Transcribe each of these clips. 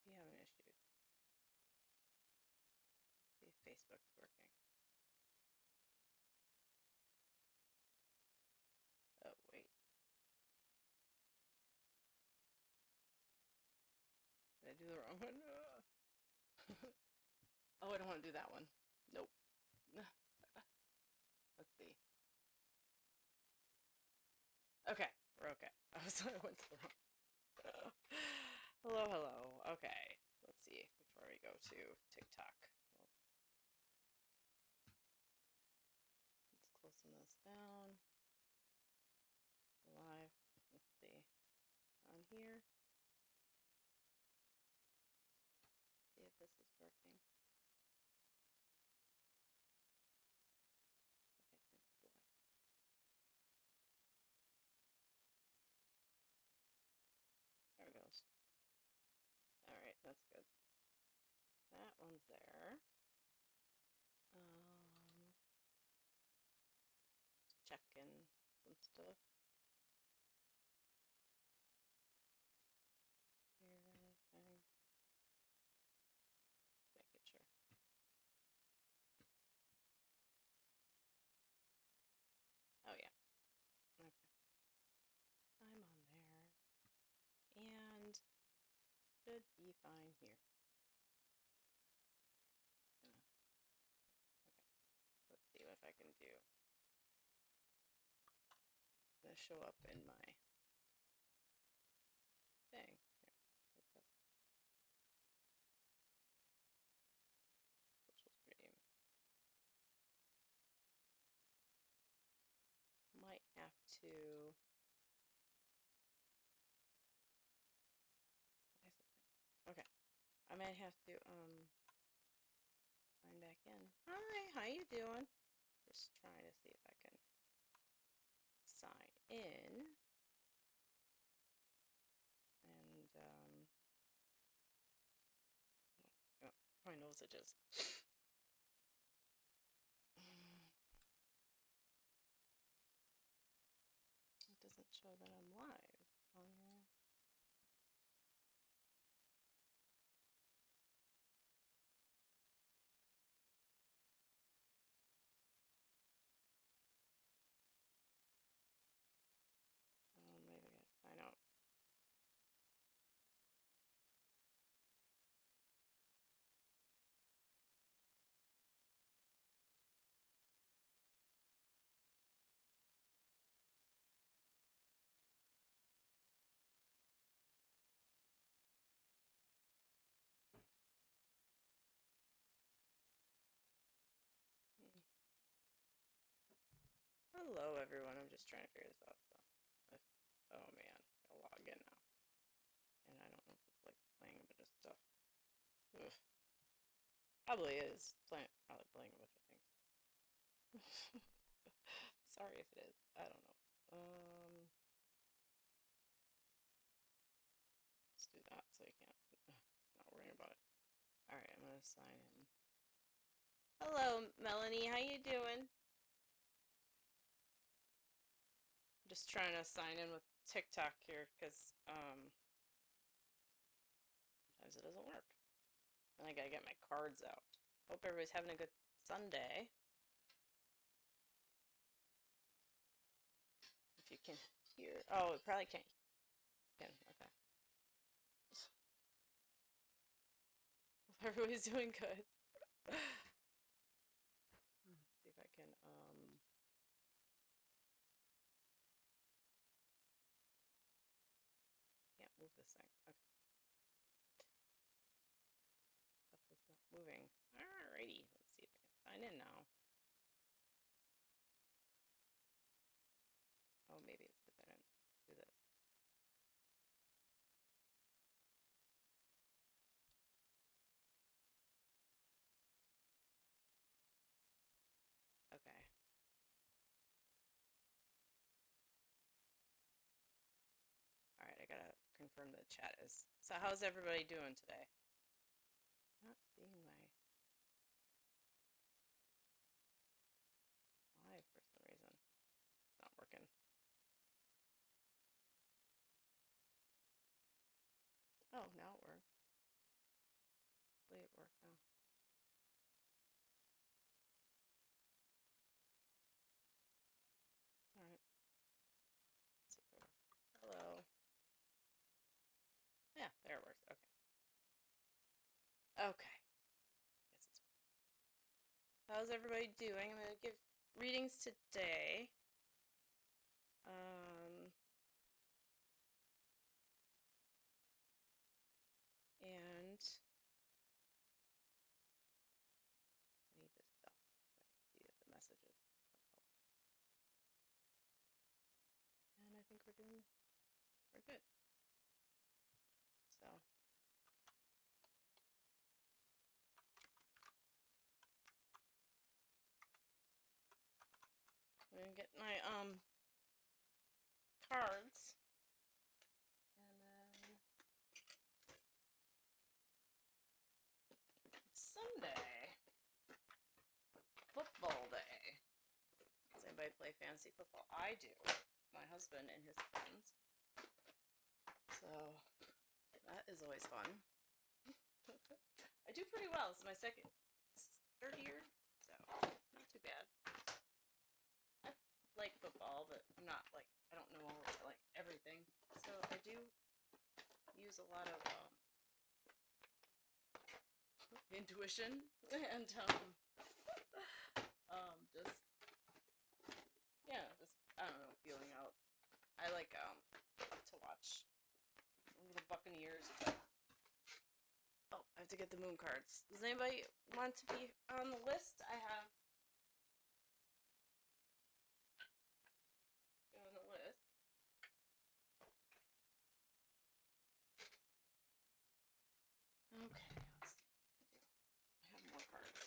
We have an issue. See if Facebook's working. Oh, wait. Did I do the wrong one? Oh, I don't want to do that one. Nope. Let's see. Okay, we're okay. I went to the wrong. Hello, hello. Okay, let's see before we go to TikTok. Well, let's close some of this down. Live. Let's see. On here. See if this is working. I think I can select. There it goes. Alright, that's good. That one's there. Checking some stuff. Here, anything. Make it sure. Oh yeah. Okay. I'm on there. And should be fine here. Okay. Let's see what I can do. It's gonna show up in my thing. Here. It does. Social stream. Might have to. Okay. I might have to sign back in. Hi, how you doing? Just trying to see if I can sign in. And oh, my nose itches. It doesn't show that I'm live on here. Oh, maybe I gotta sign out. Hello, everyone. I'm just trying to figure this out. So, oh man, I'll log in now, and I don't know if it's like playing a bunch of stuff. Ugh. Probably is probably playing a bunch of things. Sorry if it is. I don't know. Let's do that so you can't. Not worrying about it. All right, I'm gonna sign in. Hello, Melanie. How you doing? I'm just trying to sign in with TikTok here because sometimes it doesn't work. And I gotta get my cards out. Hope everybody's having a good Sunday. If you can hear. Oh, it probably can't. Can. Okay. Hope everybody's doing good. See if I can can't move this thing. Okay. Stuff was not moving. Alrighty, let's see if I can sign in now. Oh, maybe it's because I didn't do this. Okay. Alright, I gotta confirm the chat is. So how's everybody doing today? I'm not seeing my live for some reason. It's not working. Oh, now it works. Okay. How's everybody doing? I'm gonna give readings today. And I need this stuff so I can see the messages. And I think we're good. So I'm gonna get my cards, and then Sunday, football day. Does anybody play fantasy football? I do. My husband and his friends. So that is always fun. I do pretty well. This is my third year, so not too bad. I like football, but I'm not like, I don't know like everything. So I do use a lot of intuition and just I don't know, feeling out. I like to watch the Buccaneers, but oh, I have to get the moon cards. Does anybody want to be on the list? I have on the list. Okay, let's see. I have more cards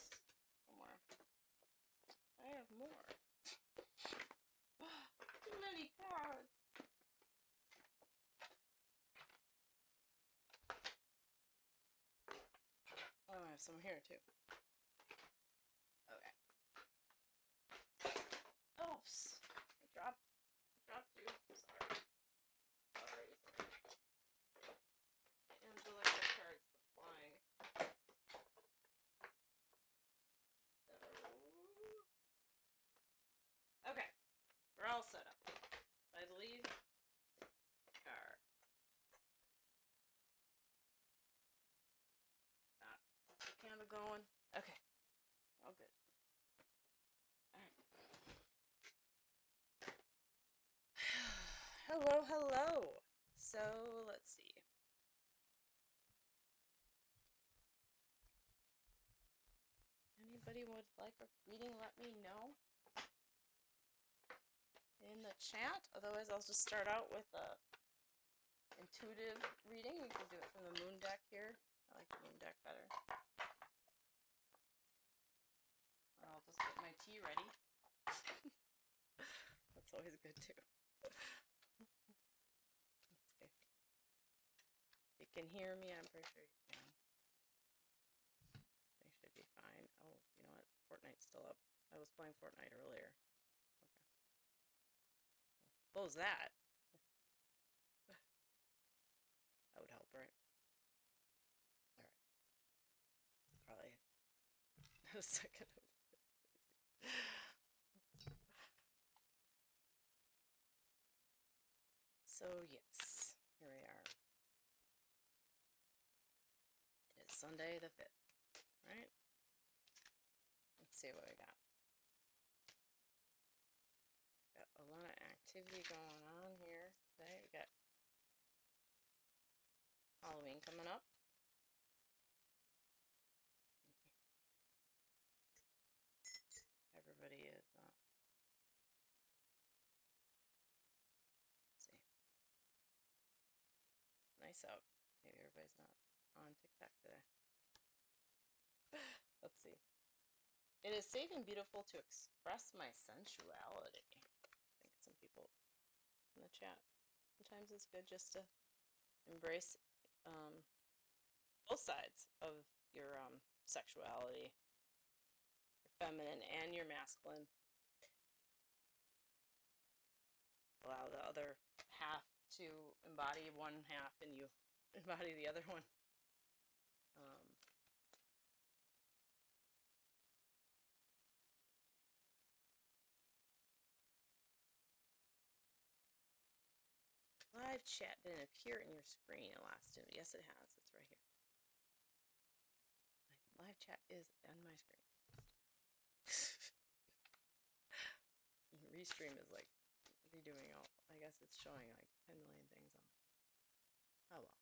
somewhere. I have more. Too many cards. Oh, I have some here too. Okay. Oops. I dropped you. Sorry. Angela, the cards went flying. So, okay. We're all set up. I believe card. That's the candle going. Okay. All good. Alright. Hello. So, let's see. Anybody would like a reading, let me know in the chat. Otherwise, I'll just start out with a intuitive reading. We can do it from the moon deck here. I like the moon deck better. Or I'll just get my tea ready. That's always good too. Let's see. You can hear me, I'm pretty sure you can. They should be fine. Oh, you know what? Fortnite's still up. I was playing Fortnite earlier. Okay. Close that. That would help, right? Alright. Probably a second of So, yes, here we are. It is Sunday the 5th, right? Let's see what we got. Got a lot of activity going on here today. We got Halloween coming up. Everybody is, let's see. Nice out. Maybe everybody's not on TikTok today. Let's see. It is safe and beautiful to express my sensuality. I think some people in the chat. Sometimes it's good just to embrace both sides of your sexuality, your feminine and your masculine. Allow the other half to embody one half and you embody the other one. Live chat didn't appear in your screen last time. Yes, it has. It's right here. live chat is on my screen. Restream is like redoing all. I guess it's showing like 10 million things on it. Oh well.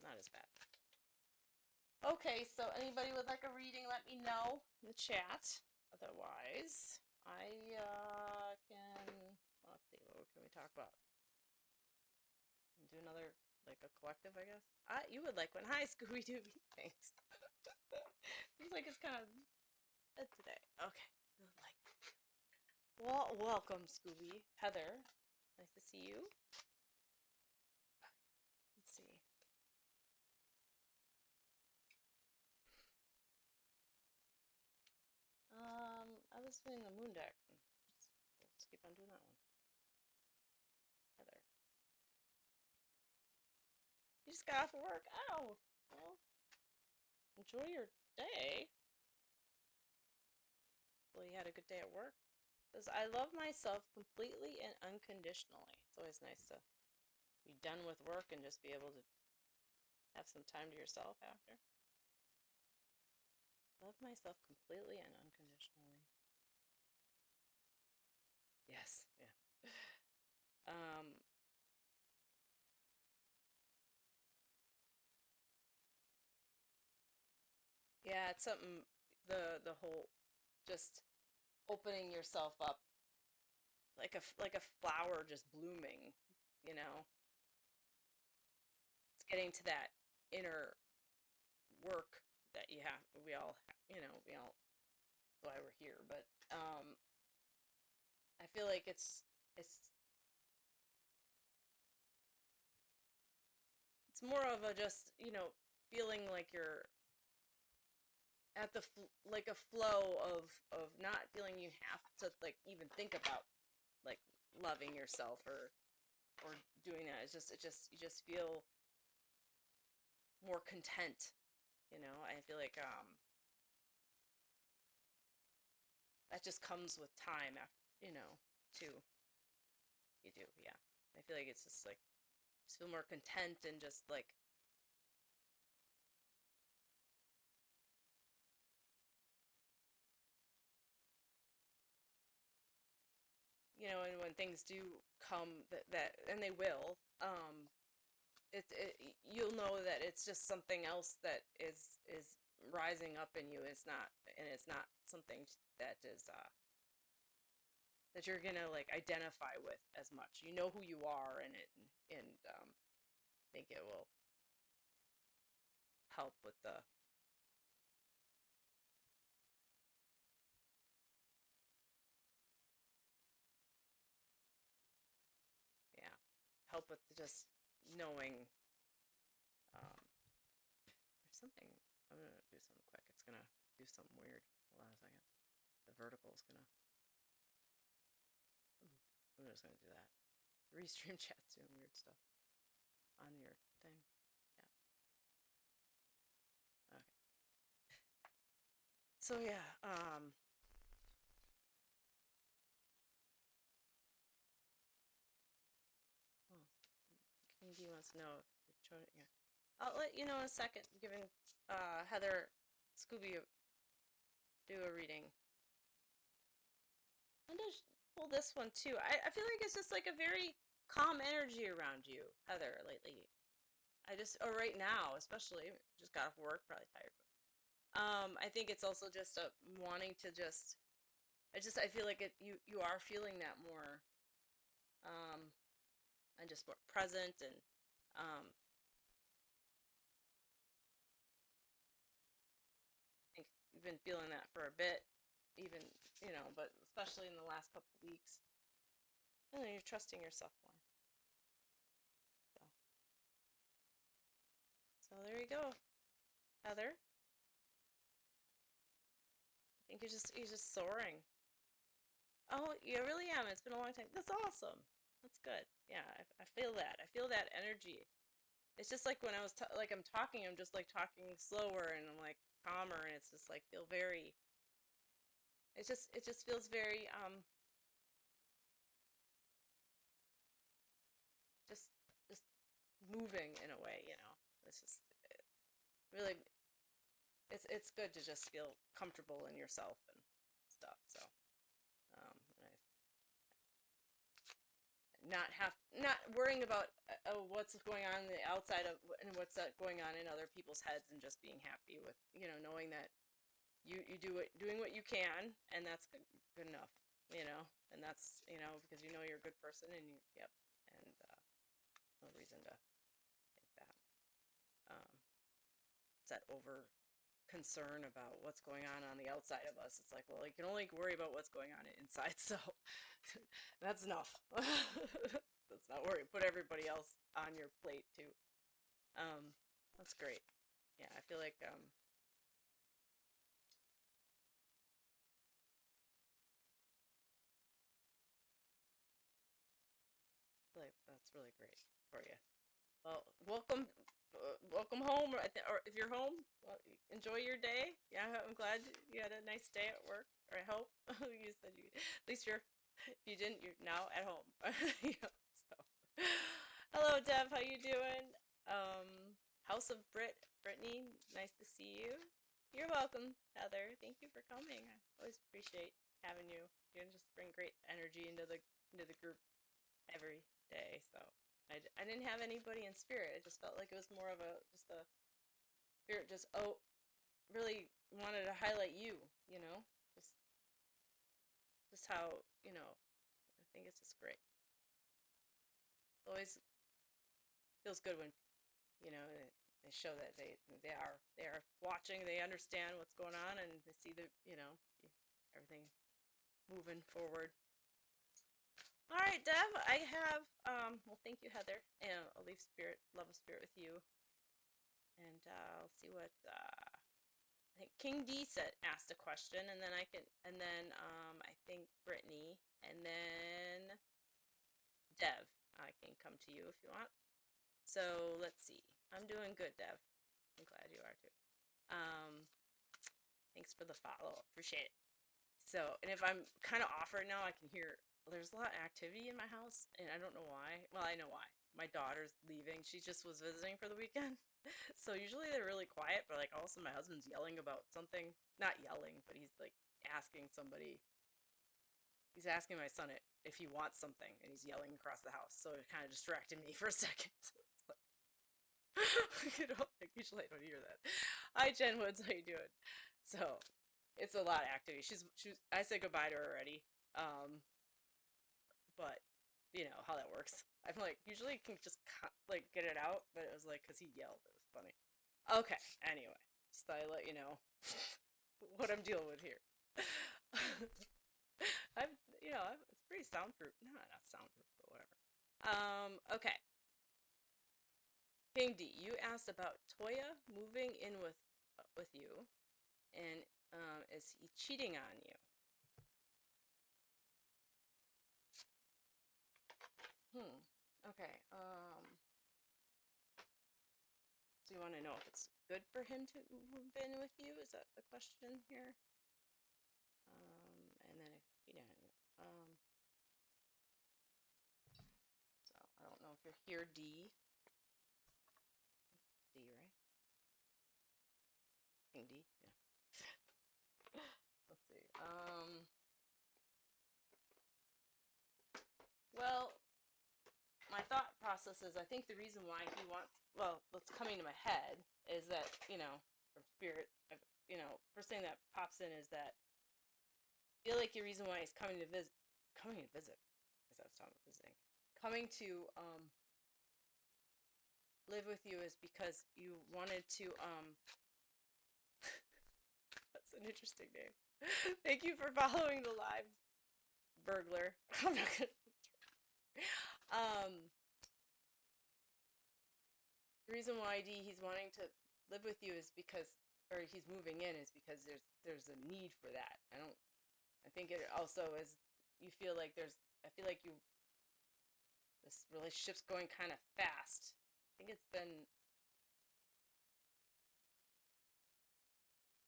Not as bad. Okay, so anybody would like a reading, let me know in the chat. Otherwise, I can, let's see, what can we talk about? Do another, like a collective, I guess. You would like one. Hi, Scooby-Doo. Thanks. Seems like it's kind of today. Okay. You would like. Well, welcome, Scooby. Heather, nice to see you. Okay. Let's see. I was doing the moon deck. Let's keep on doing that one. Heather. You just got off of work? Ow! Well, enjoy your day. Well, you had a good day at work? Because I love myself completely and unconditionally. It's always nice to be done with work and just be able to have some time to yourself after. Love myself completely and unconditionally. Yes, yeah. Yeah, it's something, the whole just opening yourself up like a flower just blooming, you know. It's getting to that inner work that we all, we all, why we're here, but I feel like it's more of a just, feeling like you're at the like a flow of not feeling you have to like even think about like loving yourself or doing that. It's just you just feel more content, I feel like that just comes with time after, too. You do, yeah. I feel like it's just like just feel more content and just like and when things do come that and they will, you'll know that it's just something else that is rising up in you. It's not something that is that you're gonna like identify with as much. You know who you are, and I think it will help with the help with just knowing. There's something. I'm gonna do something quick. It's gonna do something weird. Hold on a second. The vertical is gonna. I'm just gonna do that. Restream chat's doing weird stuff on your thing. Yeah. Okay. So yeah. King D wants to know if you're trying. Yeah. I'll let you know in a second. Giving Heather Scooby do a reading. And just pull this one too. I feel like it's just like a very calm energy around you, Heather, lately. Right now, especially, just got off work, probably tired. But, I think it's also just a wanting to just, I feel like you are feeling that more, and just more present and, I think you've been feeling that for a bit, even, but especially in the last couple of weeks. And you're trusting yourself more. So there you go, Heather. I think you're just soaring. Oh, you really am. It's been a long time. That's awesome. That's good. Yeah, I feel that. I feel that energy. It's just like when I was like I'm talking, I'm just like talking slower and I'm like calmer, and it's just like feel very. It just feels very just moving in a way, It's just really it's good to just feel comfortable in yourself and stuff. So, and I not worrying about what's going on in the outside of and what's going on in other people's heads, and just being happy with knowing that you doing what you can, and that's good enough, and that's because you're a good person, and yep, and no reason to think that. It's that over concern about what's going on the outside of us. It's like, well, you can only worry about what's going on inside, so that's enough. Let's not worry. Put everybody else on your plate too. That's great. Yeah, I feel like that's really great for you. Well, welcome home, or if you're home, well, enjoy your day. Yeah, I'm glad you had a nice day at work, or I hope you said at least if you didn't, you're now at home. So, hello, Deb, how you doing? House of Brittany, nice to see you. You're welcome, Heather. Thank you for coming. I always appreciate having you. You just bring great energy into the group every day. So I didn't have anybody in spirit. It just felt like it was more of just a spirit, just really wanted to highlight you, just how, I think it's just great. It always feels good when, they show that they are watching, they understand what's going on, and they see everything moving forward. All right, Deb, I have, well, thank you, Heather, and I'll leave love of spirit with you. And I'll see what, I think King D asked a question, and then I think Brittany, and then Dev, I can come to you if you want. So let's see. I'm doing good, Dev. I'm glad you are too. Thanks for the follow. Appreciate it. So, and if I'm kind of off right now, I can hear there's a lot of activity in my house, and I don't know why. Well, I know why. My daughter's leaving. She just was visiting for the weekend. So usually they're really quiet, but like all of a sudden my husband's yelling about something. Not yelling, but he's like asking somebody. He's asking my son if he wants something, and he's yelling across the house. So it kind of distracted me for a second. Like, usually I don't hear that. Hi, Jen Woods, how you doing? So it's a lot of activity. I said goodbye to her already. But you know how that works. I'm like, usually can just like get it out, but it was like because he yelled. It was funny. Okay. Anyway, just thought I'd let you know what I'm dealing with here. It's pretty soundproof. No, not soundproof, but whatever. Okay. King D, you asked about Toya moving in with you, and is he cheating on you? Okay. So you want to know if it's good for him to move in with you? Is that the question here? And then if he cheating on you. So I don't know if you're here, D. D, right? King D, yeah. Let's see. Well, my thought process is I think the reason why he wants, well, what's coming to my head is that, from spirit, first thing that pops in is that I feel like the reason why he's coming to visit, because I was talking about visiting, coming to live with you is because you wanted to, that's an interesting name. Thank you for following the live, burglar. I'm not gonna. The reason why he's wanting to live with you is because, or he's moving in is because there's a need for that. I think it also is, I feel like this relationship's going kind of fast. I think it's been,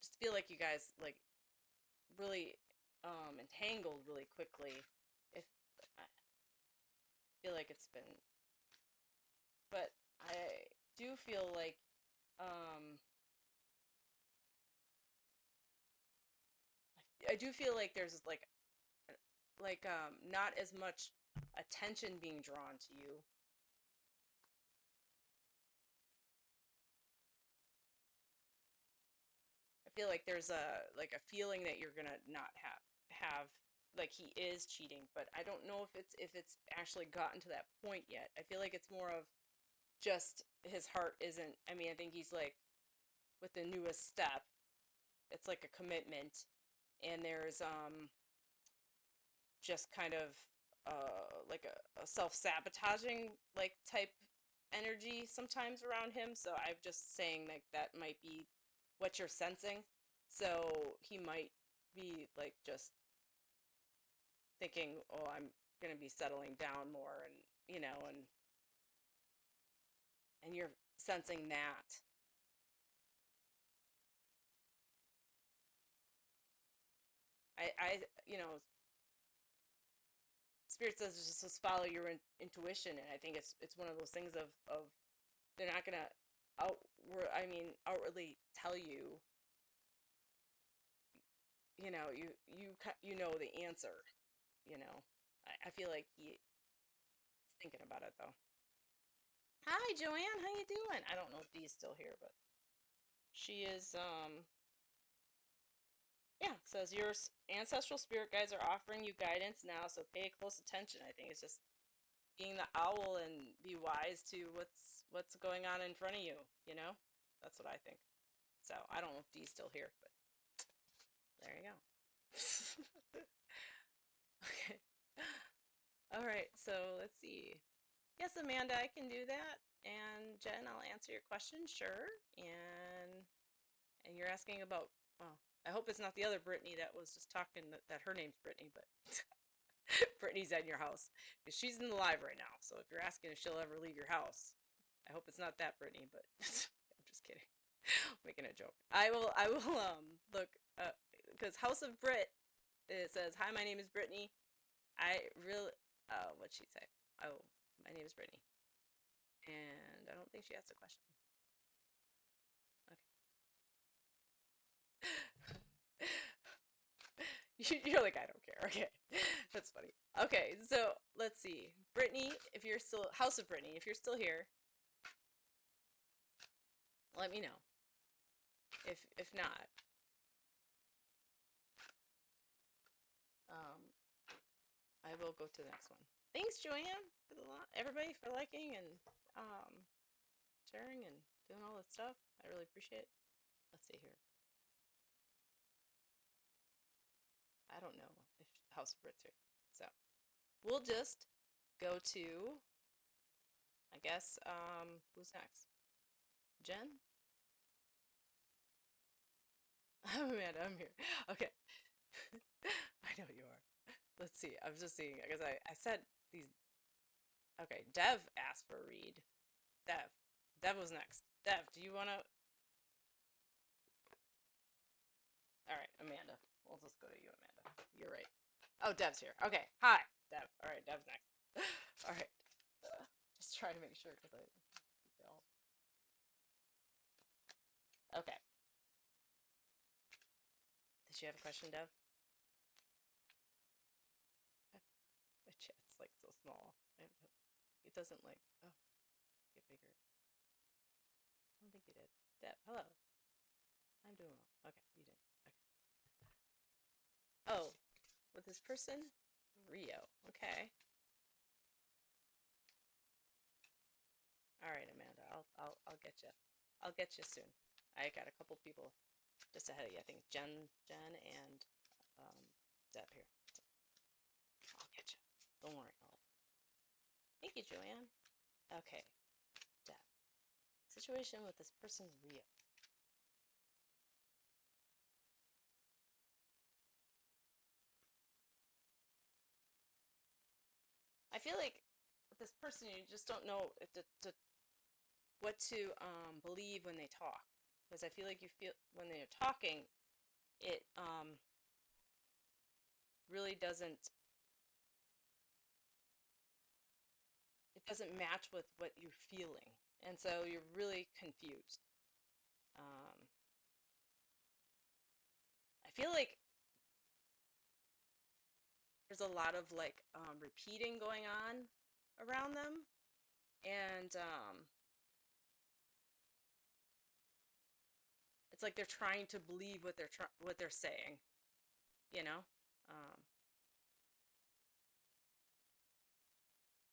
just feel like you guys like really entangled really quickly. If I feel like it's been, but I do feel like I do feel like there's like not as much attention being drawn to you. I feel like there's a feeling that you're gonna not have like he is cheating, but I don't know if it's actually gotten to that point yet. I feel like it's more of just his heart isn't. I mean, I think he's like with the newest step. It's like a commitment, and there's just kind of like a self-sabotaging like type energy sometimes around him. So I'm just saying like that might be what you're sensing. So he might be like just thinking, "Oh, I'm gonna be settling down more," and and you're sensing that. Spirit says just follow your intuition, and I think it's one of those things of they're not gonna outwardly tell you, you know the answer. I feel like he's thinking about it though. Hi, Joanne, how you doing? I don't know if Dee's still here, but she is. Yeah, it says your ancestral spirit guides are offering you guidance now, so pay close attention. I think it's just being the owl and be wise to what's going on in front of you, you know? That's what I think. So I don't know if Dee's still here, but there you go. Okay. All right, so let's see. Yes, Amanda, I can do that. And Jen, I'll answer your question, sure. And you're asking about, well, I hope it's not the other Brittany that was just talking that her name's Brittany, but Brittany's at your house because she's in the live right now. So if you're asking if she'll ever leave your house, I hope it's not that Brittany, but I'm just kidding. Making a joke. I will look because House of Brit, it says, "Hi, my name is Brittany. I really what'd she say? Oh, my name is Brittany." And I don't think she asked a question. Okay. You're like, I don't care. Okay. That's funny. Okay, so let's see. Brittany, if you're still House of Brittany, if you're still here, let me know. If not, I will go to the next one. Thanks, Joanne, for everybody for liking and sharing and doing all this stuff. I really appreciate it. Let's see here. I don't know if House of Brit's here. So we'll just go to, I guess, who's next? Jen? I'm Amanda, I'm here. Okay. I know you are. Let's see. I was just seeing, because I said these. Okay, Dev asked for a read. Dev. Dev was next. Dev, do you want to? All right, Amanda. We'll just go to you, Amanda. You're right. Oh, Dev's here. Okay. Hi, Dev. All right, Dev's next. All right. Just trying to make sure because I. Okay. Did you have a question, Dev? My chat's like so small. It doesn't like. Oh, get bigger. I don't think you did. Dev, hello. I'm doing well. Okay, you did. Okay. Oh, with this person, Rio. Okay. All right, Amanda. I'll get you. I'll get you soon. I got a couple people just ahead of you. I think Jen, and Deb here. I'll get you. Don't worry, Ollie. Thank you, Joanne. Okay, Deb. Situation with this person, Rio. I feel like with this person, you just don't know what to believe when they talk, because I feel like you feel when they're talking, it really doesn't match with what you're feeling, and so you're really confused. I feel like there's a lot of like repeating going on around them, and it's like they're trying to believe what they're saying, you know, um,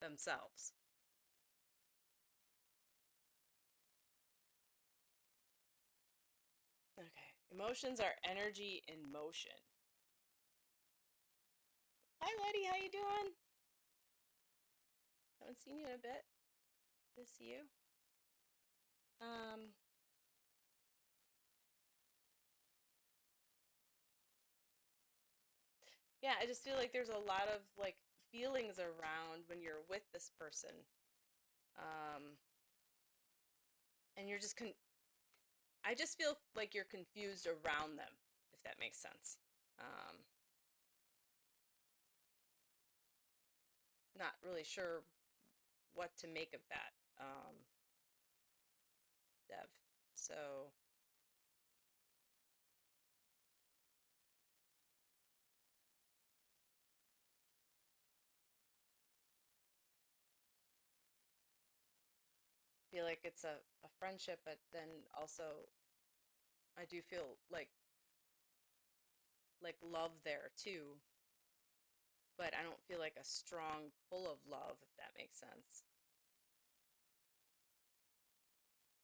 themselves. Okay. Emotions are energy in motion. Hi, Letty. How you doing? Haven't seen you in a bit. Good to see you. Um, yeah, I just feel like there's a lot of like feelings around when you're with this person. Um, and you're just I just feel like you're confused around them, if that makes sense. Um, not really sure what to make of that, Dev. So, feel like it's a friendship, but then also I do feel like love there too, but I don't feel like a strong pull of love, if that makes sense.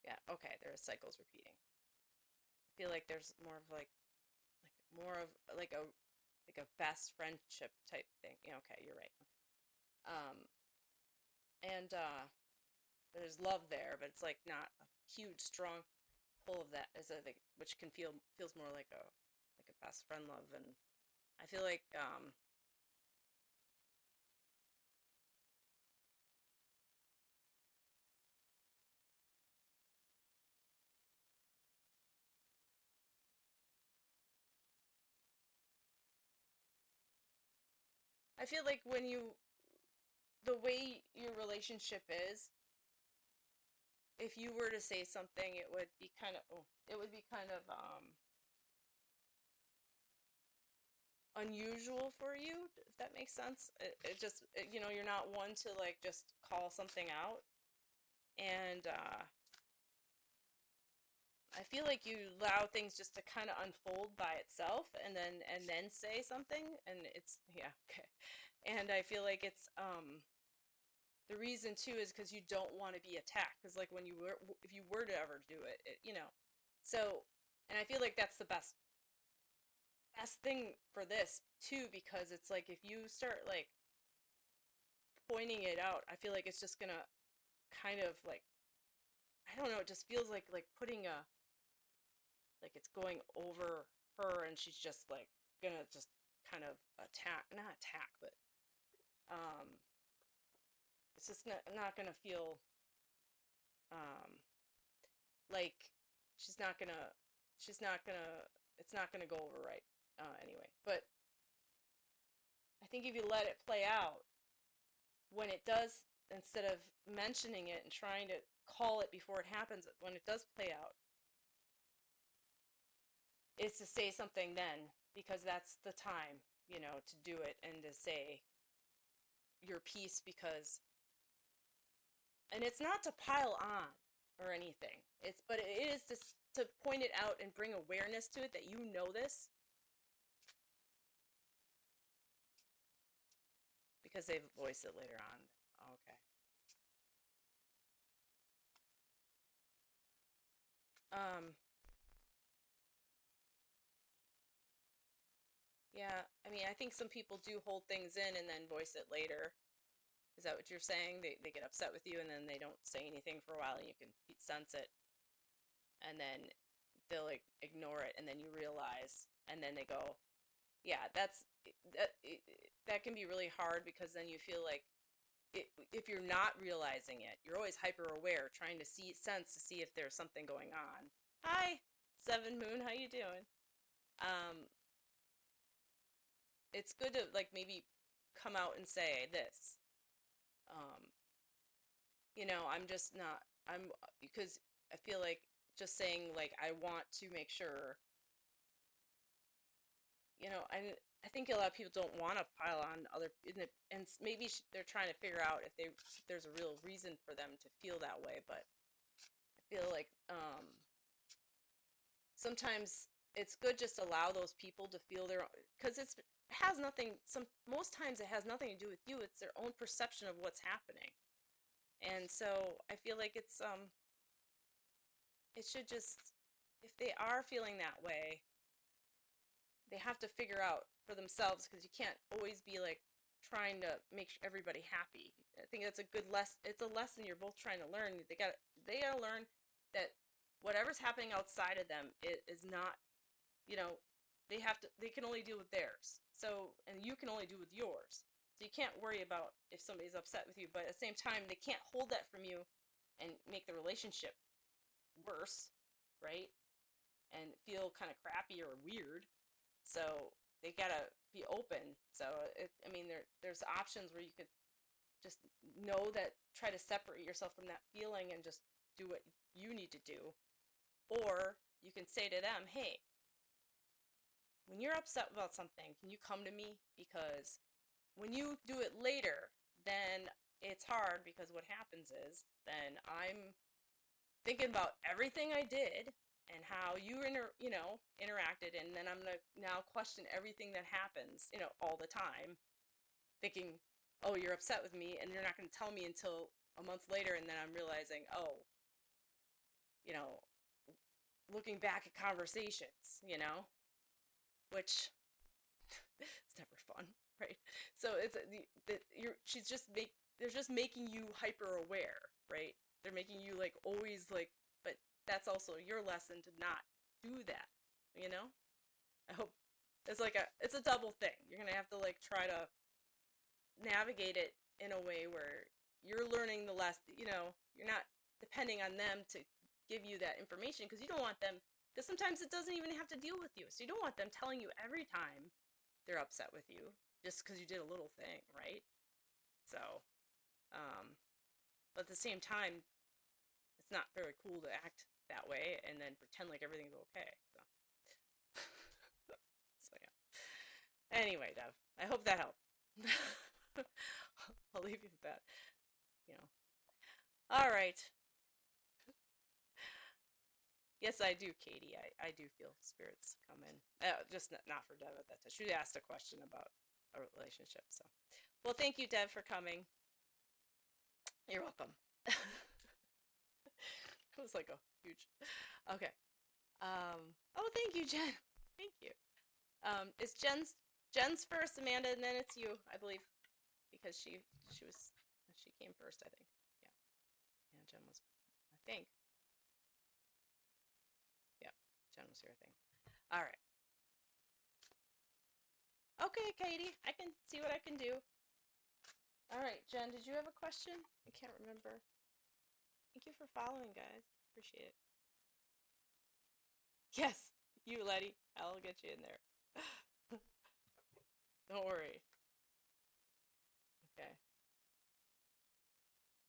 Yeah, okay, there are cycles repeating. I feel like there's more of like more of like a best friendship type thing. Yeah, okay, you're right. Um, and there's love there, but it's like not a huge strong pull of that as I think, which can feels more like a best friend love, and I feel like I feel like when you the way your relationship is, if you were to say something, it would be kind of it would be kind of unusual for you, if that makes sense. It just you're not one to like just call something out, and I feel like you allow things just to kind of unfold by itself, and then say something, and it's yeah, okay. And I feel like it's the reason too is because you don't want to be attacked, because like when you were if you were to ever do it. So, and I feel like that's the best thing for this too, because it's like if you start like pointing it out, I feel like it's just gonna kind of like, I don't know, it just feels like putting a like it's going over her, and she's just like gonna just kind of attack, not attack, but um it's just not gonna feel um like she's not gonna she's not gonna it's not gonna go over right anyway. But I think if you let it play out, when it does, instead of mentioning it and trying to call it before it happens, when it does play out, is to say something then, because that's the time, to do it and to say your piece, because, and it's not to pile on or anything. But it is to point it out and bring awareness to it that you know this, because they've voiced it later on. Okay. Um, yeah, I mean, I think some people do hold things in and then voice it later. Is that what you're saying? They get upset with you and then they don't say anything for a while, and you can sense it, and then they'll like ignore it, and then you realize, and then they go, yeah, that can be really hard, because then you feel like if you're not realizing it, you're always hyper aware, trying to to see if there's something going on. Hi, Seven Moon, how you doing? Um, it's good to like maybe come out and say this. Um, I'm just not. Because I feel like just saying like I want to make sure. I I think a lot of people don't want to pile on other, and maybe they're trying to figure out if there's a real reason for them to feel that way. But I feel like sometimes it's good just to allow those people to feel their, because it has nothing. Most times it has nothing to do with you. It's their own perception of what's happening, and so I feel like it should just, if they are feeling that way, they have to figure out for themselves, because you can't always be like trying to make everybody happy. I think that's a good lesson. It's a lesson you're both trying to learn. They gotta learn that whatever's happening outside of them is not, you know, they can only deal with theirs. So, and you can only do with yours. So you can't worry about if somebody's upset with you, but at the same time they can't hold that from you and make the relationship worse, right? And feel kind of crappy or weird. So they gotta be open. So I mean, there's options where you could just know that, try to separate yourself from that feeling and just do what you need to do. Or you can say to them, hey, when you're upset about something, can you come to me? Because when you do it later, then it's hard, because what happens is then I'm thinking about everything I did and how you interacted, and then I'm gonna now question everything that happens, all the time, thinking, oh, you're upset with me, and you're not gonna tell me until a month later, and then I'm realizing, oh, you know, looking back at conversations, which it's never fun, right? So it's they're just making you hyper aware, right? They're making you like always like, but that's also your lesson to not do that, you know? I hope it's a double thing. You're gonna have to like try to navigate it in a way where you're learning the less, you're not depending on them to give you that information, because you don't want them, because sometimes it doesn't even have to deal with you. So you don't want them telling you every time they're upset with you just because you did a little thing, right? So, but at the same time, it's not very cool to act that way and then pretend like everything's okay. So, so yeah. Anyway, Dev, I hope that helped. I'll leave you with that. All right. Yes, I do, Katie. I do feel spirits come in. Just not for Dev at that time. She asked a question about a relationship. So, well, thank you, Dev, for coming. You're welcome. It was like a huge. Okay. Oh, thank you, Jen. Thank you. It's Jen's first, Amanda, and then it's you, I believe, because she came first, I think. Yeah. Yeah, Jen was, I think. Yeah, Jen was here, I think. All right. Okay, Katie, I can see what I can do. All right, Jen, did you have a question? I can't remember. Thank you for following, guys. Appreciate it. Yes, you, Letty. I'll get you in there. Don't worry. Okay. I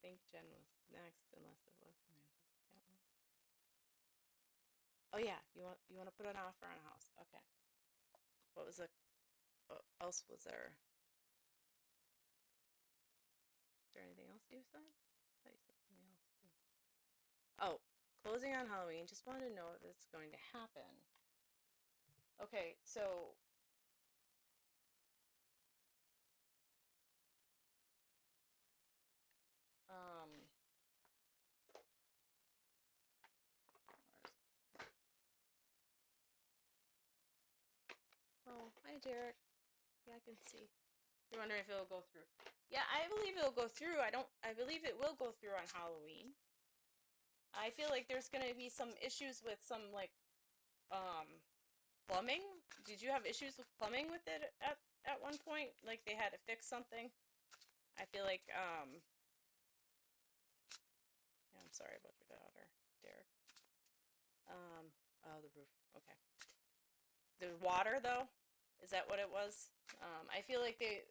think Jen was next, unless it was Amanda. Oh yeah, you want to put an offer on a house? Okay. What else was there? Is there anything else you said? I thought you said something else too. Oh, closing on Halloween. Just wanted to know if it's going to happen. Okay, so oh, hi Derek. Yeah, I can see. You're wondering if it'll go through. Yeah, I believe it'll go through. I believe it will go through on Halloween. I feel like there's gonna be some issues with some like plumbing. Did you have issues with plumbing with it at one point? Like they had to fix something? I feel like yeah, I'm sorry about your daughter, Derek. Oh, the roof. Okay. The water though? Is that what it was? I feel like they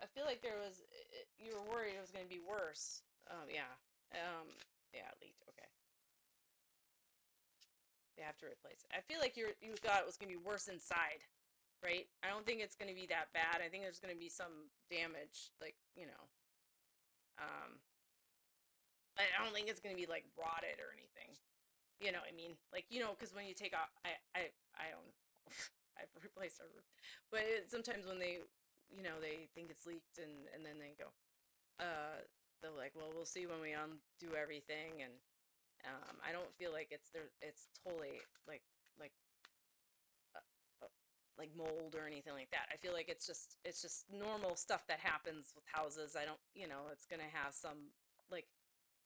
I feel like there was, you were worried it was going to be worse. Yeah. Yeah, it leaked. Okay. They have to replace it. I feel like you thought it was gonna be worse inside, right? I don't think it's gonna be that bad. I think there's gonna be some damage, like, um, I don't think it's gonna be like rotted or anything. You know what I mean? Like, because when you take off, I don't know. I've replaced our roof, but sometimes when they think it's leaked, and then they go, they're like, well, we'll see when we undo everything, and I don't feel like it's there. It's totally like uh, like mold or anything like that. I feel like it's just normal stuff that happens with houses. I don't, it's gonna have some like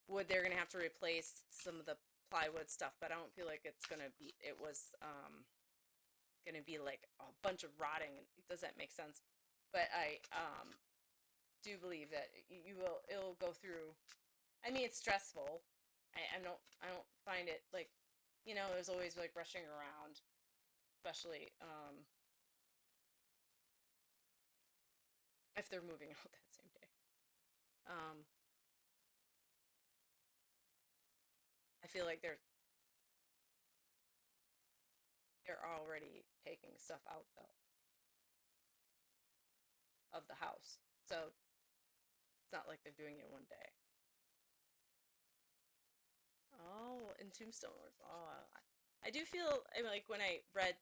wood. They're gonna have to replace some of the plywood stuff, but I don't feel like it's gonna be. It was gonna be like a bunch of rotting. Does that make sense? But I do believe that it'll go through. I mean, it's stressful. I don't find it like, there's always like rushing around, especially if they're moving out that same day. Um, I feel like they're already taking stuff out though of the house, so it's not like they're doing it one day. Oh, in Tombstoners. Oh, I do feel, I mean, like when I read,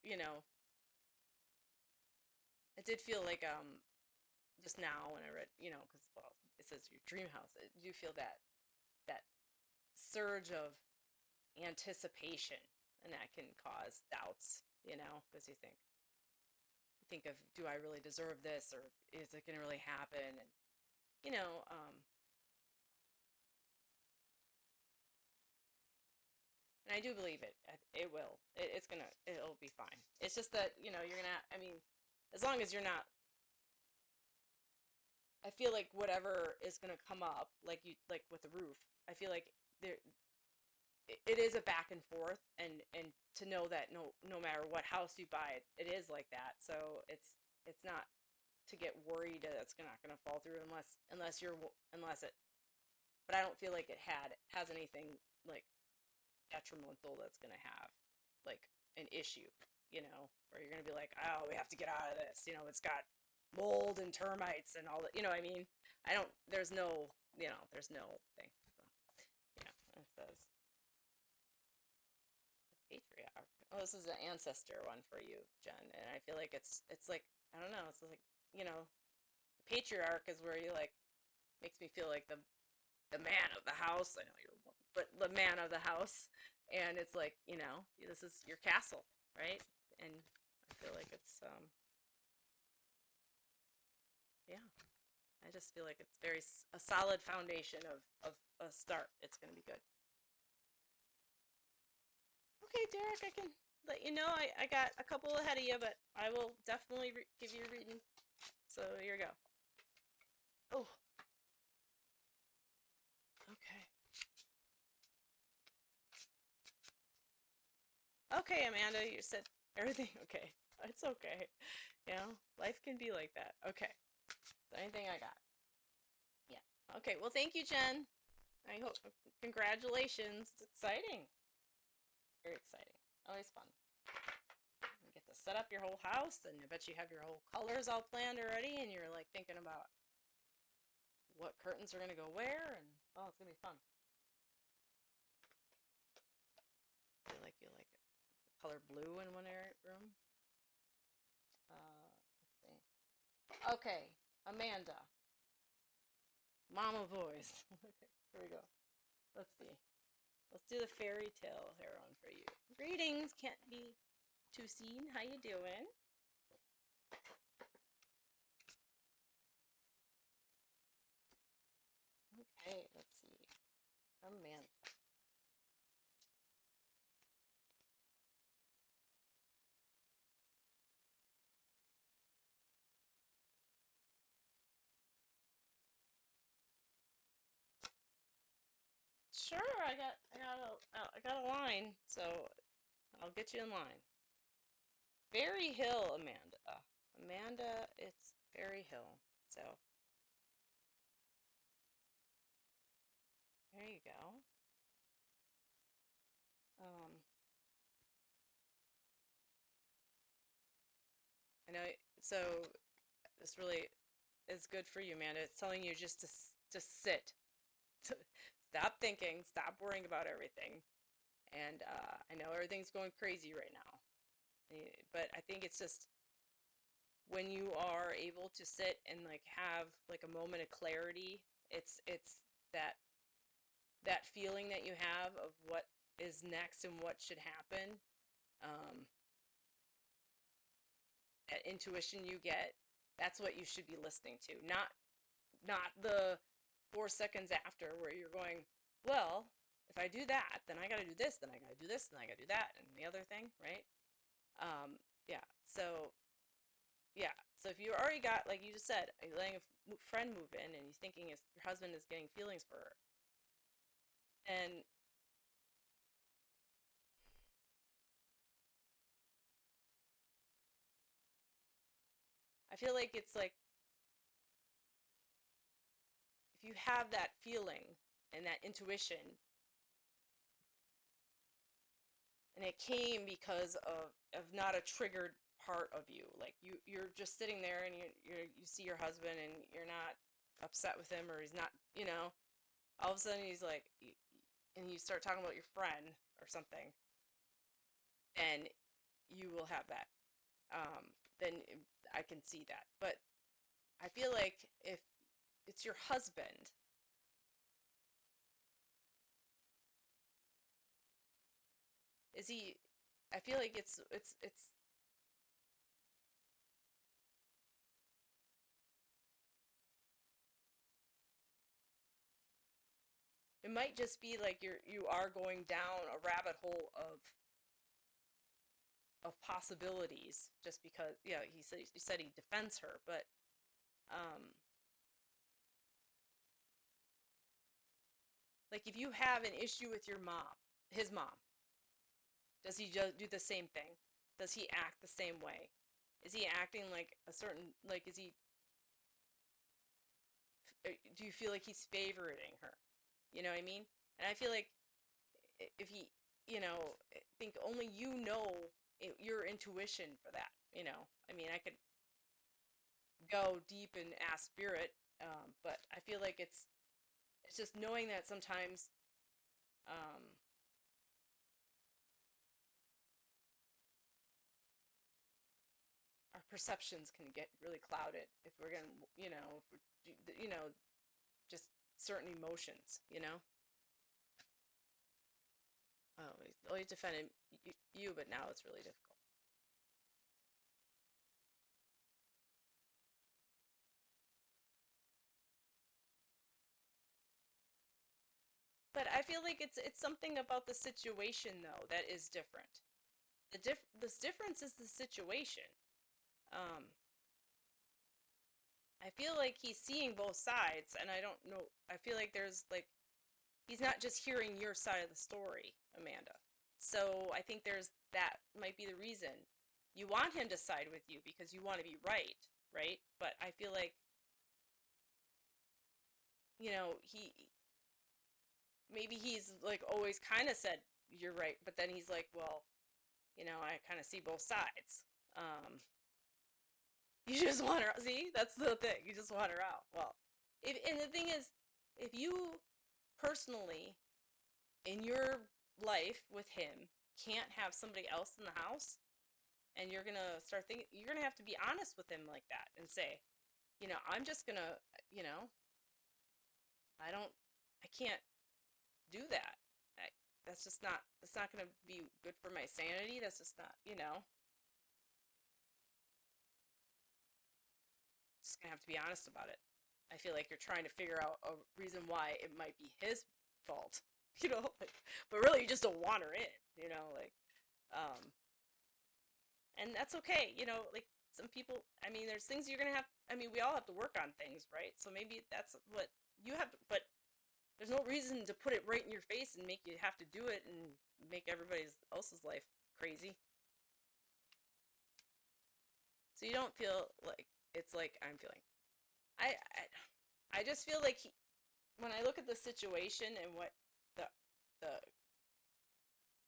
you know, I did feel like just now when I read, because well, it says your dream house. I do feel that surge of anticipation, and that can cause doubts, because you think of, do I really deserve this, or is it gonna really happen? And you know, and I do believe it. It will. It'll be fine. It's just that, you're gonna. I mean, as long as you're not. I feel like whatever is gonna come up, like with the roof. I feel like there. It is a back and forth, and to know that no matter what house you buy, it is like that. So it's not to get worried that it's not gonna fall through unless it. But I don't feel like it has anything like detrimental that's going to have like an issue, where you're going to be like, oh, we have to get out of this. It's got mold and termites and all that. You know what I mean? I don't, there's no thing. So, it says patriarch. Oh, this is an ancestor one for you, Jen. And I feel like it's like, I don't know. It's like, the patriarch is where you like, makes me feel like the man of the house. I know you're a woman, but the man of the house. And it's like, this is your castle, right? And I feel like it's, yeah, I just feel like it's a solid foundation of a start. It's going to be good. Okay, Derek, I can let you know I got a couple ahead of you, but I will definitely give you a reading. So here we go. Oh, okay. Okay, Amanda, you said everything okay. It's okay. Life can be like that. Okay. So anything I got. Yeah. Okay, well, thank you, Jen. I hope, congratulations. It's exciting. Very exciting. Always fun. You get to set up your whole house, and I bet you have your whole colors all planned already, and you're like thinking about what curtains are going to go where, and oh, it's going to be fun. You like it. The color blue in one room. Let's see. Okay, Amanda. Mama voice. Okay, here we go. Let's see. Let's do the fairy tale heroine for you. Greetings, can't be too seen. How you doing? Okay, let's see. Amanda. Sure, I got a line, so I'll get you in line. Fairy Hill, Amanda. Amanda, it's Fairy Hill. So there you go. know, so this really is good for you, Amanda. It's telling you just to just sit, stop thinking, stop worrying about everything. And I know everything's going crazy right now, but I think it's just when you are able to sit and like have like a moment of clarity, it's that that feeling that you have of what is next and what should happen. Um, that intuition you get, that's what you should be listening to, not the 4 seconds after where you're going, well, if I do that, then I got to do this, then I got to do this, then I got to do that, and the other thing, right? Yeah. So yeah. So if you already got, like you just said, you're letting a friend move in, and you're thinking if your husband is getting feelings for her, and I feel like it's like if you have that feeling and that intuition, and it came because of not a triggered part of you, like you're just sitting there and you see your husband and you're not upset with him, or he's not, all of a sudden he's like, and you start talking about your friend or something, and you will have that. Then I can see that. But I feel like if it's your husband, is he? I feel like it's. It might just be like you are going down a rabbit hole of possibilities just because, yeah, he said he defends her, but um like if you have an issue with your mom, his mom, does he just do the same thing? Does he act the same way? Is he acting like a certain, like, is he, do you feel like he's favoriting her? You know what I mean? And I feel like if he, I think only your intuition for that, I mean, I could go deep and ask spirit, but I feel like it's just knowing that sometimes um, our perceptions can get really clouded if we're gonna, if we're, just certain emotions, Oh, he's always defended you, but now it's really difficult. But I feel like it's something about the situation though that is different. This difference is the situation. Um, I feel like he's seeing both sides, and I don't know. I feel like there's like he's not just hearing your side of the story, Amanda. So I think there's that might be the reason you want him to side with you because you want to be right, right? But I feel like he maybe he's like always kind of said you're right, but then he's like, well, I kind of see both sides. Um, you just want her. See, that's the thing. You just want her out. Well, and the thing is, if you personally in your life with him can't have somebody else in the house, and you're gonna start thinking, you're gonna have to be honest with him like that and say, I'm just gonna, I don't, I can't do that. I, that's just not. That's not gonna be good for my sanity. That's just not. Just gonna have to be honest about it. I feel like you're trying to figure out a reason why it might be his fault, like, but really you just don't want her in, like, um, and that's okay, like some people. I mean, there's things you're gonna have. I mean, we all have to work on things, right? So maybe that's what you have to. But there's no reason to put it right in your face and make you have to do it and make everybody else's life crazy. So you don't feel like it's like I'm feeling. I just feel like when I look at the situation and what the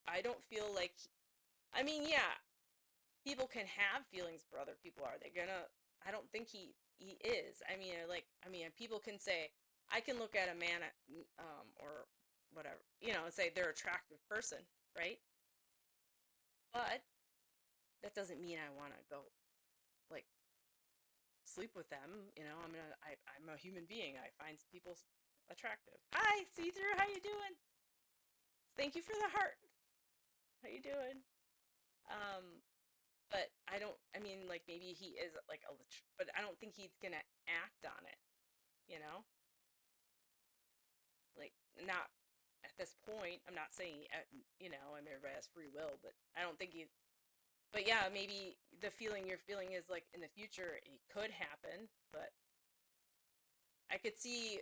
I don't feel like I mean, yeah, people can have feelings for other people. Are they gonna? I don't think he is. I mean, people can say, I can look at a man or whatever, and say they're an attractive person, right? But that doesn't mean I want to go like sleep with them. I'm a human being. I find people attractive. Hi, see through. How you doing? Thank you for the heart. How you doing? Um, but I mean, like maybe he is like but I don't think he's gonna act on it, you know? Like not at this point. I'm not saying, I mean, everybody has free will, but I don't think but yeah, maybe the feeling you're feeling is like in the future it could happen, but I could see,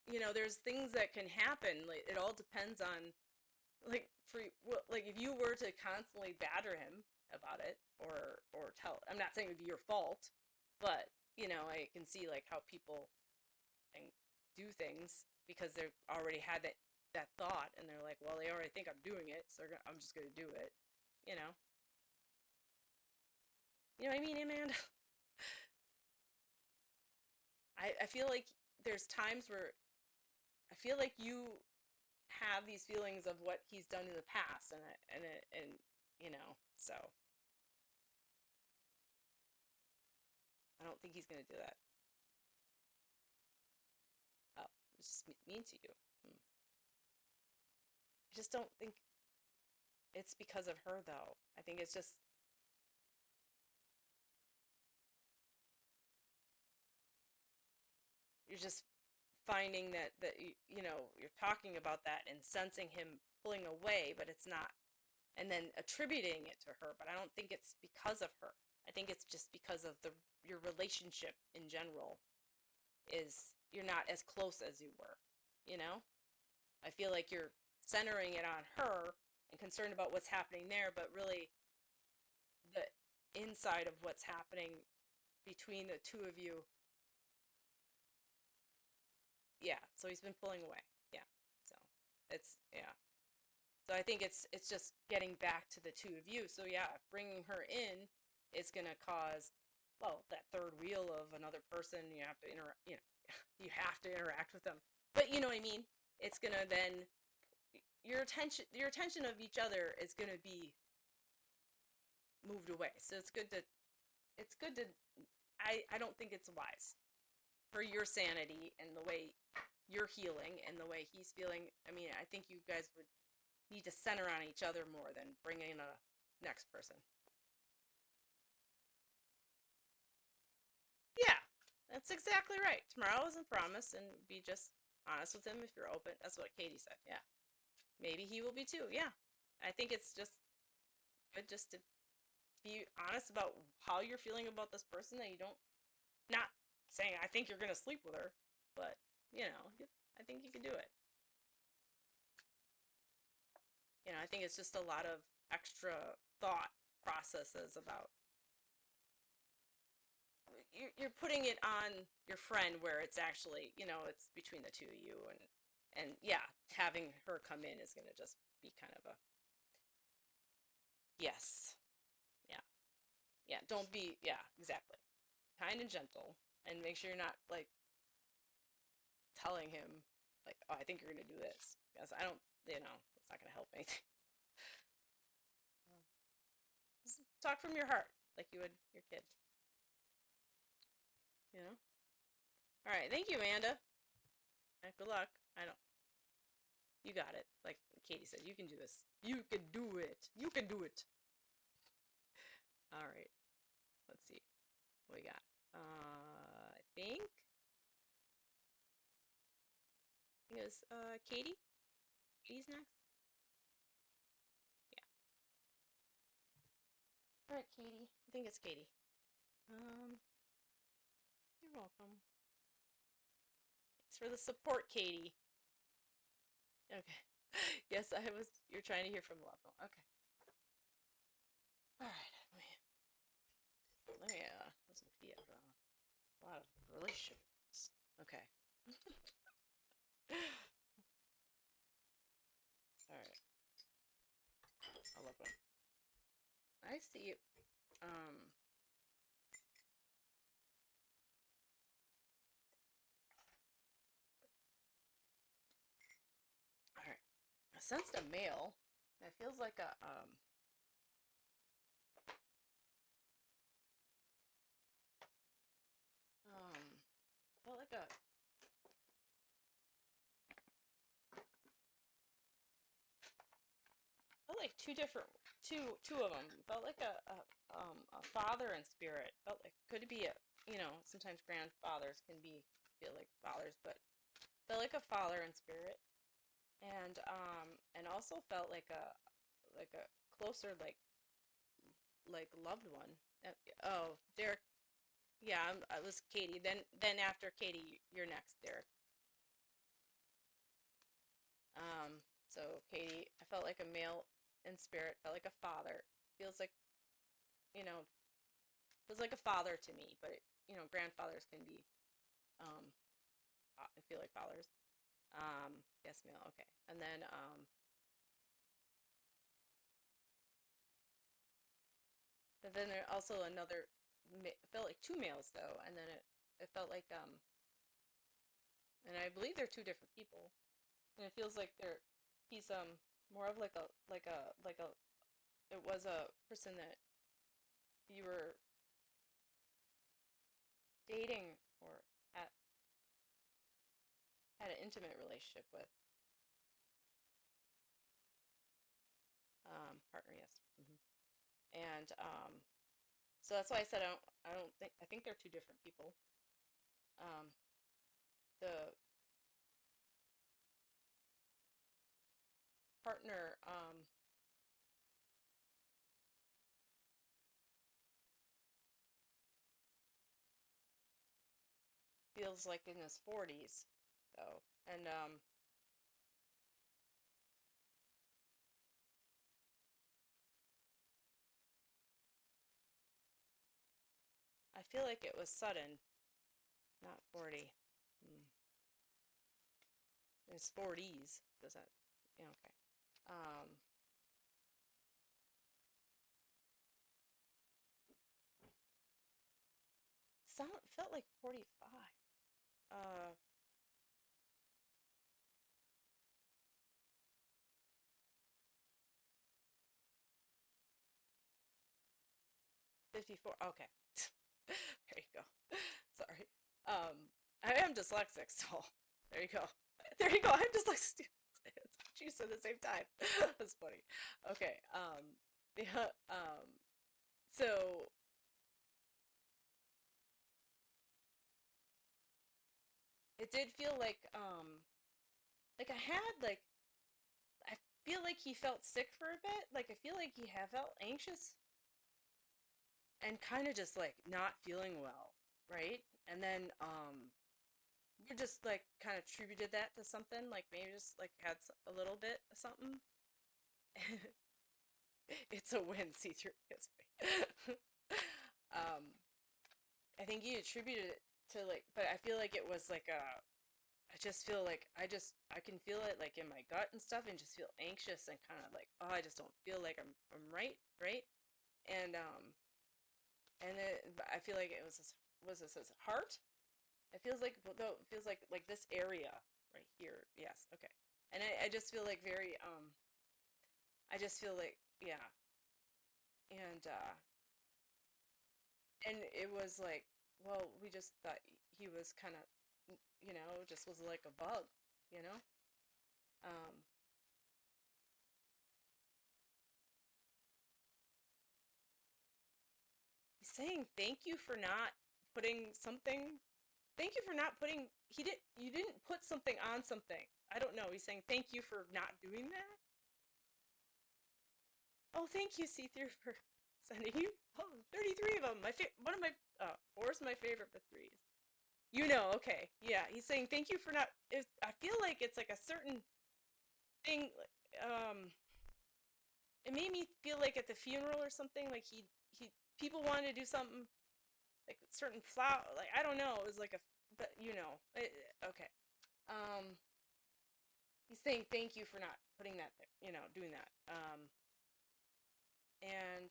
there's things that can happen. Like it all depends on like like if you were to constantly batter him about it or tell, I'm not saying it would be your fault, but I can see like how people and do things because they've already had that thought and they're like, well, they already think I'm doing it, so I'm just going to do it. You know. You know what I mean, Amanda? I feel like there's times where I feel like you have these feelings of what he's done in the past and so I don't think he's going to do that. Oh, it's just mean to you. I just don't think it's because of her though. I think it's just you're just finding that you're talking about that and sensing him pulling away, but it's not, and then attributing it to her. But I don't think it's because of her. I think it's just because of your relationship in general is you're not as close as you were. I feel like you're centering it on her and concerned about what's happening there, but really the inside of what's happening between the two of you. Yeah, so he's been pulling away. Yeah. So yeah. So I think it's just getting back to the two of you. So yeah, bringing her in is going to cause, well, that third wheel of another person. You have to you have to interact with them. But you know what I mean? It's going to then your attention of each other is going to be moved away. So it's good to I don't think it's wise for your sanity and the way you're healing and the way he's feeling. I mean, I think you guys would need to center on each other more than bring in a next person. Yeah, that's exactly right. Tomorrow isn't promised, and be just honest with him if you're open. That's what Katie said. Yeah, maybe he will be too. Yeah, I think it's just good just to be honest about how you're feeling about this person, that you don't, not saying I think you're gonna sleep with her, but I think you can do it. I think it's just a lot of extra thought processes about you're putting it on your friend where it's actually, it's between the two of you, and yeah, having her come in is going to just be kind of a yes. Yeah. Yeah, don't be, yeah, exactly. Kind and gentle, and make sure you're not like telling him like, oh, I think you're going to do this, because I don't, it's not going to help anything. Just talk from your heart like you would your kid. All right, thank you, Amanda. Good luck. I don't. You got it. Like Katie said, you can do this. You can do it. You can do it. All right. Let's see what we got. I think it was Katie. Katie's next. Yeah. All right, Katie. I think it's Katie. You're welcome. Thanks for the support, Katie. Okay. Yes, you're trying to hear from loved one. Okay. All right. Let me some tea out. A lot of relationships. Okay. All right. I love them. I see you. Um, all right. I sensed a male. It feels like a felt like a felt like two of them. Felt like a father in spirit. Felt like could be a sometimes grandfathers can feel like fathers, but felt like a father in spirit, and also felt like a closer like loved one. Oh, Derek. Yeah, I was Katie. Then after Katie, you're next, Derek. So Katie, I felt like a male in spirit, felt like a father. Feels like, you know, feels like a father to me, but grandfathers can be, I feel like fathers. Yes, male. Okay, and then but then there also another. It felt like two males though, and then it felt like and I believe they're two different people, and it feels like he's more of like a it was a person that you were dating or at had an intimate relationship with, partner, yes. And so that's why I said I think they're two different people. um the partner feels like in his 40s though, and I feel like it was sudden, not 40. mm. In his 40s, does that, yeah, okay. um Felt like 45. 54. Okay. There you go. Sorry. I am dyslexic, so there you go. There you go. I'm dyslexic. It's what you said at the same time. That's funny. Okay. Yeah. So it did feel like I had I feel like he felt sick for a bit. Like I feel like he had felt anxious and kind of just like not feeling well, right? And then we just like kind of attributed that to something, like maybe just like had a little bit of something. It's a win, see through history. um, I think you attributed it to like, but I feel like it was like I just feel like I can feel it like in my gut and stuff, and just feel anxious and kind of like, oh, I just don't feel like I'm right, and I feel like it was this his heart. It feels like, though, it feels like this area right here. Yes, okay. And I just feel like very I just feel like, yeah. And and it was like, well, we just thought he was kind of, just was like a bug, you know? Um he's saying thank you for not putting something thank you for not putting you didn't put something on something. I don't know. He's saying thank you for not doing that. Oh, thank you, see-through, for sending you. Oh, 33 of them. One of my four's my favorite, but threes. Okay. Yeah, he's saying thank you for not. I feel like it's like a certain thing. It made me feel like at the funeral or something. Like he people wanted to do something like certain flower. Like I don't know. It was like but okay. Um, he's saying thank you for not putting that there. Doing that. And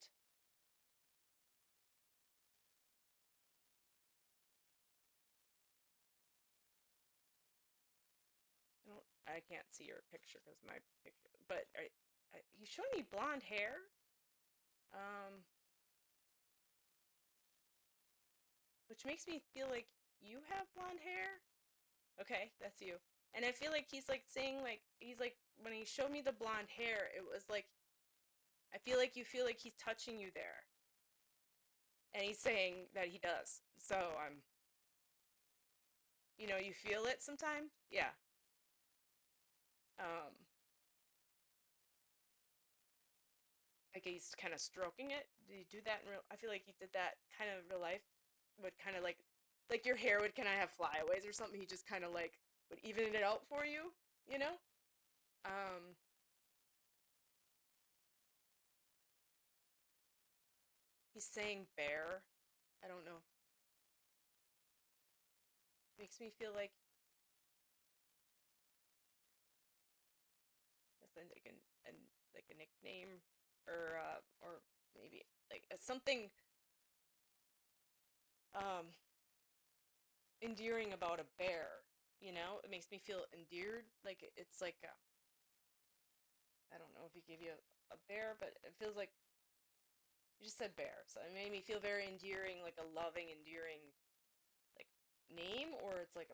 I can't see your picture because my picture. But you showed me blonde hair. Which makes me feel like you have blonde hair. Okay, that's you. And I feel like he's like saying like he's like when he showed me the blonde hair, it was like I feel like you feel like he's touching you there. And he's saying that he does. So you feel it sometimes? Yeah. Um like he's kind of stroking it. Do you do that in real I feel like he did that kind of in real life. Would kind of like your hair would kind of have flyaways or something. He just kind of like would even it out for you, you know? Um he's saying bear. I don't know. Makes me feel like that's like a nickname or maybe like something um endearing about a bear, It makes me feel endeared, like it's like I don't know if he gave you a bear, but it feels like you just said bear, so it made me feel very endearing, like a loving, endearing like name, or it's like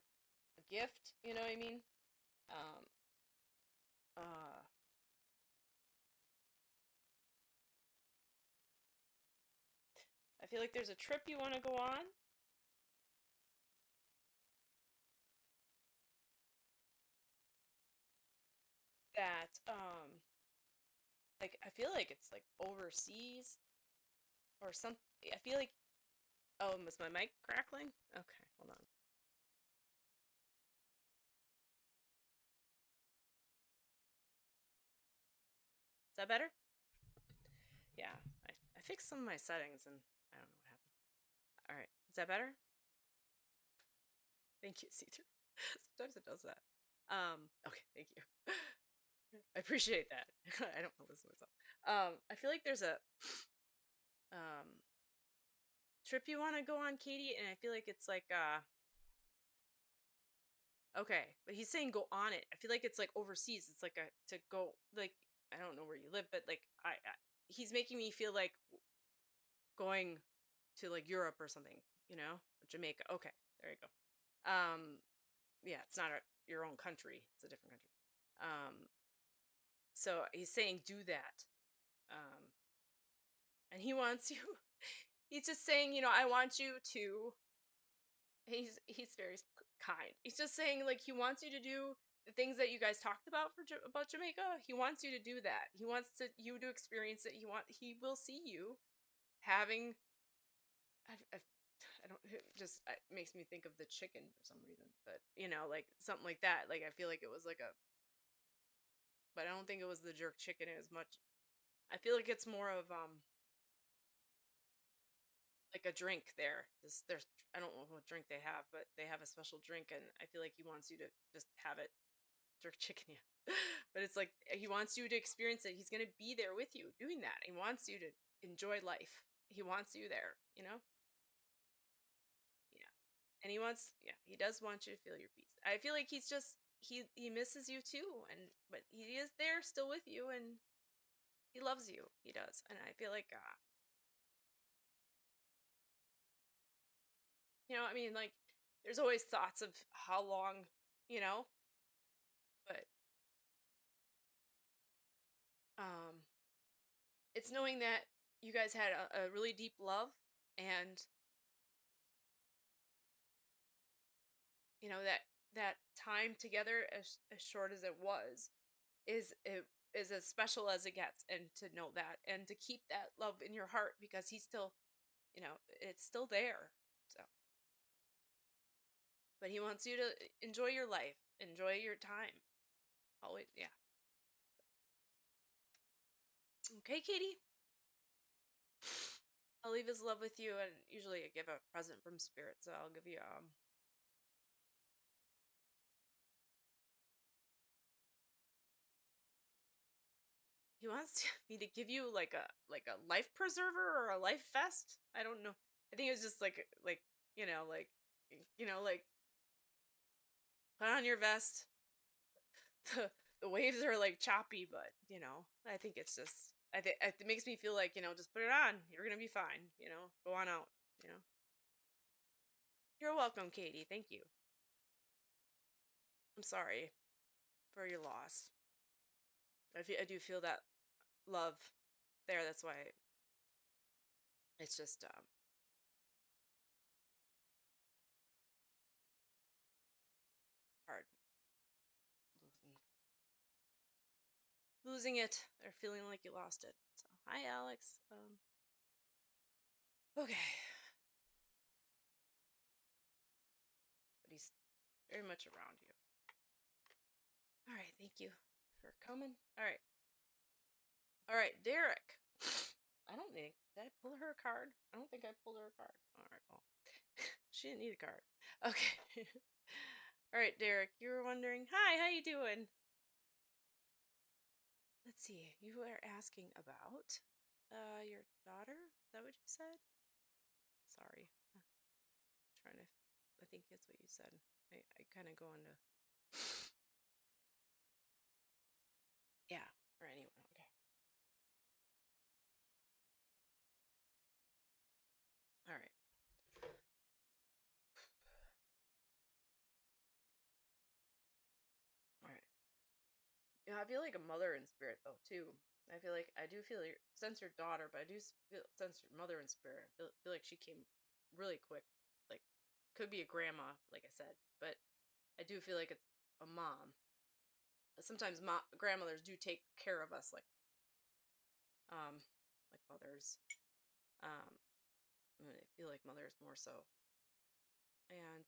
a gift, you know what I mean? Um uh I feel like there's a trip you want to go on that like I feel like it's like overseas or some I feel like oh, was my mic crackling? Okay, hold on. Is that better? Yeah, I fixed some of my settings and I don't know what happened. All right, is that better? Thank you, see-through. Sometimes it does that. Okay, thank you. I appreciate that. I don't want to listen to myself. I feel like there's a um trip you want to go on, Katie, and I feel like it's like okay, but he's saying go on it. I feel like it's like overseas. It's like a to go like I don't know where you live, but like he's making me feel like going to like Europe or something, or Jamaica. Okay, there you go. Yeah, it's not your own country; it's a different country. So he's saying do that, um, and he wants you. He's just saying, I want you to. He's very kind. He's just saying like he wants you to do the things that you guys talked about about Jamaica. He wants you to do that. He wants you to experience it. He will see you having I don't it just it makes me think of the chicken for some reason, but like something like that. Like I feel like it was like a, but I don't think it was the jerk chicken as much. I feel like it's more of like a drink there. There's I don't know what drink they have, but they have a special drink, and I feel like he wants you to just have it, jerk chicken, yeah. But it's like he wants you to experience it. He's gonna be there with you doing that. He wants you to enjoy life. He wants you there, Yeah. And yeah, he does want you to feel your peace. I feel like he misses you too, but he is there still with you, and he loves you. He does, and I feel like I mean, like there's always thoughts of how long, you know, but um, it's knowing that you guys had a really deep love, and that time together, as short as it was, is as special as it gets, and to know that and to keep that love in your heart because he's still, it's still there. So, but he wants you to enjoy your life, enjoy your time. Always, yeah. Okay, Katie. I'll leave his love with you, and usually I give a present from spirit, so I'll give you he wants me to give you like a life preserver or a life vest. I don't know. I think it was just like like like put on your vest. the waves are like choppy, but I think it's just I think it makes me feel like just put it on. You're gonna be fine. Go on out. You know. You're welcome, Katie. Thank you. I'm sorry for your loss. I do feel that love there. That's why it's just hard losing losing it or feeling like you lost it. So hi, Alex. Okay, but he's very much around you. All right, thank you for coming. All right, Derek. I don't think did I pull her a card? I don't think I pulled her a card. All right, well, she didn't need a card. Okay. All right, Derek. You were wondering. Hi, how you doing? Let's see. You were asking about your daughter. Is that what you said? Sorry, trying to. I think that's what you said. I kind of go into. Yeah. Or anyone. Okay. All right. All right. I feel like a mother in spirit though too. I do feel sense your daughter, but I do sense your mother in spirit. Feel like she came really quick. Like could be a grandma, like I said, but I do feel like it's a mom. Sometimes grandmothers do take care of us um like mothers. Um I feel like mothers more so. And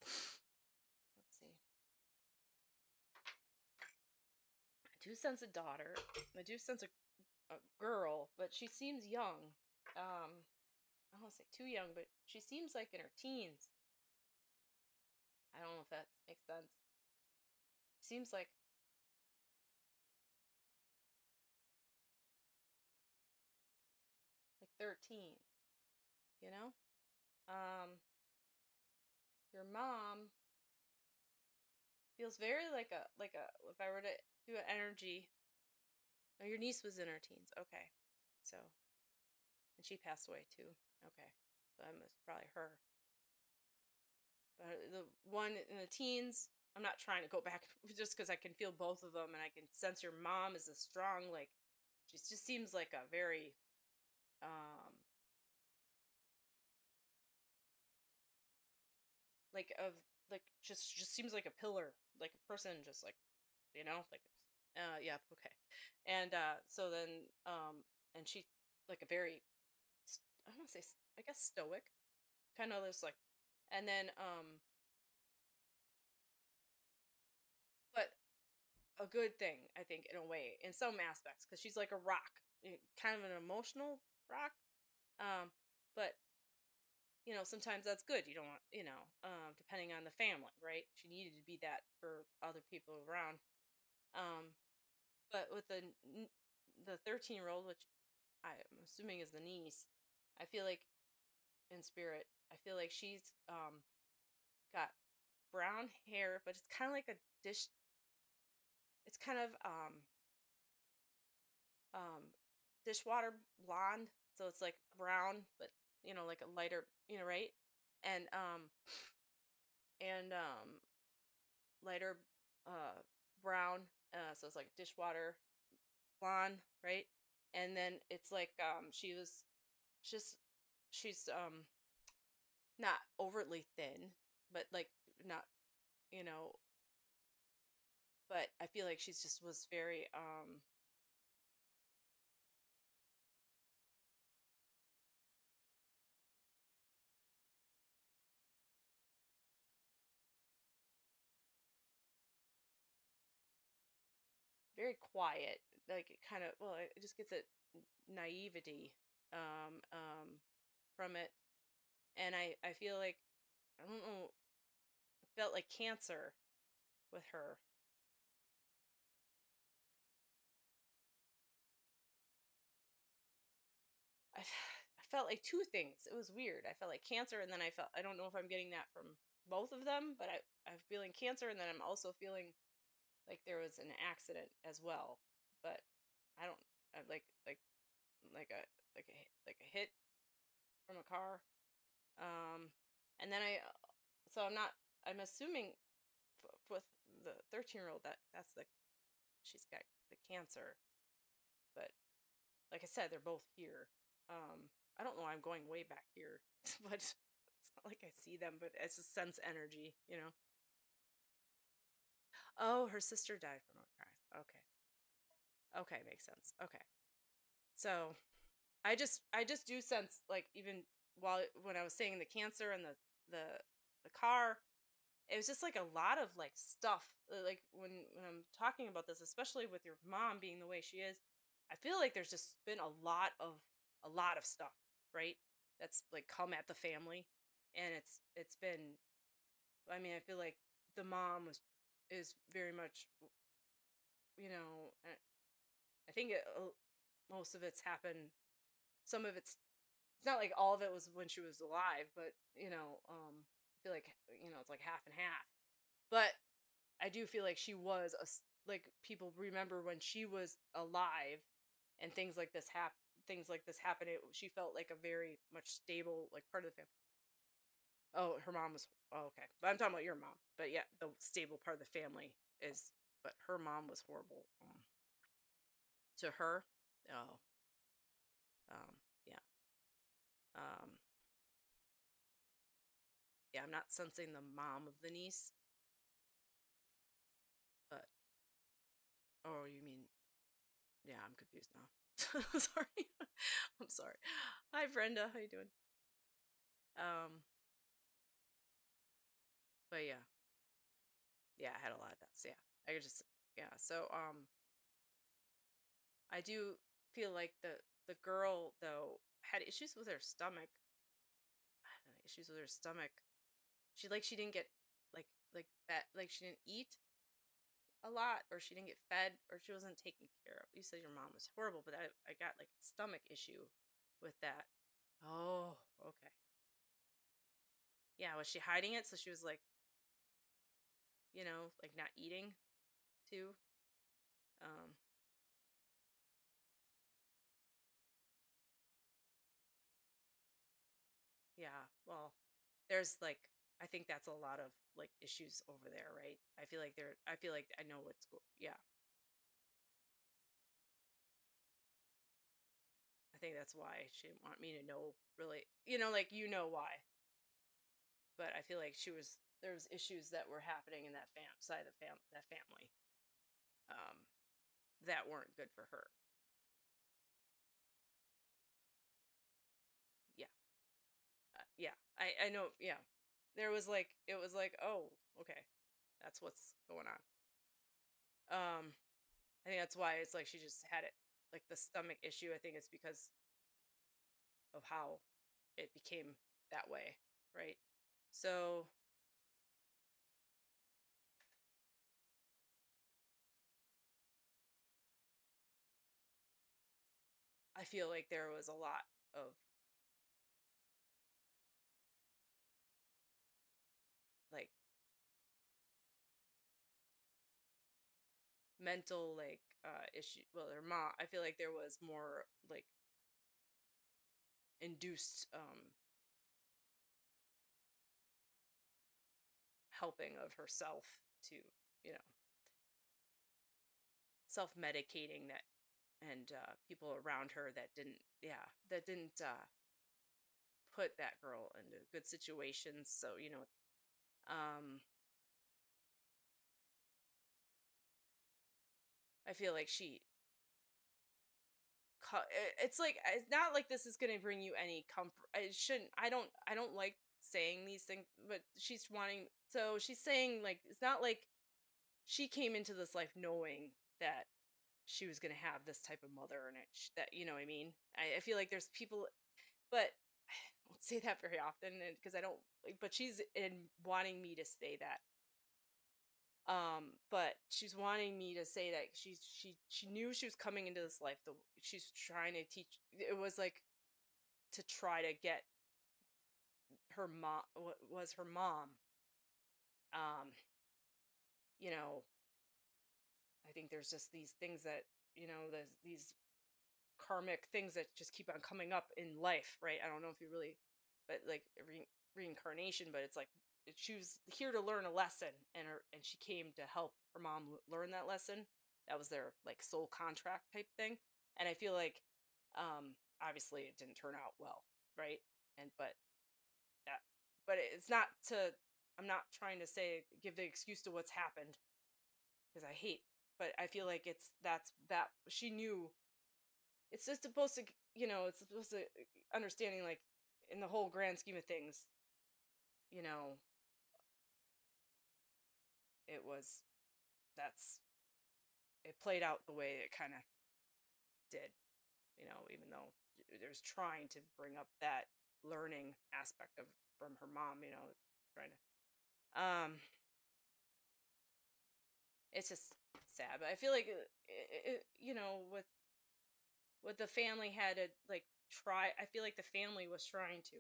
let's see. I do sense a daughter. I do sense a girl, but she seems young. I don't want to say too young, but she seems like in her teens. I don't know if that makes sense. Seems like 13, you know? Um your mom feels very like a if I were to do an energy. Oh, your niece was in her teens. Okay. So, and she passed away too. Okay. So that was probably her. But the one in the teens, I'm not trying to go back just because I can feel both of them and I can sense your mom is a strong, like, she just seems like a very, um, like, just seems like a pillar, like a person, just like, like, yeah, okay. And, so then, and she, like, a very, I don't want to say, I guess, stoic, kind of this, like, and then, but a good thing, I think, in a way, in some aspects, because she's like a rock, kind of an emotional rock. Um, but sometimes that's good. You don't want, depending on the family, right? She needed to be that for other people around. Um, but with the 13-year-old, which I'm assuming is the niece, I feel like in spirit, I feel like she's got brown hair, but it's kind of like a dish. It's kind of um dishwater blonde, so it's like brown but like a lighter, right? And and lighter uh brown, so it's like dishwater blonde, right? And then it's like just she's not overtly thin, but like not, you know but I feel like she's just was very very quiet, like it kind of, well, it just gets a naivety from it. And I feel like, I don't know, I felt like cancer with her. I felt like two things. It was weird. I felt like cancer, and then I don't know if I'm getting that from both of them, but I'm feeling cancer, and then I'm also feeling like there was an accident as well. But I don't I like a like a hit from a car. Um, and then so I'm not. I'm assuming with the 13-year-old that that's the she's got the cancer, but like I said, they're both here. I don't know why I'm going way back here, but it's not like I see them, but it's just sense energy, you know. Oh, her sister died from a car. Okay, okay, makes sense. Okay, so I just do sense like even when I was saying the cancer and the the car, it was just like a lot of like stuff like when I'm talking about this, especially with your mom being the way she is, I feel like there's just been a lot of stuff, right, that's like come at the family. And it's been, I mean, I feel like the mom was is very much, I think most of it's happened, some of it's not like all of it was when she was alive, but I feel like it's like half and half. But I do feel like she was like people remember when she was alive and things like this happened. She felt like a very much stable like part of the family. Oh, her mom was, oh, okay. But I'm talking about your mom. But yeah, the stable part of the family is, but her mom was horrible to her. Oh, um, yeah. Um, yeah, I'm not sensing the mom of the niece, but oh, you mean, yeah, I'm confused now. Sorry. I'm sorry. Hi, Brenda. How you doing? Um, but yeah, yeah, I had a lot of deaths. Yeah, I could just, yeah. So, I do feel like the girl though had issues with her stomach. Issues with her stomach. She didn't get like that, like she didn't eat a lot, or she didn't get fed, or she wasn't taken care of. You said your mom was horrible, but I got like a stomach issue with that. Oh, okay. Yeah, was she hiding it? So she was like, like not eating too. Um, yeah. Well, there's like, I think that's a lot of like issues over there, right? I feel like I know yeah. I think that's why she didn't want me to know really, like why. But I feel like there was issues that were happening in that side of that family, um, that weren't good for her. Yeah, yeah. I know. Yeah, it was like, oh, okay, that's what's going on. I think that's why it's like she just had it, like the stomach issue. I think it's because of how it became that way, right? So I feel like there was a lot of like mental like issue. Well, their mom, I feel like there was more like induced helping of herself to, you know self-medicating, that, and people around her that didn't, yeah, that didn't put that girl into good situations. So um I feel like it's like, it's not like this is going to bring you any comfort. I shouldn't, I don't like saying these things, but she's saying like it's not like she came into this life knowing that she was going to have this type of mother, and that, you know what I mean. I feel like there's people, but I don't say that very often, and because I don't like, but she's in wanting me to say that. But she's wanting me to say that she knew she was coming into this life. She's trying to teach. It was like to try to get her mom, was her mom, um you know, I think there's just these things that, there's these karmic things that just keep on coming up in life, right? I don't know if you really, but like reincarnation, but it's like she was here to learn a lesson, and she came to help her mom learn that lesson. That was their like soul contract type thing, and I feel like, obviously it didn't turn out well, right? And that, but it's not to. I'm not trying to say give the excuse to what's happened, because I hate, but I feel like that she knew. It's just supposed to, it's supposed to, understanding, like, in the whole grand scheme of things, you know, it was, that's, it played out the way it kind of did, even though there's trying to bring up that learning aspect of from her mom, trying to, it's just sad. But I feel like, with the family had to, like, try, I feel like the family was trying to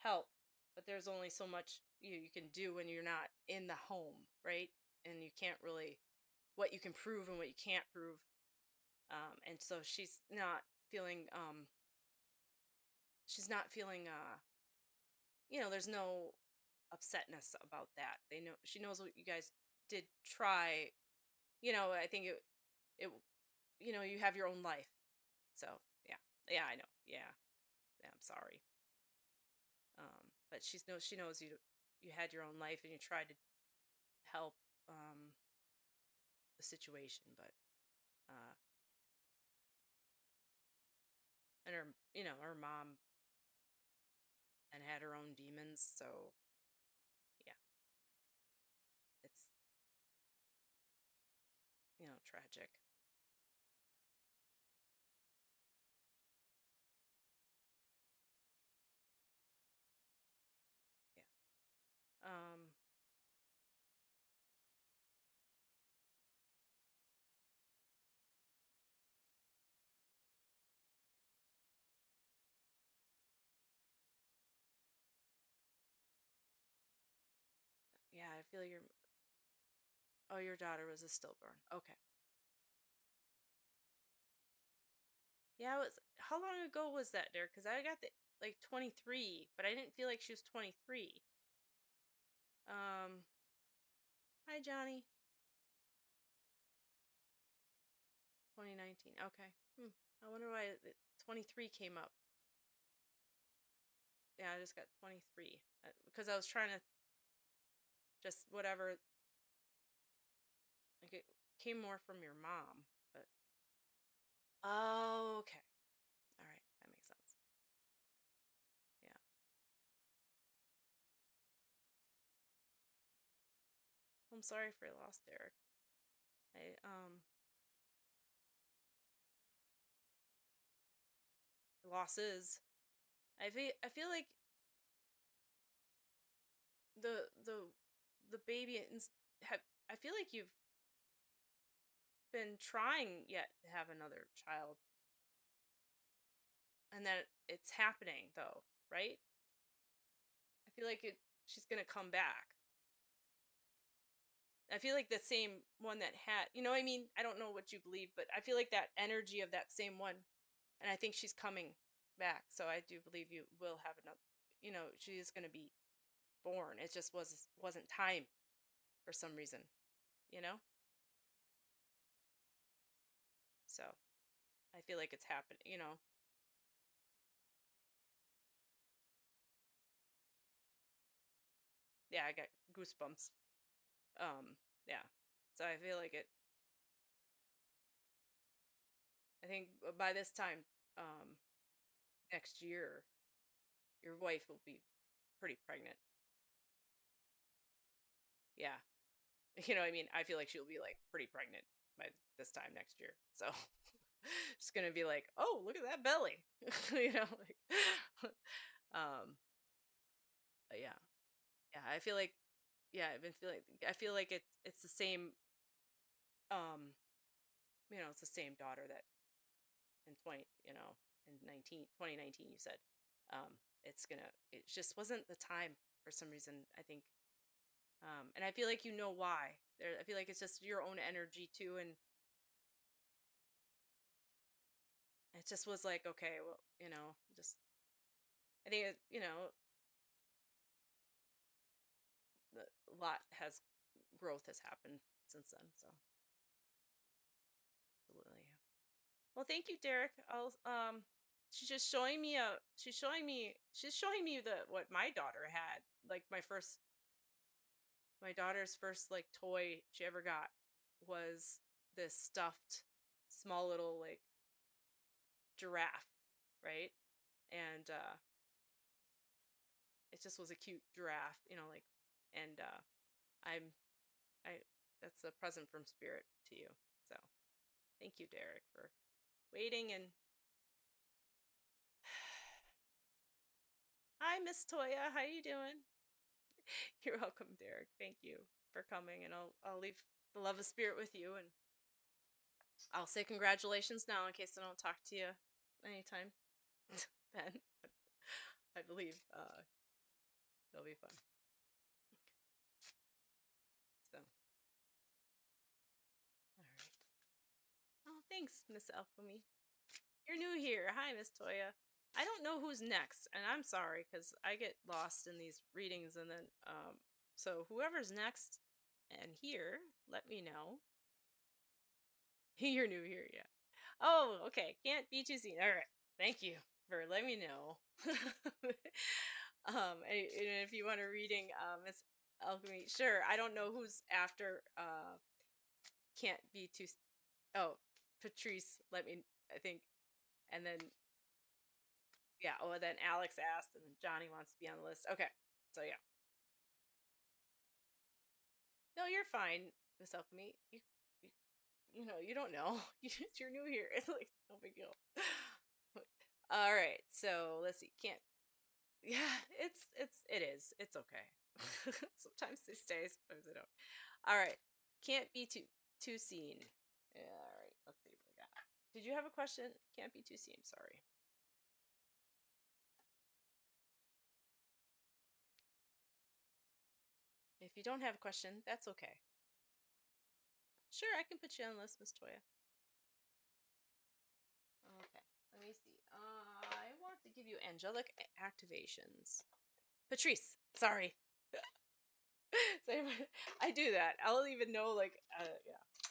help, but there's only so much you can do when you're not in the home, right? And you can't really, what you can prove and what you can't prove. And so she's not feeling, there's no upsetness about that. She knows what you guys did try. I think it, you have your own life. So yeah, yeah, I know. Yeah, yeah, I'm sorry. But she knows you had your own life and you tried to help, the situation, but, uh and her mom and had her own demons, so yeah, it's, tragic. Yeah. Yeah, I feel your, oh, your daughter was a stillborn. Okay. Yeah, how long ago was that, Derek? Because I got the, like, 23, but I didn't feel like she was 23. Hi, Johnny. 2019. Okay. I wonder why 23 came up. Yeah, I just got 23. Because I was trying to just whatever, like, it came more from your mom, but oh, okay. All right, that makes sense. Yeah. I'm sorry for your loss, Derek. I losses. I feel like the the the baby have, I feel like you've been trying yet to have another child, and that it's happening though, right? I feel like she's gonna come back. I feel like the same one that had, what I mean? I don't know what you believe, but I feel like that energy of that same one, and I think she's coming back. So I do believe you will have another. She is going to be born. It just wasn't time for some reason. You know. So I feel like it's happening. Yeah, I got goosebumps. Yeah. So I feel like it. I think by this time, um, next year, your wife will be pretty pregnant. Yeah. What I mean? I feel like she'll be like pretty pregnant by this time next year. So it's gonna be like, oh, look at that belly. Like, um, but yeah. Yeah, I feel like, yeah, I feel like it's the same, um, it's the same daughter that in 2019 you said. It just wasn't the time for some reason, I think. And I feel like you know why. I feel like it's just your own energy too, and it just was like, okay, well, just I think a lot has growth has happened since then. So absolutely. Well, thank you, Derek. She's just showing me she's showing me the what my daughter had, like my daughter's first like toy she ever got was this stuffed small little like giraffe, right? And it just was a cute giraffe, like, and I'm I that's a present from spirit to you. So thank you, Derek, for waiting. And hi, Miss Toya, how you doing? You're welcome, Derek. Thank you for coming, and I'll leave the love of spirit with you, and I'll say congratulations now in case I don't talk to you anytime. Then I believe it'll be fun. So, all right. Oh, thanks, Miss Alchemy. You're new here. Hi, Miss Toya. I don't know who's next, and I'm sorry because I get lost in these readings, and then so whoever's next and here, let me know. You're new here, yeah. Oh, okay. Can't be too soon. All right. Thank you for letting me know. And if you want a reading, Miss Alchemy, sure. I don't know who's after. Can't be too. Oh, Patrice. I think, and then yeah. Oh, and then Alex asked, and then Johnny wants to be on the list. Okay. So yeah. No, you're fine, Miss Alchemy. You don't know. You're new here. It's like no big deal. All right. So let's see. Can't. Yeah, it is. It's okay. Sometimes they stay, sometimes they don't. All right. Can't be too seen. Yeah, all right. Let's see what we got. Did you have a question? Can't be too seen. Sorry. If you don't have a question, that's okay. Sure, I can put you on the list, Miss Toya. Okay. Let me see. I want to give you angelic activations. Patrice. Sorry. So I do that. I'll even know yeah,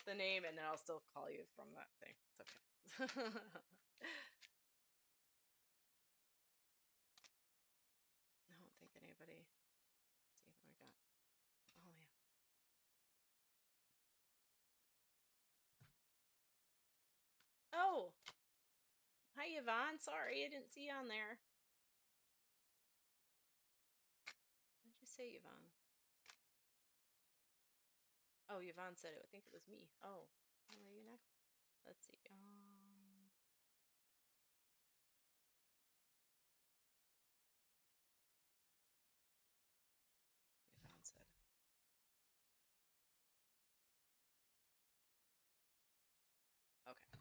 the name, and then I'll still call you from that thing. It's okay. I don't think anybody. Let's see what we got. Oh yeah. Oh, hi Yvonne. Sorry, I didn't see you on there. What did you say, Yvonne? Oh, Yvonne said it. I think it was me. Oh, are you next? Let's see. Yvonne said. Okay.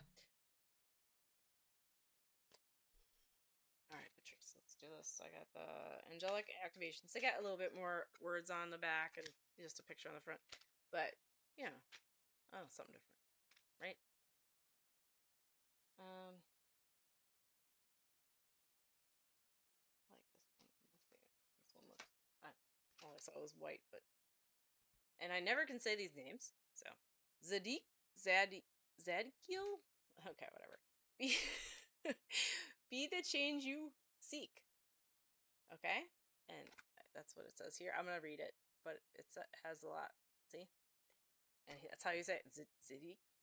All right, Patrice, let's do this. I got the angelic activations. They got a little bit more words on the back and just a picture on the front, but yeah, oh, something different, right? I like this one. Let's see. This one looks. All I saw was white, and I never can say these names. So, Zadik, Zadkiel. Okay, whatever. Be, be the change you seek. Okay, and that's what it says here. I'm gonna read it, but it has a lot. See, and that's how you say it.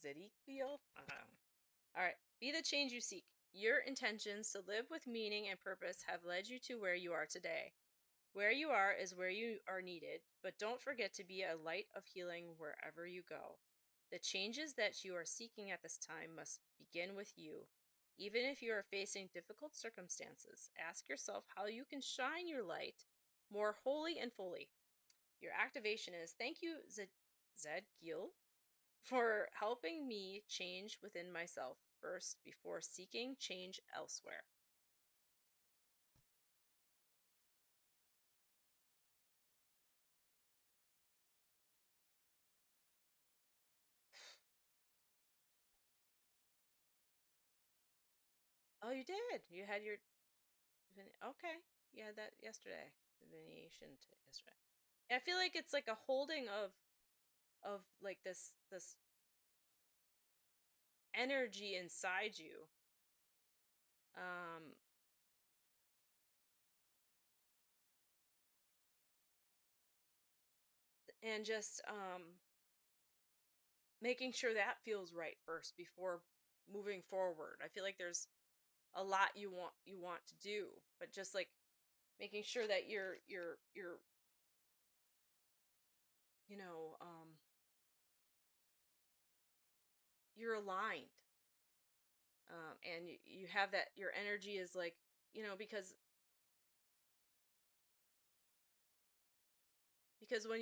Zedikiel. All right. Be the change you seek. Your intentions to live with meaning and purpose have led you to where you are today. Where you are is where you are needed, but don't forget to be a light of healing wherever you go. The changes that you are seeking at this time must begin with you. Even if you are facing difficult circumstances, ask yourself how you can shine your light more wholly and fully. Your activation is thank you, Zedgil, for helping me change within myself first before seeking change elsewhere. Oh, you did. You had your okay. You had that yesterday. Divination yesterday. I feel like it's like a holding of like this energy inside you. Um and just making sure that feels right first before moving forward. I feel like there's a lot you want to do, but just like making sure that you're you know you're aligned, and you have that your energy is like, because when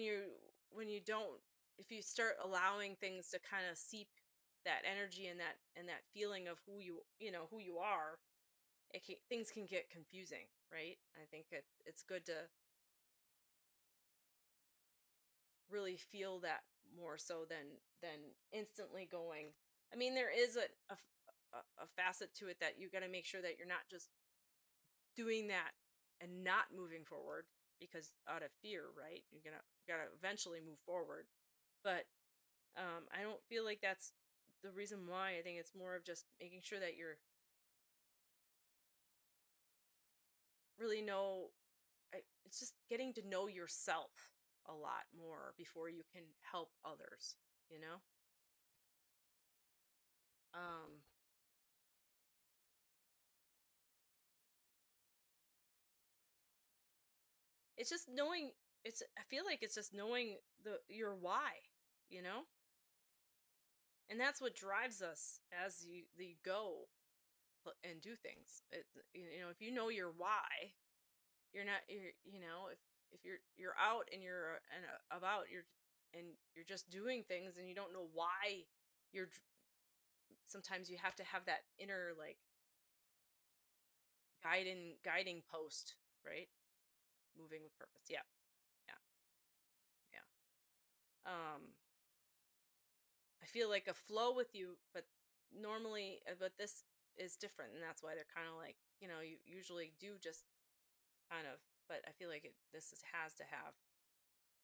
you don't, if you start allowing things to kind of seep that energy and that feeling of who you are, things can get confusing, right? I think it's good to really feel that more so than instantly going. I mean, there is a facet to it that you got to make sure that you're not just doing that and not moving forward because out of fear, right? You're gonna eventually move forward, but I don't feel like that's the reason why. I think it's more of just making sure that you're really know. It's just getting to know yourself a lot more before you can help others. You know, um, it's just knowing. I feel like it's just knowing your why. You know, and that's what drives us as you go and do things. If you know your why, you're not if you're out and about and you're just doing things and you don't know why sometimes you have to have that inner like guiding post, right? Moving with purpose. Yeah. Yeah. Yeah. I feel like a flow with you, but normally, but this is different, and that's why they're kind of like, you usually do just kind of, but I feel like has to have.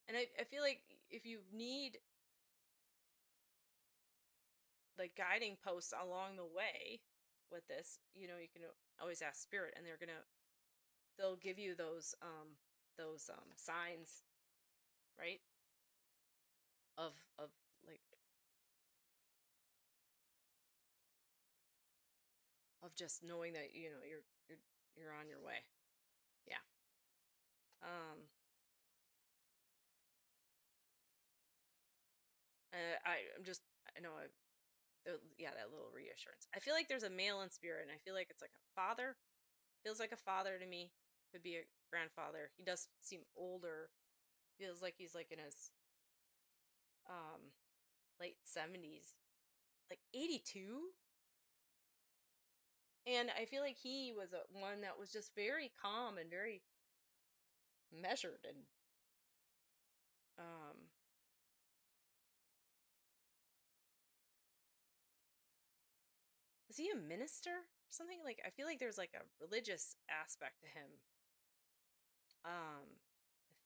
And I feel like if you need like guiding posts along the way with this, you can always ask spirit, and they'll give you those signs, right? Of like of just knowing that you're on your way. Yeah. Um I'm just I know yeah, that little reassurance. I feel like there's a male in spirit, and I feel like it's like a father. Feels like a father to me. Could be a grandfather. He does seem older. Feels like he's like in his um late 70s, like 82. And I feel like he was one that was just very calm and very measured, and um is he a minister or something? Like I feel like there's like a religious aspect to him.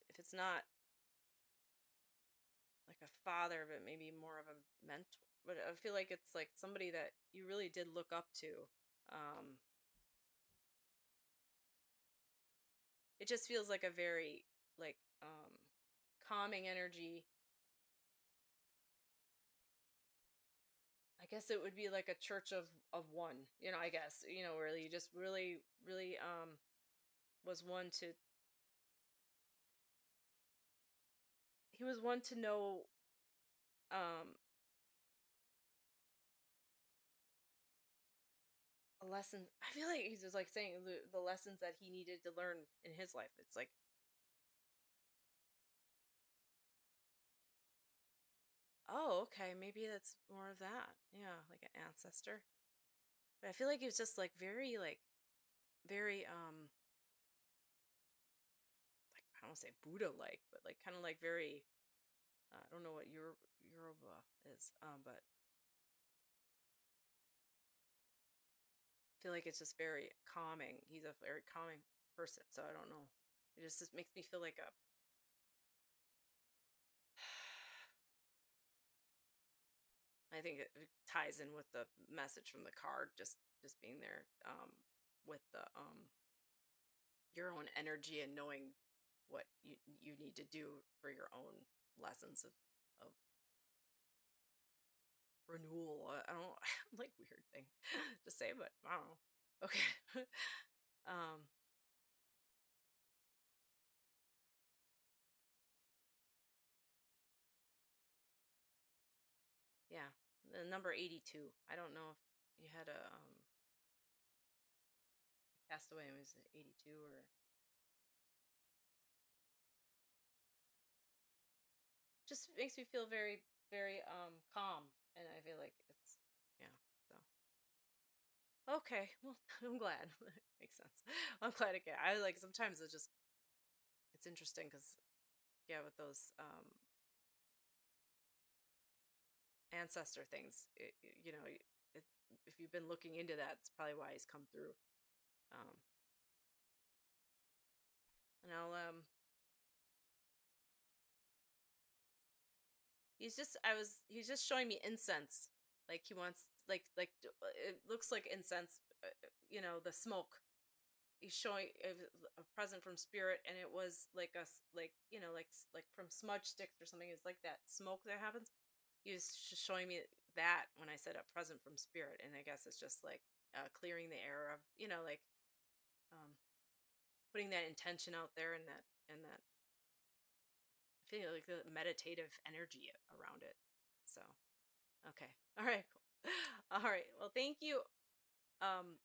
If it's not like a father, but maybe more of a mentor. But I feel like it's like somebody that you really did look up to. Um, it just feels like a very like calming energy. I guess it would be like a church of one, I guess, where you just really, really was one to he was one to know um a lesson. I feel like he's just like saying the lessons that he needed to learn in his life. It's like, oh, okay, maybe that's more of that. Yeah, like an ancestor. But I feel like he was just like very very like I don't want to say Buddha like, but like kind of like very I don't know what Yoruba is, but feel like it's just very calming. He's a very calming person, so I don't know. It just makes me feel like a I think it ties in with the message from the card, just being there with the your own energy and knowing what you need to do for your own lessons of renewal. I don't like weird thing to say, but I don't know. Okay. um yeah, the number 82. I don't know if you had a passed away and was it 82 or just makes me feel very very calm, and I feel like it's yeah. So okay, well, I'm glad. Makes sense. I'm glad again. I like sometimes it's interesting because yeah, with those ancestor things, it, if you've been looking into that, it's probably why he's come through. Um, and he's just showing me incense, like he wants it looks like incense, the smoke. He's showing a present from spirit, and it was like like from smudge sticks or something. It's like that smoke that happens. He was just showing me that when I said a present from spirit, and I guess it's just like clearing the air of like um, putting that intention out there, and that I feel like the meditative energy around it. So okay, all right, cool. All right. Well, thank you. Um,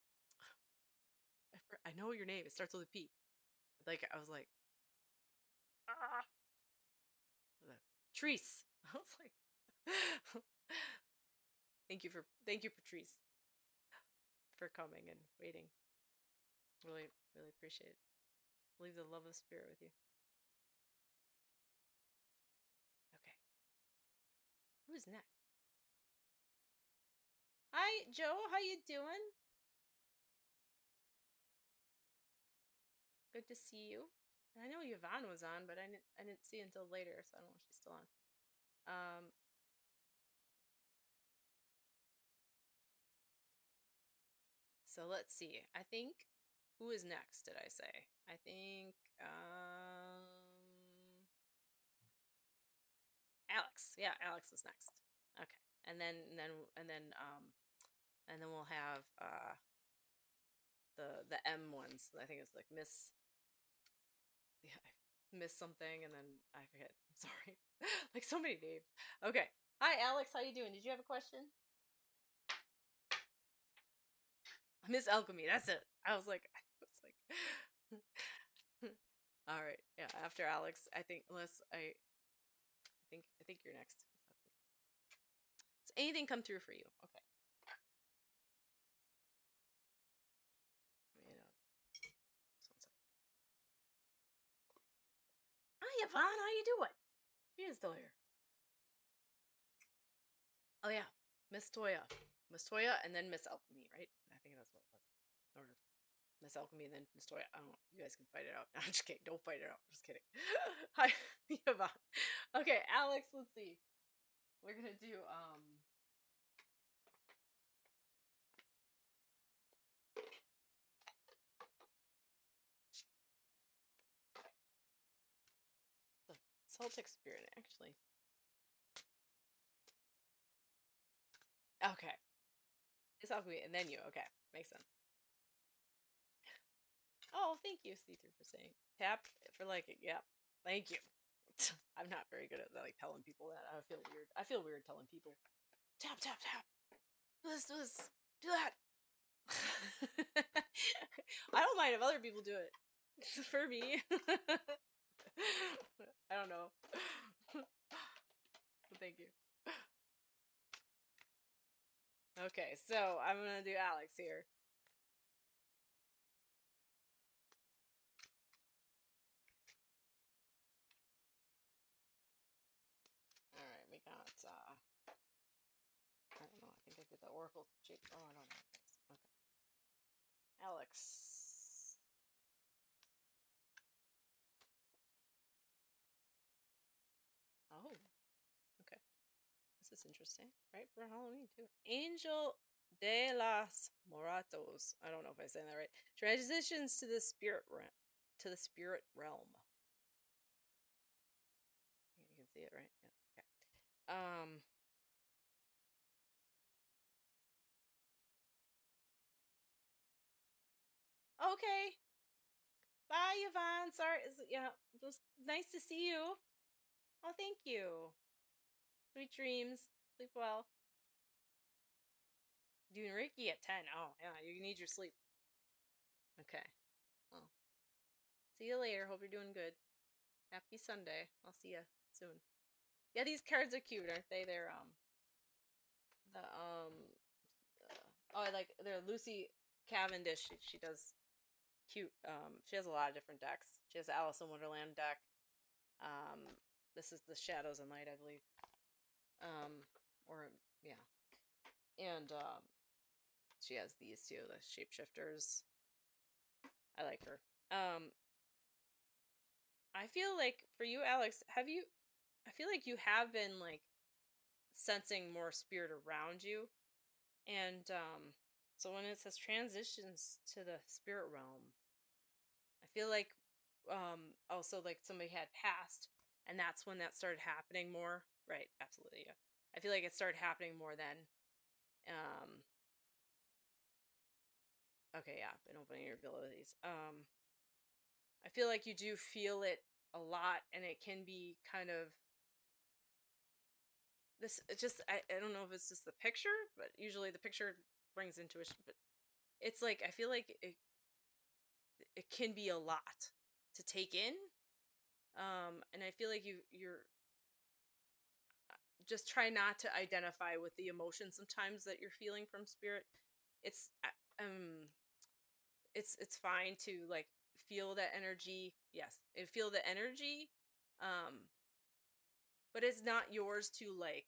I know your name. It starts with a P. Like I was like, ah, Treese. I was like, thank you, Patrice, for coming and waiting. Really, really appreciate it. Leave the love of spirit with you. Okay. Who's next? Hi, Joe. How you doing? Good to see you. I know Yvonne was on, but I didn't see until later, so I don't know if she's still on. Um, so let's see. I think who is next? Did I say? I think Alex. Yeah, Alex is next. Okay, and then we'll have the M ones. I think it's like Miss. Yeah, I missed something, and then I forget. I'm sorry. Like so many names. Okay. Hi, Alex. How you doing? Did you have a question? Miss Alchemy. That's it. I was like, all right. Yeah. After Alex, I think unless I think you're next. Does anything come through for you? Okay. You know, hi, Yvonne. How you doing? She is still here. Oh yeah, Miss Toya, and then Miss Alchemy, right? I think that's what it was, or Miss Alchemy and then Miss Toya. I don't know. You guys can fight it out. No, I'm just kidding. Don't fight it out. Just kidding. Hi, Yvonne. Okay, Alex. Let's see. We're gonna do the Celtic spirit actually. Okay, Miss Alchemy and then you. Okay, makes sense. Oh, thank you, see-through, for saying tap for liking. Yeah, thank you. I'm not very good at like telling people that. I feel weird. I feel weird telling people tap tap tap. Do this, do that. I don't mind if other people do it. For me, I don't know. Thank you. Okay, so I'm gonna do Alex here. All right, we got. I don't know. I think I did the oracle shape. Oh, I don't know. Okay. Alex. Oh, okay. This is interesting. Right for Halloween too. Angel de las Moratos. I don't know if I'm saying that right. Transitions to the spirit realm. To the spirit realm. You can see it, right? Yeah. Okay. Okay. Bye, Yvonne. Sorry. Yeah. It was nice to see you. Oh, thank you. Sweet dreams. Sleep well. Doing Reiki at 10. Oh, yeah. You need your sleep. Okay. Well, see you later. Hope you're doing good. Happy Sunday. I'll see you soon. Yeah, these cards are cute, aren't they? They're the oh, I like they're Lucy Cavendish. She does cute. She has a lot of different decks. She has the Alice in Wonderland deck. Um, this is the Shadows and Light, I believe. Or yeah, and she has these too, the shapeshifters. I like her. I feel like for you, Alex, have you? I feel like you have been like sensing more spirit around you, and so when it says transitions to the spirit realm, I feel like also like somebody had passed, and that's when that started happening more. Right, absolutely, yeah. I feel like it started happening more then. Um, okay, yeah, been opening your abilities. I feel like you do feel it a lot, and it can be kind of this. It's just I don't know if it's just the picture, but usually the picture brings intuition. But it's like I feel like it can be a lot to take in. And I feel like you're just try not to identify with the emotion sometimes that you're feeling from spirit. It's um it's fine to like feel that energy. Yes, and feel the energy. Um, but it's not yours to like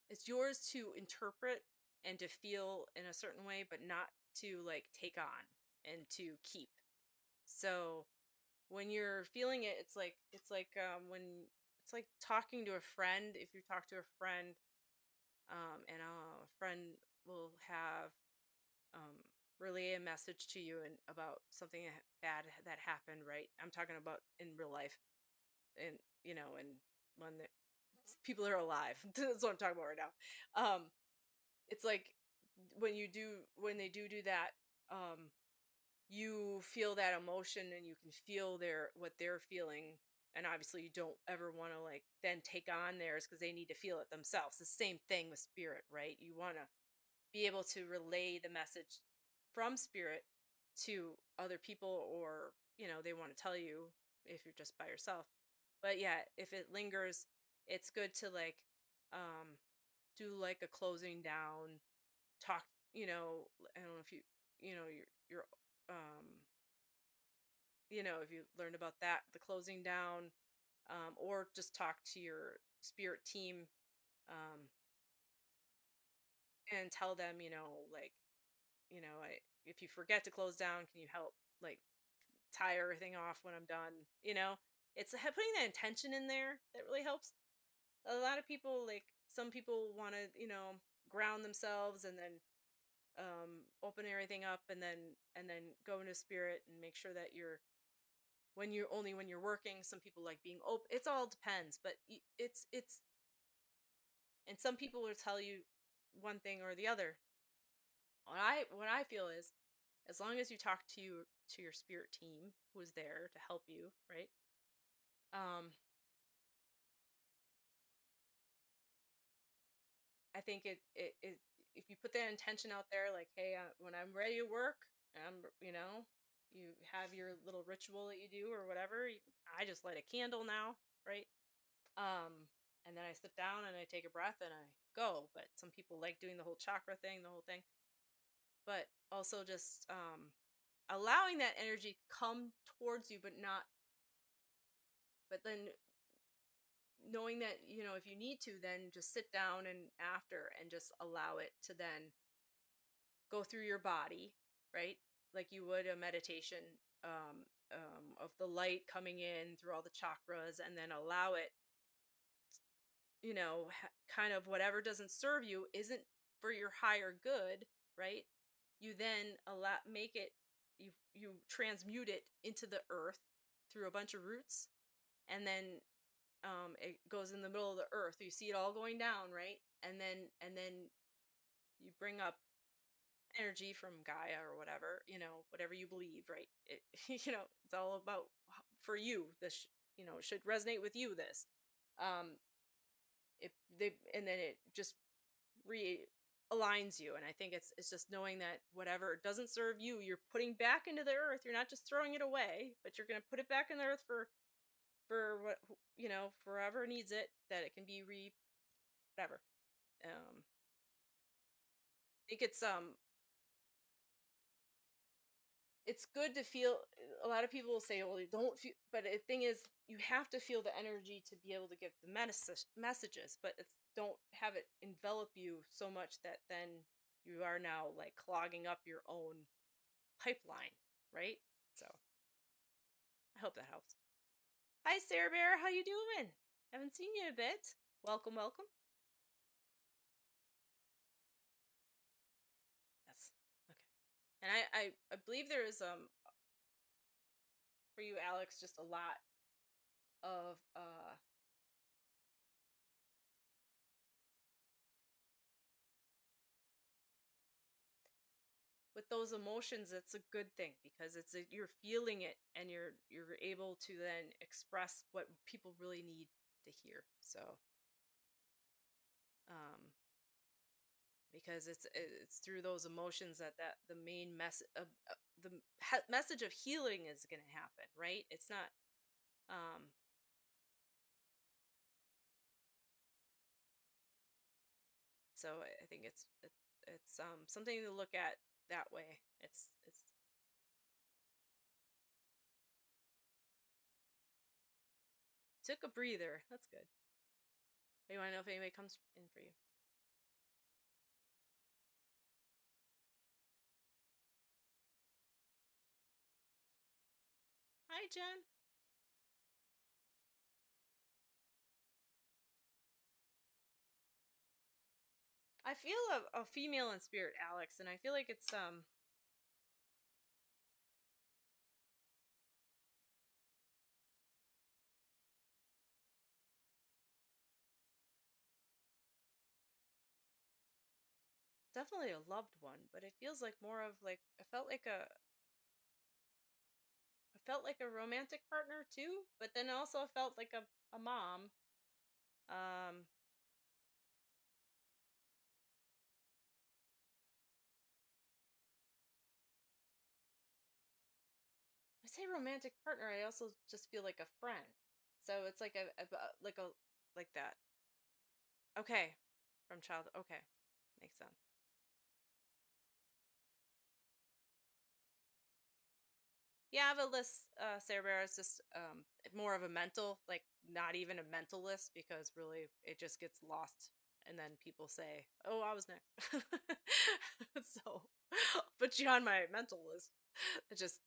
it's yours to interpret and to feel in a certain way, but not to like take on and to keep. So when you're feeling it, it's like when it's like talking to a friend. If you talk to a friend, and a friend will have um, relay a message to you and about something bad that happened. Right, I'm talking about in real life, and and when the people are alive. That's what I'm talking about right now. It's like when they do that, um, you feel that emotion and you can feel what they're feeling, and obviously you don't ever want to like then take on theirs because they need to feel it themselves. The same thing with spirit, right? You want to be able to relay the message from spirit to other people, or they want to tell you if you're just by yourself. But yeah, if it lingers, it's good to like um do like a closing down talk. I don't know if you're um if you learned about that, the closing down, or just talk to your spirit team, um, and tell them, like, if you forget to close down, can you help, like, tie everything off when I'm done? It's putting that intention in there that really helps. A lot of people, like, some people want to, ground themselves and then open everything up and then go into spirit and make sure that you're when you're working. Some people like being open. It's all depends, but it's and some people will tell you one thing or the other. What I feel is, as long as you talk to your spirit team who is there to help you, right? um I think it if you put that intention out there, like, hey, when I'm ready to work, I'm you have your little ritual that you do or whatever. I just light a candle now, right? And then I sit down and I take a breath and I go. But some people like doing the whole chakra thing, the whole thing. But also just allowing that energy to come towards you, but then knowing that, if you need to, then just sit down and after and just allow it to then go through your body, right? Like you would a meditation, of the light coming in through all the chakras, and then allow it, kind of whatever doesn't serve you isn't for your higher good, right? You then allow make it, you transmute it into the earth through a bunch of roots, and then it goes in the middle of the earth. You see it all going down, right? And then you bring up energy from Gaia or whatever, whatever you believe, right? It's all about for you. This, should resonate with you. This, um, if they, and then it just realigns you. And I think it's just knowing that whatever doesn't serve you, you're putting back into the earth. You're not just throwing it away, but you're going to put it back in the earth for what, forever needs it. That it can be whatever. I think it's good to feel. A lot of people will say, well, you don't feel, but the thing is, you have to feel the energy to be able to give the messages, but don't have it envelop you so much that then you are now like clogging up your own pipeline, right? So I hope that helps. Hi, Sarah Bear, how you doing? Haven't seen you in a bit. Welcome, welcome. Yes. Okay. And I believe there is for you, Alex, just a lot of with those emotions. It's a good thing because you're feeling it, and you're able to then express what people really need to hear. So um because it's through those emotions that the main message of healing is going to happen, right? It's not um so I think it's something to look at that way. It's took a breather. That's good. You want to know if anybody comes in for you? Hi, Jen. I feel a female in spirit, Alex, and I feel like it's definitely a loved one, but it feels like more of like I felt like a romantic partner too, but then also felt like a mom. Um I say romantic partner, I also just feel like a friend. So it's like a like that. Okay. From child. Okay. Makes sense. Yeah, I have a list, Sarah Bear. It's just more of a mental, like not even a mental list, because really it just gets lost, and then people say, "Oh, I was next." So, put you on my mental list. It just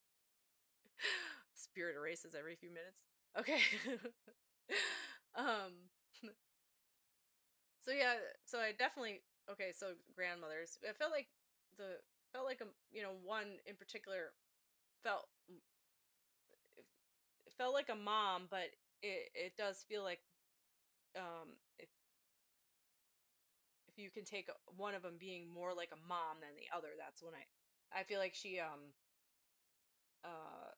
spirit erases every few minutes. Okay. um. So yeah. So I definitely okay. So grandmothers. It felt like a one in particular felt it felt like a mom, but it does feel like if you can take one of them being more like a mom than the other, that's when I feel like she uh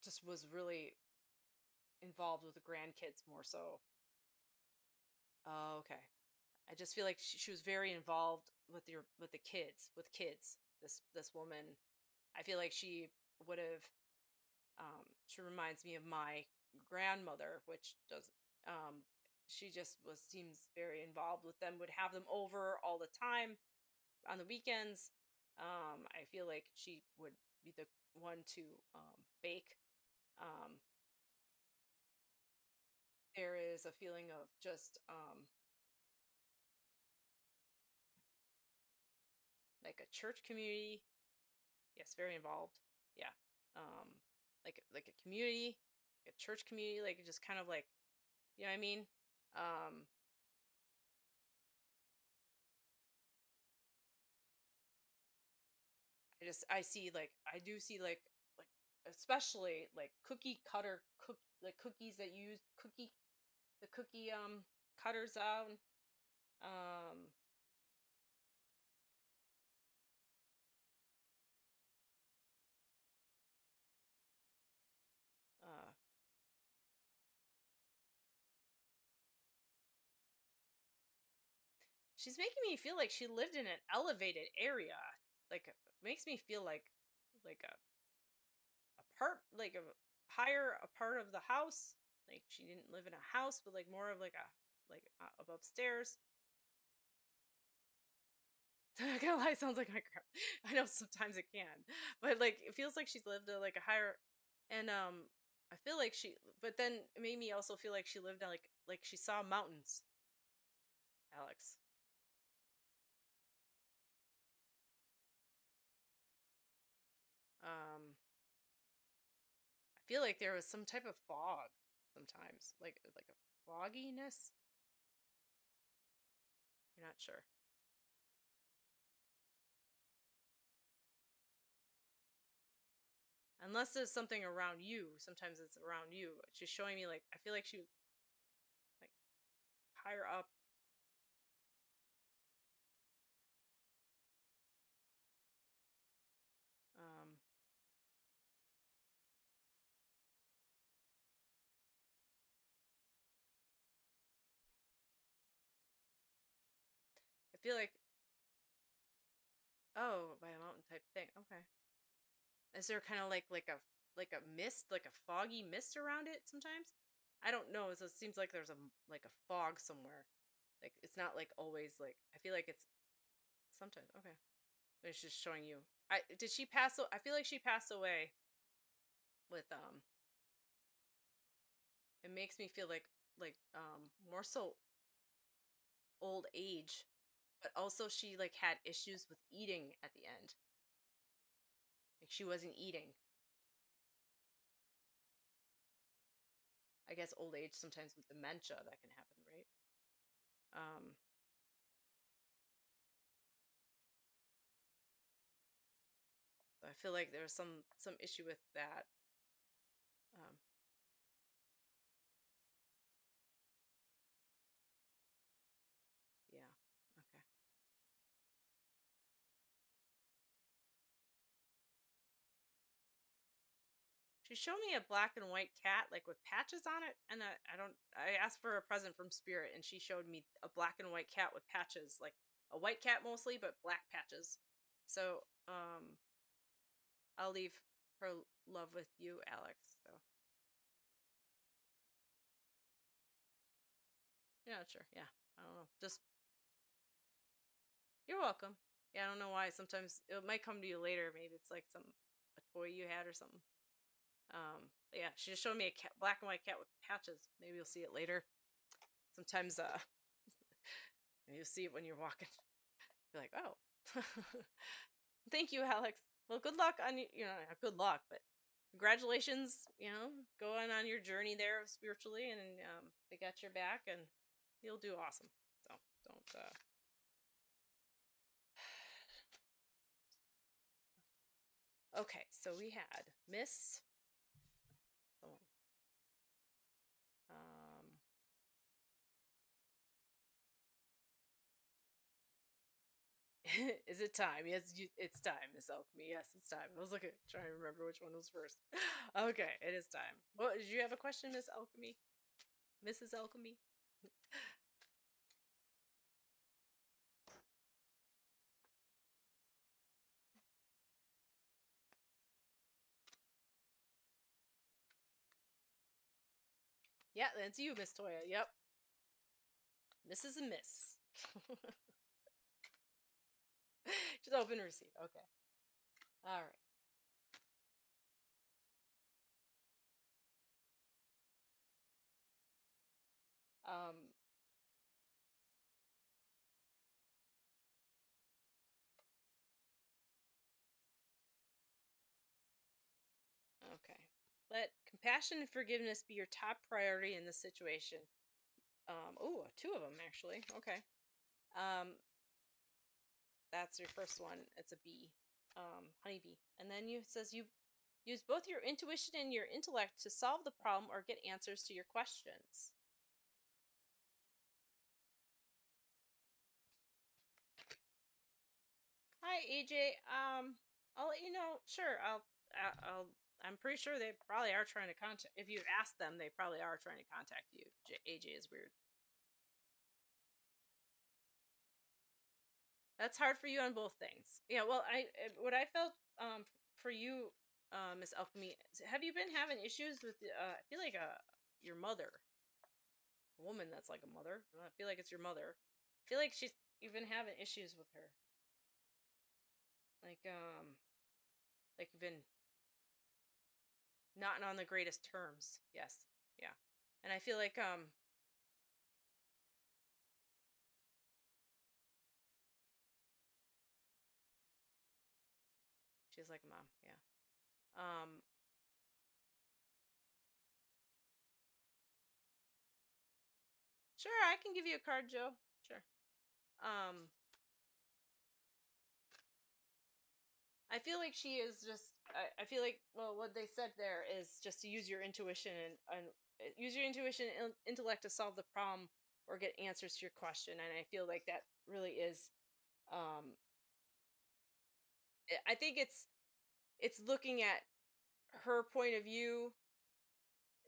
just was really involved with the grandkids more so. Oh, okay. I just feel like she was very involved with the kids, this woman. I feel like she would have she reminds me of my grandmother, which does um she just was seems very involved with them, would have them over all the time on the weekends. I feel like she would be the one to bake. um there is a feeling of just church community. Yes, very involved. Yeah. Like a community, a church community, like just kind of like, you know what I mean? Um, I see like I do see like especially like cookie cutter like cookies that use cookie cutters out. Um, uh, she's making me feel like she lived in an elevated area. Like makes me feel like a part like a higher a part of the house. Like she didn't live in a house, but like more of like a like above stairs. Not gonna lie, sounds like my grandma. I know sometimes it can, but like it feels like she's lived a like a higher, and I feel like she, but then it made me also feel like she lived in like she saw mountains, Alex. Um, I feel like there was some type of fog sometimes, like a fogginess. You're not sure, unless there's something around you. Sometimes it's around you. She's showing me like I feel like she was like higher up. Um, I feel like oh by a mountain type thing. Okay. Is there kind of like a mist, like a foggy mist around it sometimes? I don't know. So it seems like there's a like a fog somewhere. Like it's not like always like I feel like it's sometimes okay. But it's just showing you. I did she pass? I feel like she passed away with It makes me feel like more so old age, but also she like had issues with eating at the end. Like she wasn't eating. I guess old age sometimes with dementia that can happen, right? Um, I feel like there's some issue with that. Um, yeah. Okay. She showed me a black and white cat like with patches on it, and I don't. I asked for a present from Spirit, and she showed me a black and white cat with patches, like a white cat mostly, but black patches. So I'll leave her love with you, Alex. So yeah, sure. Yeah, I don't know. Just you're welcome. Yeah, I don't know why. Sometimes it might come to you later. Maybe it's like some a toy you had or something. But yeah, she just showed me a cat, black and white cat with patches. Maybe you'll see it later. Sometimes, you'll see it when you're walking. You're like, oh, thank you, Alex. Well, good luck on you know, good luck, but congratulations. You know, going on your journey there spiritually, and they got your back, and you'll do awesome. So don't. Okay, so we had Miss. Oh, um, is it time? Yes, it's time, Miss Alchemy. Yes, it's time. I was looking, trying to remember which one was first. Okay, it is time. Well, did you have a question, Miss Alchemy? Mrs. Alchemy? Yeah, that's you, Miss Toya. Yep, Mrs. and Miss. Just open receipt. Okay. All right. Um, compassion and forgiveness be your top priority in this situation. Oh, two of them actually. Okay. Um, that's your first one. It's a bee, honeybee. And then you says you use both your intuition and your intellect to solve the problem or get answers to your questions. Hi, AJ. I'll let you know. Sure, I'm pretty sure they probably are trying to contact. If you ask them, they probably are trying to contact you. AJ is weird. That's hard for you on both things. Yeah. Well, what I felt for you, Miss Alchemy. Have you been having issues with? I feel like your mother, a woman that's like a mother. I feel like it's your mother. I feel like you've been having issues with her. Like like you've been not on the greatest terms. Yes. Yeah. And I feel like she's like a mom. Yeah. Um sure, I can give you a card, Joe. Sure. Um I feel like she is just I feel like well what they said there is just to use your intuition and use your intuition and intellect to solve the problem or get answers to your question, and I feel like that really is um I think it's looking at her point of view,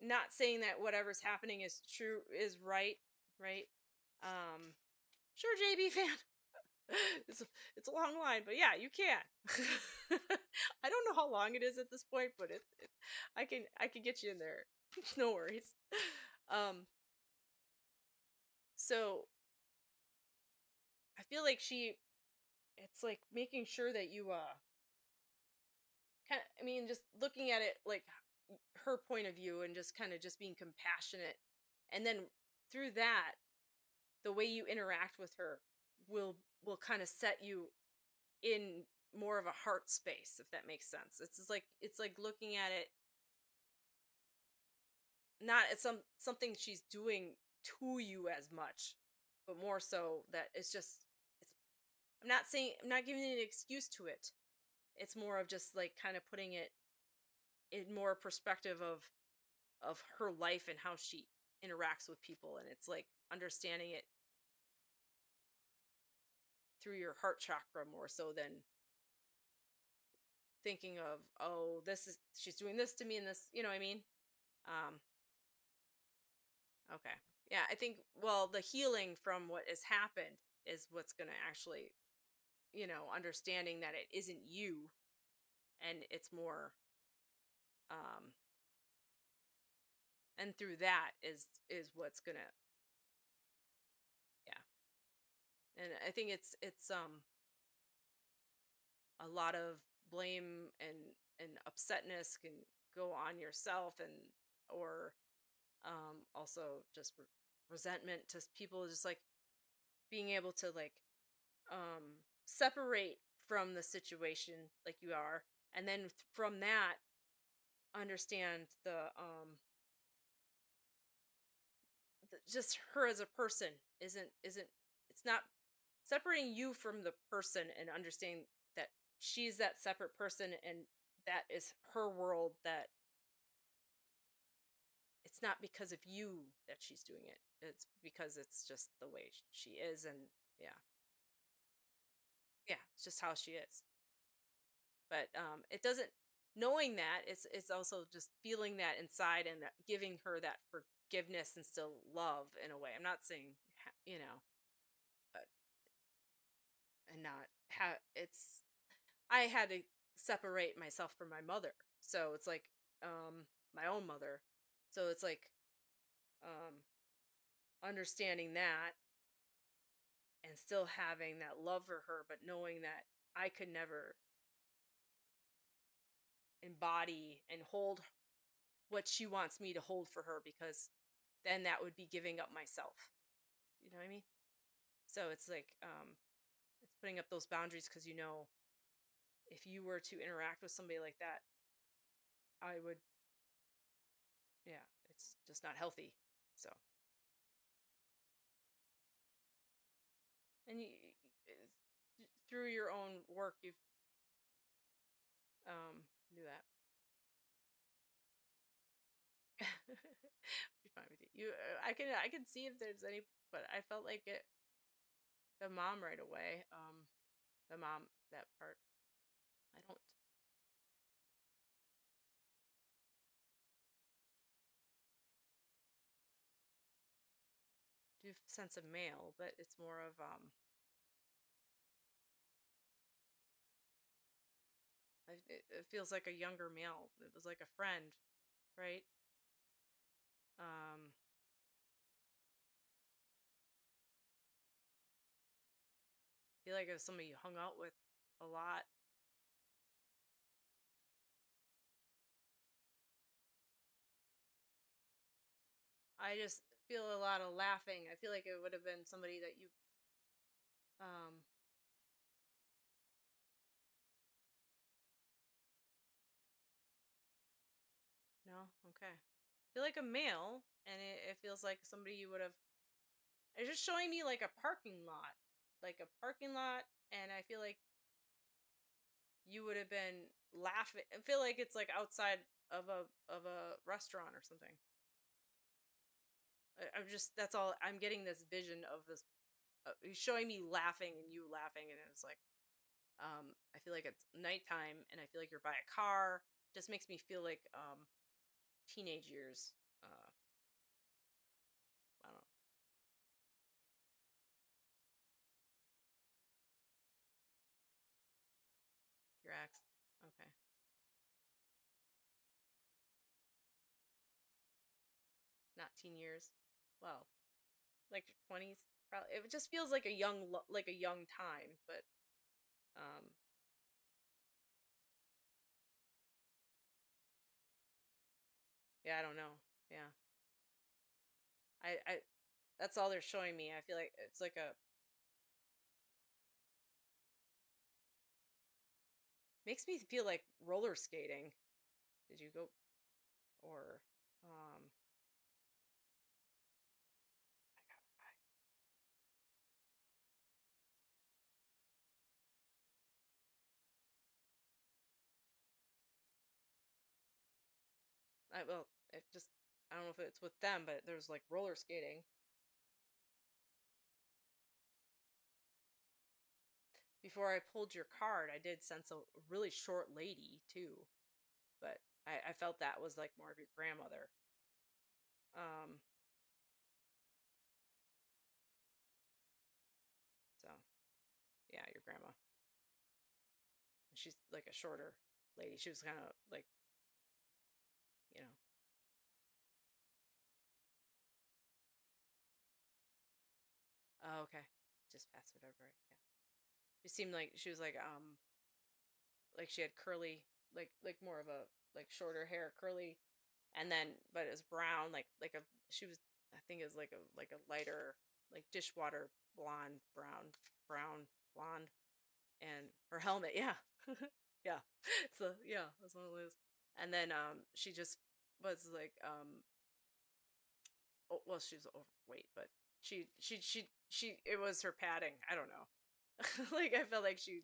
not saying that whatever's happening is true is right, right? Um sure, JB fan. it's a, it's a long line, but yeah, you can. I don't know how long it is at this point, but I can get you in there. No worries. Um so I feel like it's like making sure that you kind of, I mean, just looking at it like her point of view and just kind of just being compassionate, and then through that the way you interact with her will kind of set you in more of a heart space, if that makes sense. It's like looking at it not as something she's doing to you as much, but more so that it's I'm not giving you an excuse to it. It's more of just like kind of putting it in more perspective of her life and how she interacts with people, and it's like understanding it through your heart chakra more so than thinking of, oh, this is she's doing this to me and this, you know what I mean? Um okay. Yeah, I think well, the healing from what has happened is what's going to actually, understanding that it isn't you, and it's more um and through that is what's going to, yeah. And I think it's a lot of blame and upsetness can go on yourself, and or also just resentment to people, just like being able to like separate from the situation like you are, and then from that understand just her as a person isn't it's not separating you from the person, and understanding that she's that separate person, and that is her world, that it's not because of you that she's doing it, it's because it's just the way she is, and yeah, yeah, it's just how she is. But it doesn't, knowing that, it's also just feeling that inside, and that giving her that forgiveness and still love in a way. I'm not saying but and not have it's I had to separate myself from my mother, so it's like my own mother, so it's like um understanding that and still having that love for her, but knowing that I could never embody and hold what she wants me to hold for her, because then that would be giving up myself. You know what I mean? So it's like it's putting up those boundaries, because if you were to interact with somebody like that, I would just not healthy. So, and through your own work, you've do that. Be fine with you. I can see if there's any, but I felt like the mom right away. The mom, that part. I don't do sense of male, but it's more of it feels like a younger male. It was like a friend, right? Um, feel like it was somebody you hung out with a lot. I just feel a lot of laughing. I feel like it would have been somebody that you um no, okay. Feel like a male, and it feels like somebody you would have. It's just showing me like a parking lot, and I feel like you would have been laughing. I feel like it's like outside of a restaurant or something. I'm just that's all I'm getting, this vision of this. He's showing me laughing and you laughing, and it's like I feel like it's nighttime, and I feel like you're by a car. Just makes me feel like teenage years. I don't know. Your ex. Okay. Not teen years. Well, like your 20s. Probably. It just feels like a like a young time, but um, yeah, I don't know. Yeah, I that's all they're showing me. I feel like it's like a makes me feel like roller skating. Did you go or um? Well, it just I don't know if it's with them, but there's like roller skating. Before I pulled your card, I did sense a really short lady too, but I felt that was like more of your grandmother. Um, so yeah, your grandma. She's like a shorter lady. She was kind of like, you know, oh, okay, just past February. Yeah, she seemed like she was like she had curly, like more of a like shorter hair, curly, and then but it was brown, like a she was I think it was like a lighter like dishwater blonde, brown blonde, and her helmet, yeah, yeah, so yeah, that's one of those. And then she just was like oh, well, she was overweight, but she it was her padding. I don't know. Like I felt like she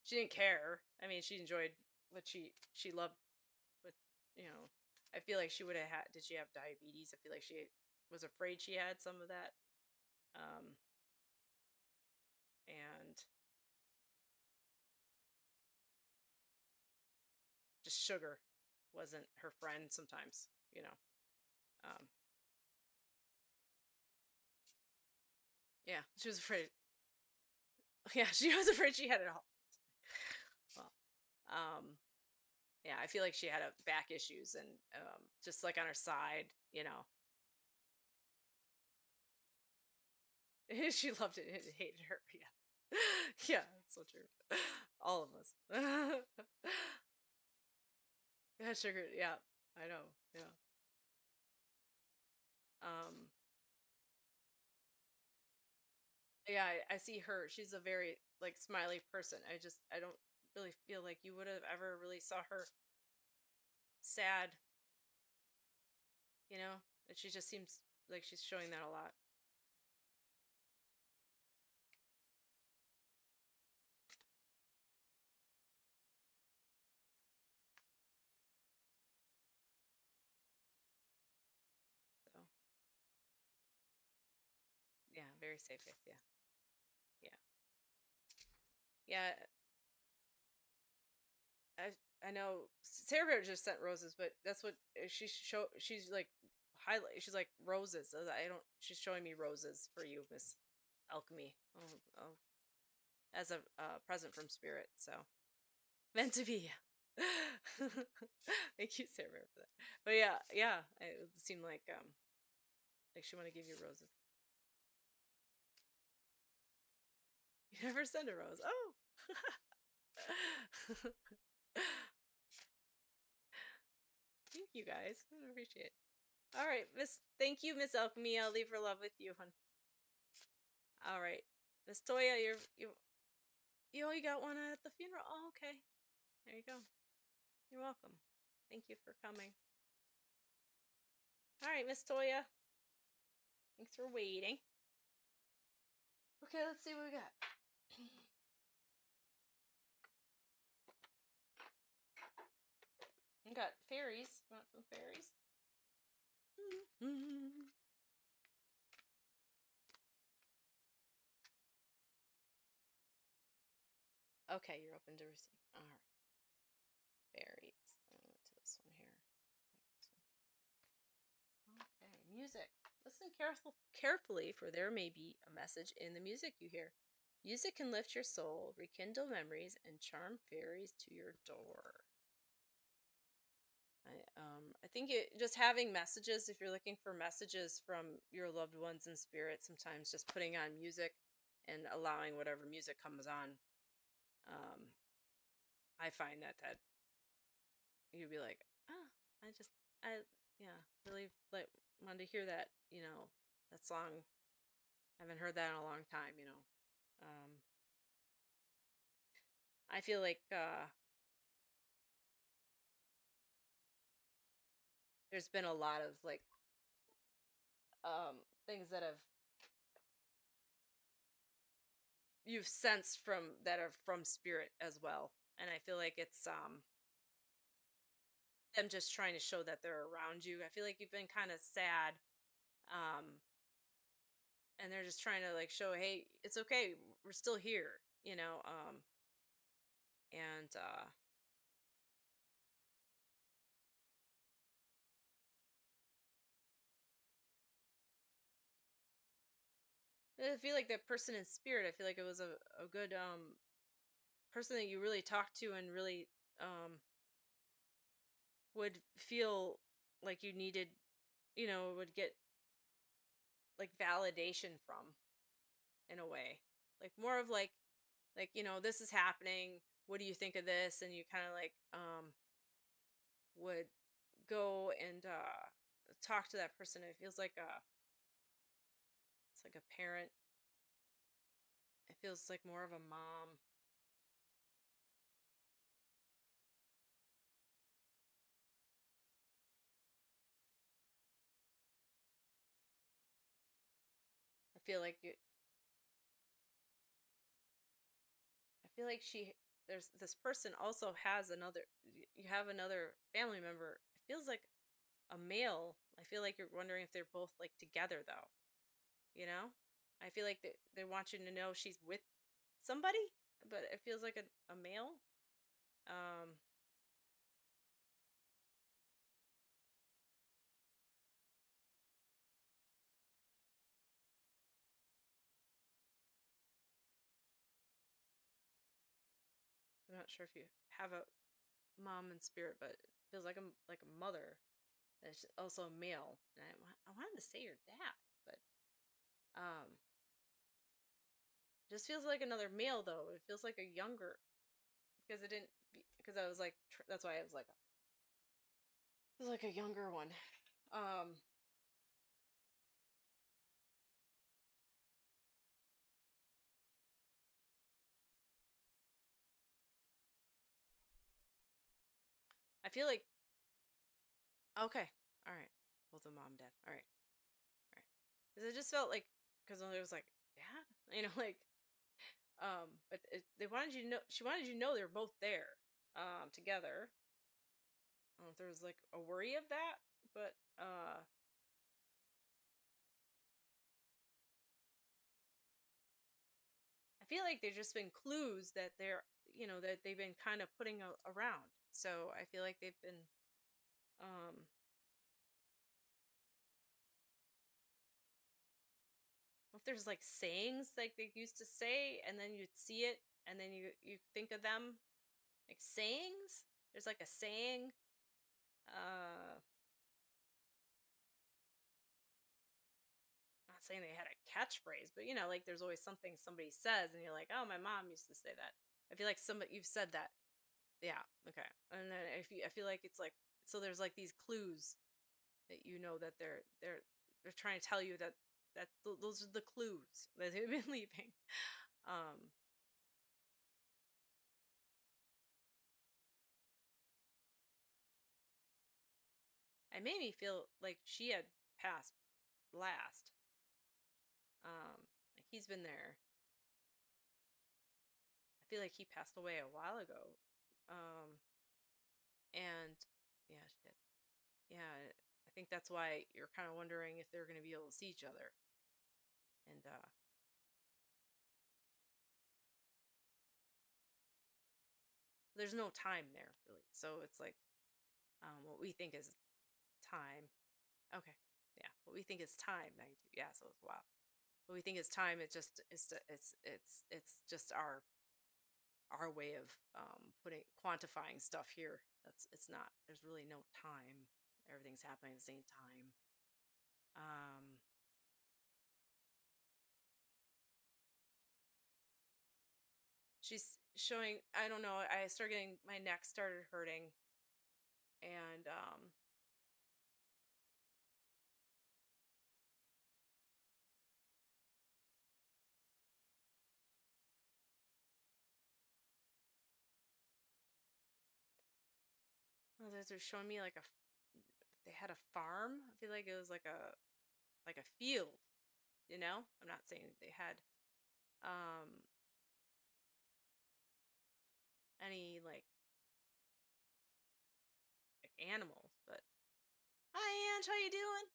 didn't care. I mean, she enjoyed what she loved, but you know, I feel like she would have had. Did she have diabetes? I feel like she was afraid she had some of that. Um, and just sugar wasn't her friend sometimes. You know. Um, yeah, she was afraid. Yeah, she was afraid she had it all. Well, um, yeah, I feel like she had a back issues and just like on her side, you know. She loved it and hated her. Yeah. Yeah, that's so true. All of us. Yeah, sugar. Yeah, I know. Yeah. Um, yeah, I see her. She's a very like smiley person. I don't really feel like you would have ever really saw her sad, you know? She just seems like she's showing that a lot. So yeah, very safe. Yeah, yeah, yeah. I know Sarah just sent roses, but that's what She's like highlight. She's like roses. I don't. She's showing me roses for you, Miss Alchemy. Oh, as a present from Spirit. So meant to be. Thank you, Sarah, for that. But yeah, it seemed like she want to give you roses. You never send a rose. Oh. Thank you guys. I appreciate it. All right, Miss. Thank you, Miss Alchemy. I'll leave her love with you, hon. All right, Miss Toya, you got one at the funeral. Oh, okay. There you go. You're welcome. Thank you for coming. All right, Miss Toya. Thanks for waiting. Okay, let's see what we got. We got fairies. You want some fairies? Okay, you're open to receive. All right. Fairies. I'm going to this one here. Okay, music. Listen carefully, for there may be a message in the music you hear. Music can lift your soul, rekindle memories, and charm fairies to your door. I think just having messages, if you're looking for messages from your loved ones in spirit, sometimes just putting on music and allowing whatever music comes on, I find that you'd be like, oh, I yeah, really like wanted to hear that, that song. I haven't heard that in a long time. I feel like there's been a lot of like things that have you've sensed from that are from spirit as well. And I feel like it's them just trying to show that they're around you. I feel like you've been kind of sad, um, and they're just trying to like show, hey, it's okay, we're still here. And I feel like that person in spirit. I feel like it was a good person that you really talked to and really um would feel like you needed, would get like validation from in a way. Like more of like, this is happening. What do you think of this? And you kind of like would go and talk to that person. It feels like it's like a parent. It feels like more of a mom. I feel like I feel like there's this person also has another you have another family member. It feels like a male. I feel like you're wondering if they're both like together though. You know? I feel like they want you to know she's with somebody, but it feels like a male. Um I'm not sure if you have a mom in spirit, but it feels like a mother. That's also a male. And I wanted to say your dad, but um just feels like another male though. It feels like a younger because it didn't because I was like that's why I was like it was like a younger one. Um I feel like okay. All right. Both the mom and dad. All right. All right. Because it just felt like, because it was like, dad, like, but they wanted you to know, she wanted you to know they were both there, together. I don't know if there was like a worry of that, but I feel like they've just been clues that that they've been kind of putting around. So I feel like they've been, um, if there's like sayings like they used to say, and then you'd see it, and then you think of them like sayings. There's like a saying. Not saying they had a catchphrase, but like there's always something somebody says, and you're like, oh, my mom used to say that. I feel like you've said that. Yeah. Okay. And then I feel like it's like, so there's like these clues that that they're trying to tell you that those are the clues that they've been leaving. Um, it made me feel like she had passed last. Like he's been there. I feel like he passed away a while ago. Um, and yeah, she did. Yeah, I think that's why you're kind of wondering if they're going to be able to see each other. And there's no time there really. So it's like, what we think is time. Okay. Yeah. What we think is time, 92. Yeah, so it's wow. What we think is time, it's just our way of putting quantifying stuff here. It's not, there's really no time. Everything's happening at the same time. Um she's showing, I don't know, I started getting, my neck started hurting, and well, they're showing me like they had a farm. I feel like it was like a field, I'm not saying they had um any like animals, but hi Ange, how you doing?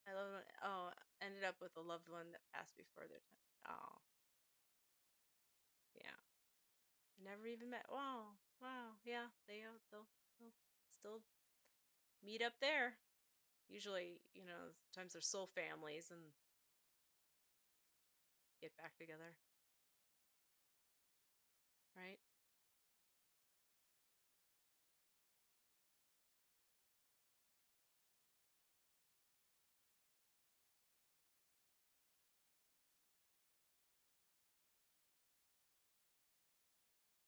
I love it. Oh, ended up with a loved one that passed before their time. Oh, yeah. Never even met. Wow, wow, yeah. They'll still meet up there. Usually, sometimes they're soul families and get back together, right?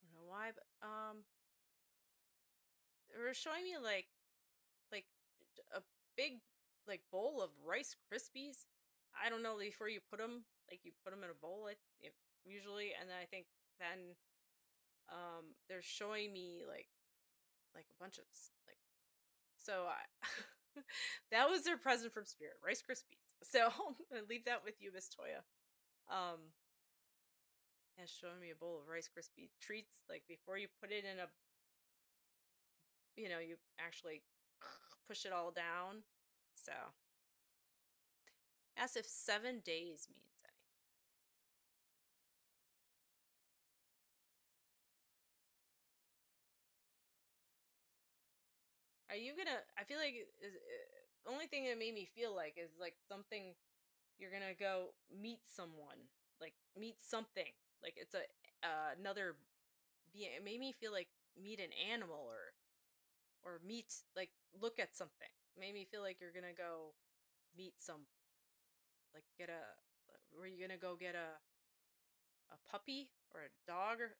I don't know why, but they were showing me like a big like bowl of Rice Krispies. I don't know, before you put them, like you put them in a bowl, usually, and then I think then they're showing me like a bunch of like, so I that was their present from Spirit, Rice Krispies. So I leave that with you, Miss Toya. Um, and showing me a bowl of Rice Krispie treats, like before you put it in a, you actually push it all down. So ask if 7 days means anything. Are you gonna? I feel like the only thing that made me feel like is like something, you're gonna go meet someone, like meet something, like it's another being. It made me feel like meet an animal, or meet, like look at something. It made me feel like you're gonna go meet some, like get a. Were you gonna go get a puppy or a dog, or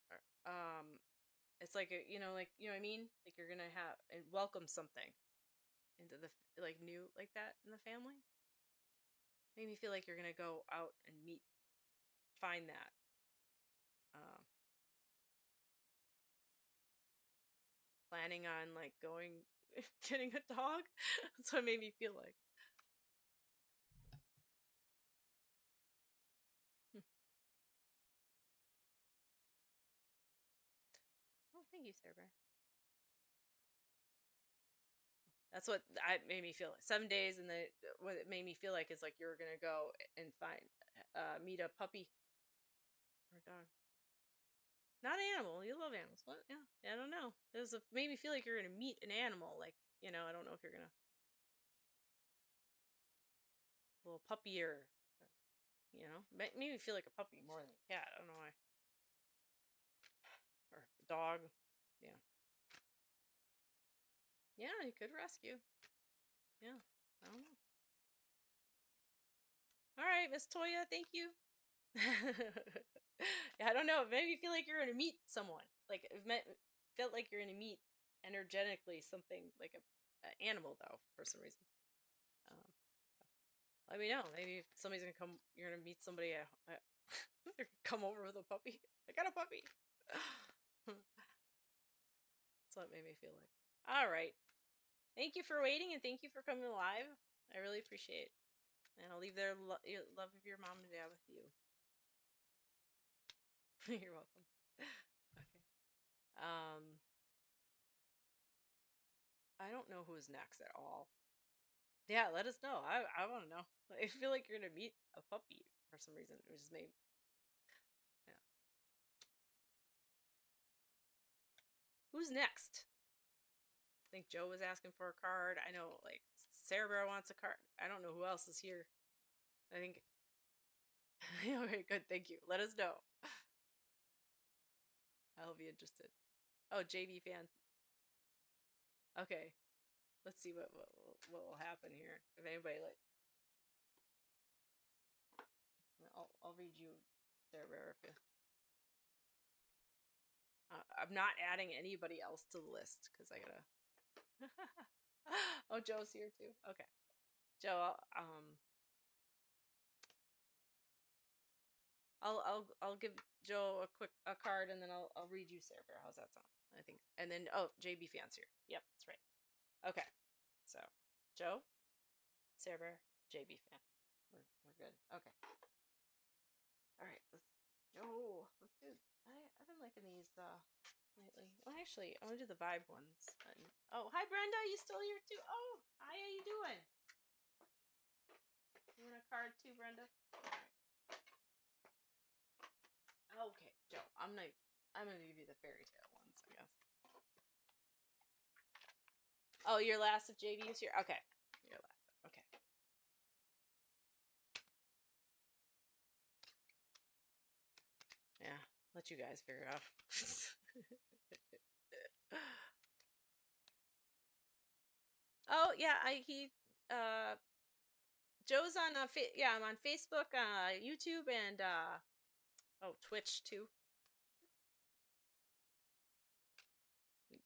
it's like like what I mean, like you're gonna have and welcome something into the like new like that in the family. Made me feel like you're gonna go out and find that. Um, planning on like going getting a dog. That's what it made me feel like. Hmm. Oh, thank you, Sarah Bear. That's what I made me feel like. 7 days, and what it made me feel like is like you were gonna go and find meet a puppy or a dog. Not an animal. You love animals. What? Yeah. I don't know. Made me feel like you're gonna meet an animal. Like, I don't know if you're gonna little puppy or made me feel like a puppy more than a cat. I don't know why. Or a dog. Yeah. Yeah, you could rescue. Yeah. I don't know. All right, Miss Toya, thank you. Yeah, I don't know. It made me feel like you're gonna meet someone. Like felt like you're gonna meet energetically something like a animal though for some reason. Um, Let me know. Maybe somebody's gonna come. You're gonna meet somebody. They're gonna come over with a puppy. I got a puppy. That's what it made me feel like. All right. Thank you for waiting and thank you for coming live. I really appreciate it. And I'll leave their love of your mom and dad with you. You're welcome. Okay. I don't know who's next at all. Yeah, let us know. I want to know. I feel like you're gonna meet a puppy for some reason. It just made. Yeah. Who's next? I think Joe was asking for a card. I know, like, Sarah Bear wants a card. I don't know who else is here. I think. Okay, good. Thank you. Let us know. I'll be interested. Oh, JV fan. Okay, let's see what will happen here. If anybody like, I'll read you, Sarah Bear. I'm not adding anybody else to the list because I gotta. Oh, Joe's here too. Okay, Joe. I'll give Joe a card and then I'll read you Sarah Bear. How's that sound? I think, and then JB fans here. Yep, that's right. Okay, so Joe, Sarah Bear, JB fan. We're good. Okay. All right. Let's do. I've been liking these lately. Well, actually, I want to do the vibe ones. Oh, hi Brenda. You still here too? Oh, hi. How you doing? You want a card too, Brenda? Okay, Joe. I'm gonna give you the fairy tale ones, I guess. Oh, your last of JV is here. Okay, your last. Okay. Yeah, let you guys figure it out. Oh yeah, Joe's on I'm on Facebook, YouTube, and Twitch too.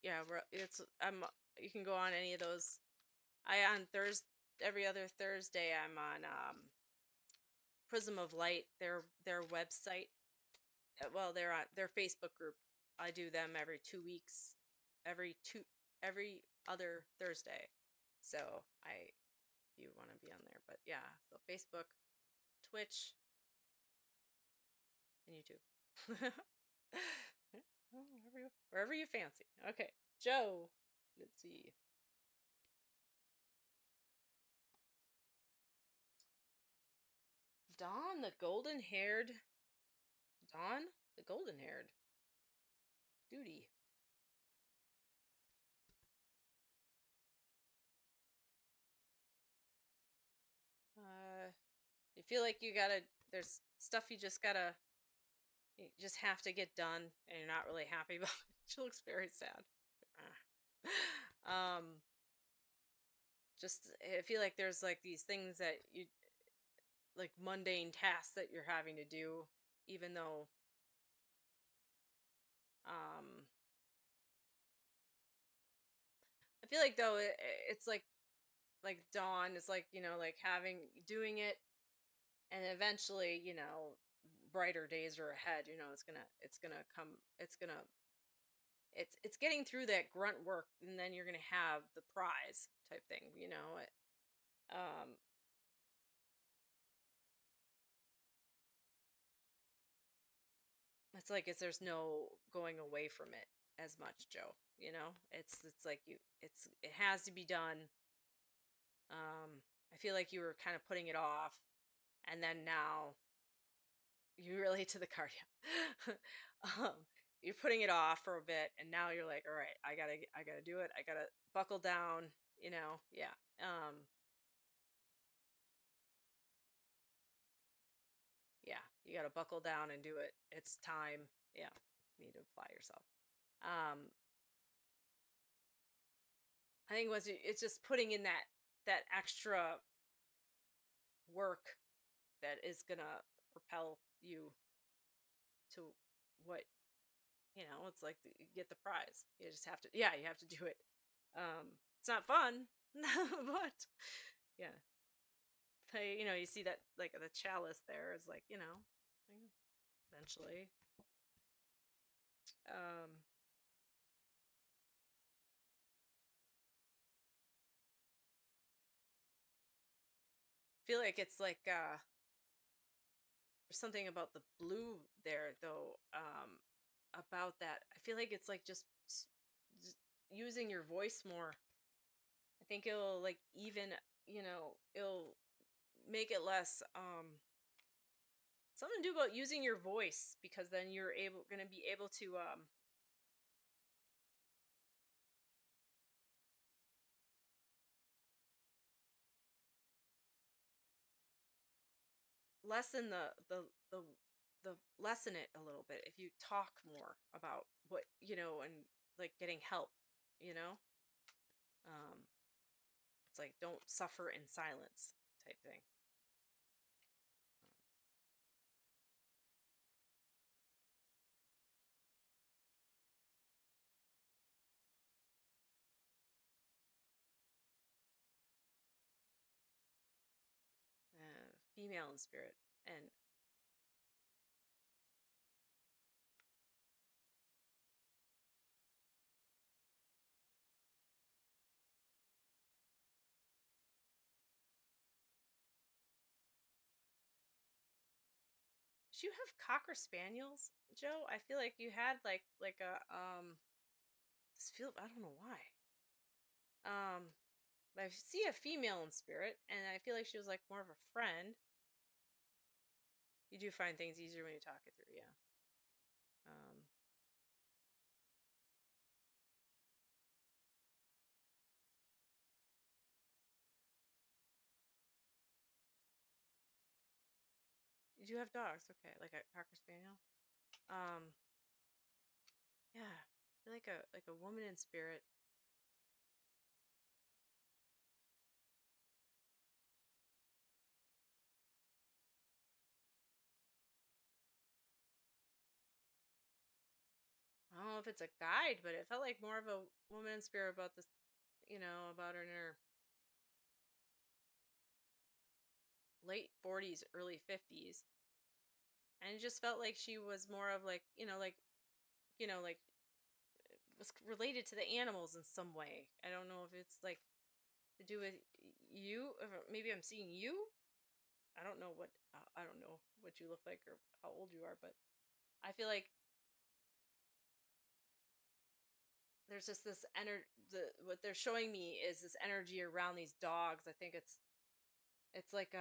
Yeah, you can go on any of those. On Thursday, every other Thursday, I'm on Prism of Light, their website. Well, they're on their Facebook group. I do them every 2 weeks, every other Thursday. So if you want to be on there, but yeah, so Facebook, Twitch, and YouTube. Wherever you fancy. Okay, Joe. Let's see. Dawn, the golden-haired. Dawn, the golden-haired. Duty. You feel like there's stuff you just have to get done, and you're not really happy about it. She looks very sad. Just, I feel like there's like these things that like mundane tasks that you're having to do, even though, I feel like though it's like Dawn is like, like doing it, and eventually, brighter days are ahead. It's gonna come. it's getting through that grunt work, and then you're gonna have the prize type thing, you know. Um, it's like there's no going away from it as much, Joe. You know, it's like it has to be done. I feel like you were kind of putting it off, and then now you relate to the cardio. You're putting it off for a bit, and now you're like, all right, I gotta do it. I gotta buckle down. You know, yeah. Yeah, you gotta buckle down and do it. It's time. Yeah, you need to apply yourself. Um, I think it's just putting in that extra work that is gonna propel you to what it's like you get the prize. You just have to, yeah, you have to do it. It's not fun, but yeah. You see that, like, the chalice there is like, like, eventually. Um, feel like it's like there's something about the blue there though. About that, I feel like it's like just using your voice more. I think it'll, like, even, it'll make it less something to do about using your voice, because then you're able going to be able to lessen the lessen it a little bit if you talk more about what, and like getting help, you know um it's like, don't suffer in silence type thing. Female in spirit. And do you have cocker spaniels, Joe? I feel like you had like a this feel, I don't know why. But I see a female in spirit, and I feel like she was like more of a friend. You do find things easier when you talk it through, yeah. um you do have dogs, okay, like a cocker spaniel. um yeah, I feel like a woman in spirit. I don't know if it's a guide, but it felt like more of a woman in spirit about this, about her in her late 40s, early 50s. And it just felt like she was more of like, like, was related to the animals in some way. I don't know if it's like to do with you, or maybe I'm seeing you. I don't know what you look like or how old you are, but I feel like there's just this energy. What they're showing me is this energy around these dogs. I think it's like,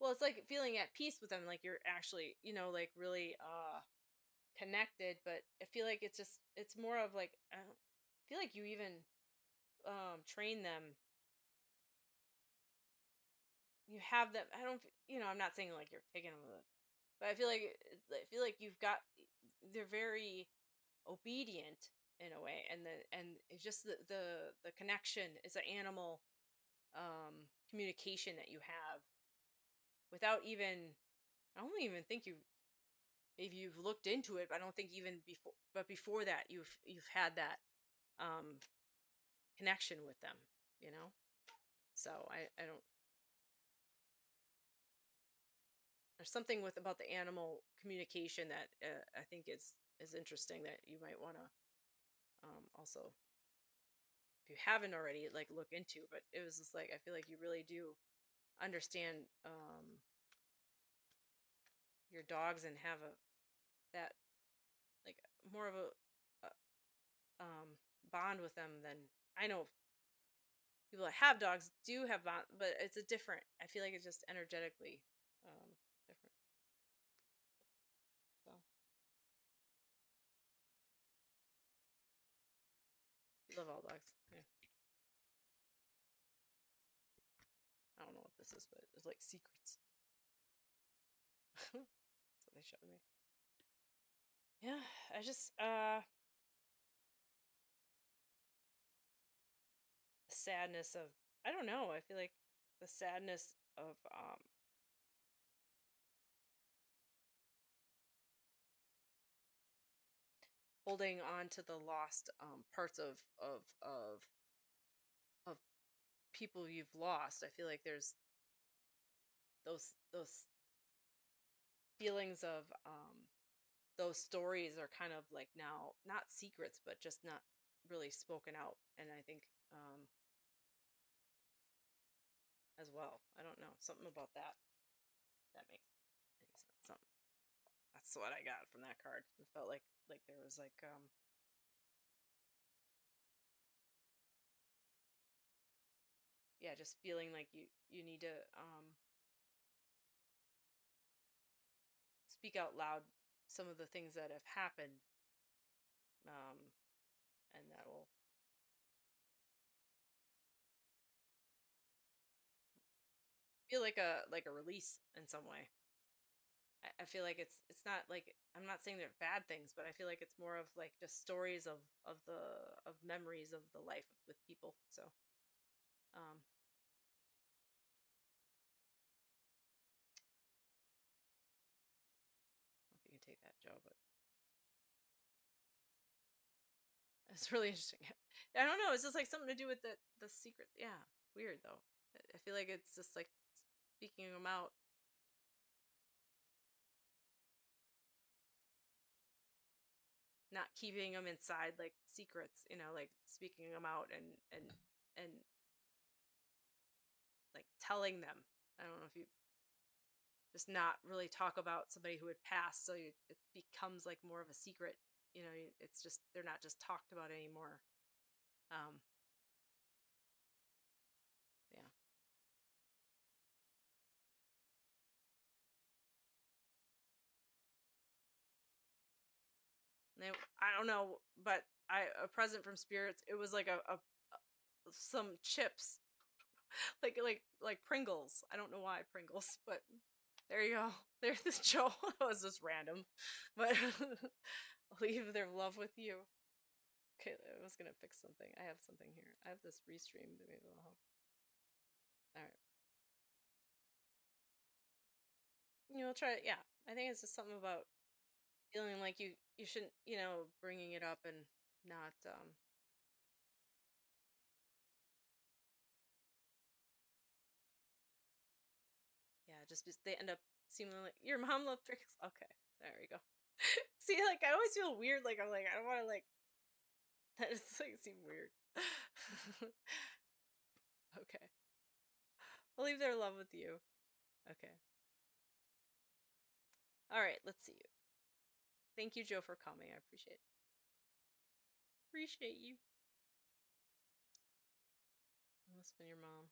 well, it's like feeling at peace with them, like you're actually, like really connected. But I feel like it's more of like, I don't feel like you even train them. You have them. I don't, I'm not saying like you're taking them, but I feel like you've got, they're very obedient in a way, and it's just the connection is an animal communication that you have without even, I don't even think you, if you've looked into it, but I don't think even before, but before that you've had that um connection with them, you know. So I don't, there's something with about the animal communication that I think is interesting that you might want to also, if you haven't already, like look into. But it was just like I feel like you really do understand your dogs and have a that like more of a bond with them than I know people that have dogs do have bond, but it's a different. I feel like it's just energetically different. So love all dogs. Yeah. I don't know what this is, but it's like secrets. That's what they showed me. Yeah, I just the sadness of I don't know. I feel like the sadness of holding on to the lost parts of people you've lost. I feel like there's those feelings of those stories are kind of like now not secrets but just not really spoken out, and I think as well, I don't know, something about that that makes sense. Something that's what I got from that card. It felt like there was like yeah, just feeling like you need to speak out loud some of the things that have happened, um and that will feel like a release in some way. I feel like it's not like I'm not saying they're bad things, but I feel like it's more of like just stories of memories of the life with people. So um I don't know if you can take that, Joe, but it's really interesting. I don't know, it's just like something to do with the secret. Yeah, weird though. I feel like it's just like speaking them out, not keeping them inside like secrets, like speaking them out and like telling them. I don't know if you just not really talk about somebody who had passed, so it becomes like more of a secret. It's just they're not just talked about anymore. um yeah. they, I don't know, but a present from spirits, it was like a some chips, like Pringles. I don't know why Pringles, but there you go. There's this Joe. That was just random, but leave their love with you. Okay, I was gonna fix something. I have something here. I have this restream, but maybe it'll help. All right, try it. Yeah, I think it's just something about feeling like you shouldn't, bringing it up and not yeah, just they end up seeming like your mom loved pickles. Okay, there we go. See, like I always feel weird. Like I'm like I don't want to like that. It's like seem weird. Okay, I'll leave their love with you. Okay. All right. Let's see you. Thank you, Joe, for coming. I appreciate you. It must have been your mom.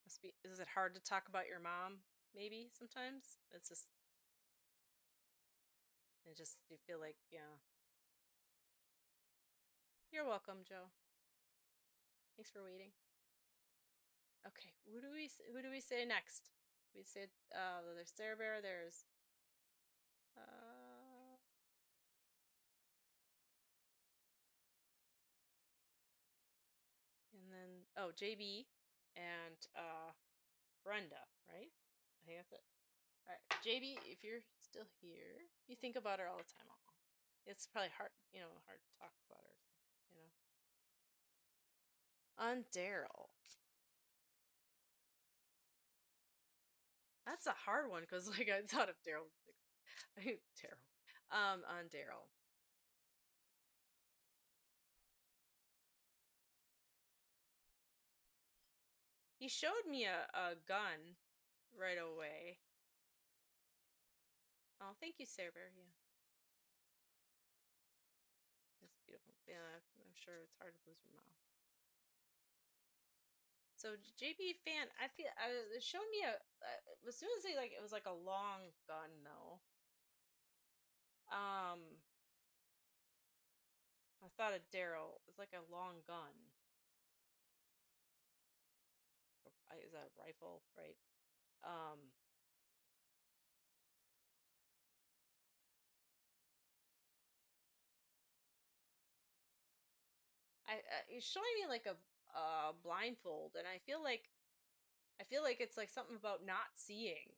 Must be. Is it hard to talk about your mom? Maybe sometimes it just you feel like yeah. You're welcome, Joe. Thanks for waiting. Okay, who do we say next? We said there's Sarah Bear, there's uh and then oh JB and Brenda, right? I think that's it. All right, JB, if you're still here, you think about her all the time. Oh, it's probably hard, hard to talk about her, you know. On Daryl. That's a hard one because like I thought of Daryl. Daryl. On Daryl. He showed me a gun right away. Oh, thank you, Sarah. Yeah, that's beautiful. Yeah, I'm sure it's hard to lose your mom. So JB fan, I feel it showed me as soon as it was like a long gun though. I thought of Daryl. It's like a long gun. Is that a rifle, right? Um, he's showing me like a blindfold, and I feel like it's like something about not seeing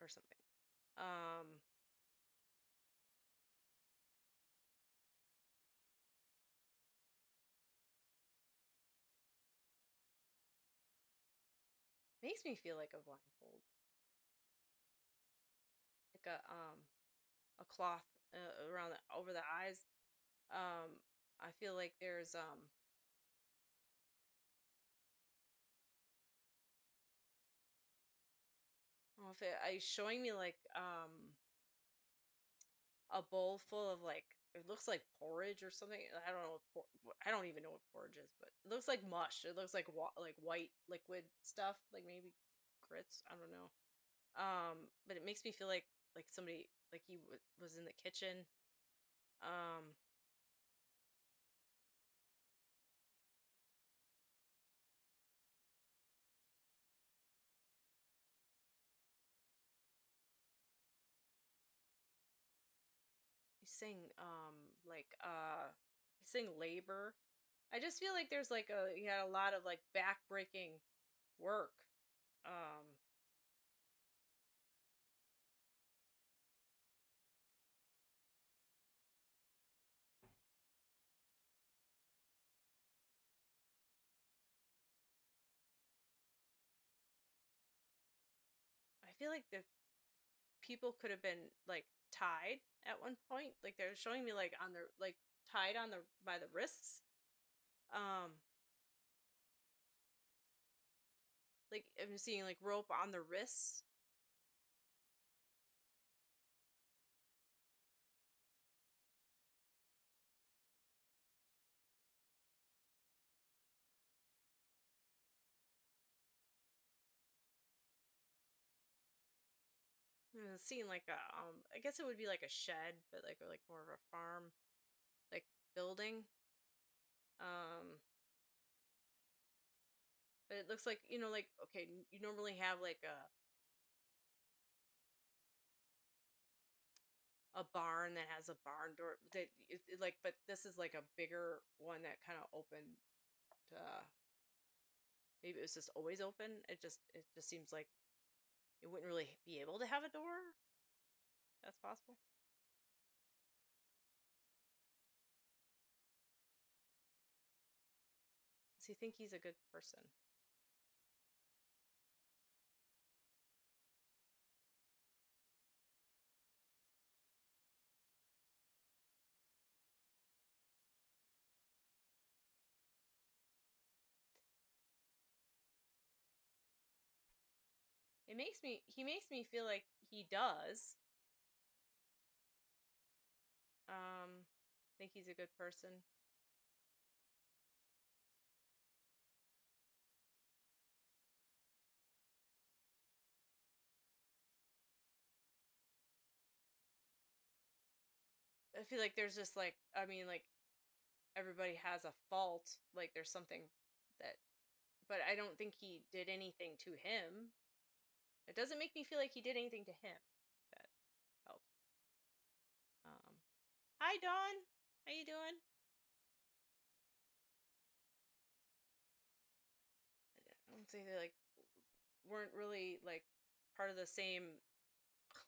or something. Um, makes me feel like a blindfold, like a cloth around over the eyes. I feel like there's I don't know if he's showing me like a bowl full of like it looks like porridge or something. I don't know. I don't even know what porridge is, but it looks like mush. It looks like like white liquid stuff, like maybe grits. I don't know. But it makes me feel like somebody like he was in the kitchen. Um, he's saying like he's saying labor. I just feel like there's like he had a lot of like backbreaking work. Um, I feel like the people could have been like tied at one point. Like they're showing me like on their like tied on the by the wrists. Um, like I'm seeing like rope on the wrists. Seeing like a I guess it would be like a shed, but like or like more of a farm like building. Um, but it looks like like okay, you normally have like a barn that has a barn door that like, but this is like a bigger one that kind of opened. Maybe it was just always open. It just seems like it wouldn't really be able to have a door. That's possible. Does he think he's a good person? He makes me feel like he does. Think he's a good person. I feel like there's just like I mean like everybody has a fault. Like there's something that, but I don't think he did anything to him. It doesn't make me feel like he did anything to him. That helps. Um, Hi Dawn, how you doing? I don't say they like weren't really like part of the same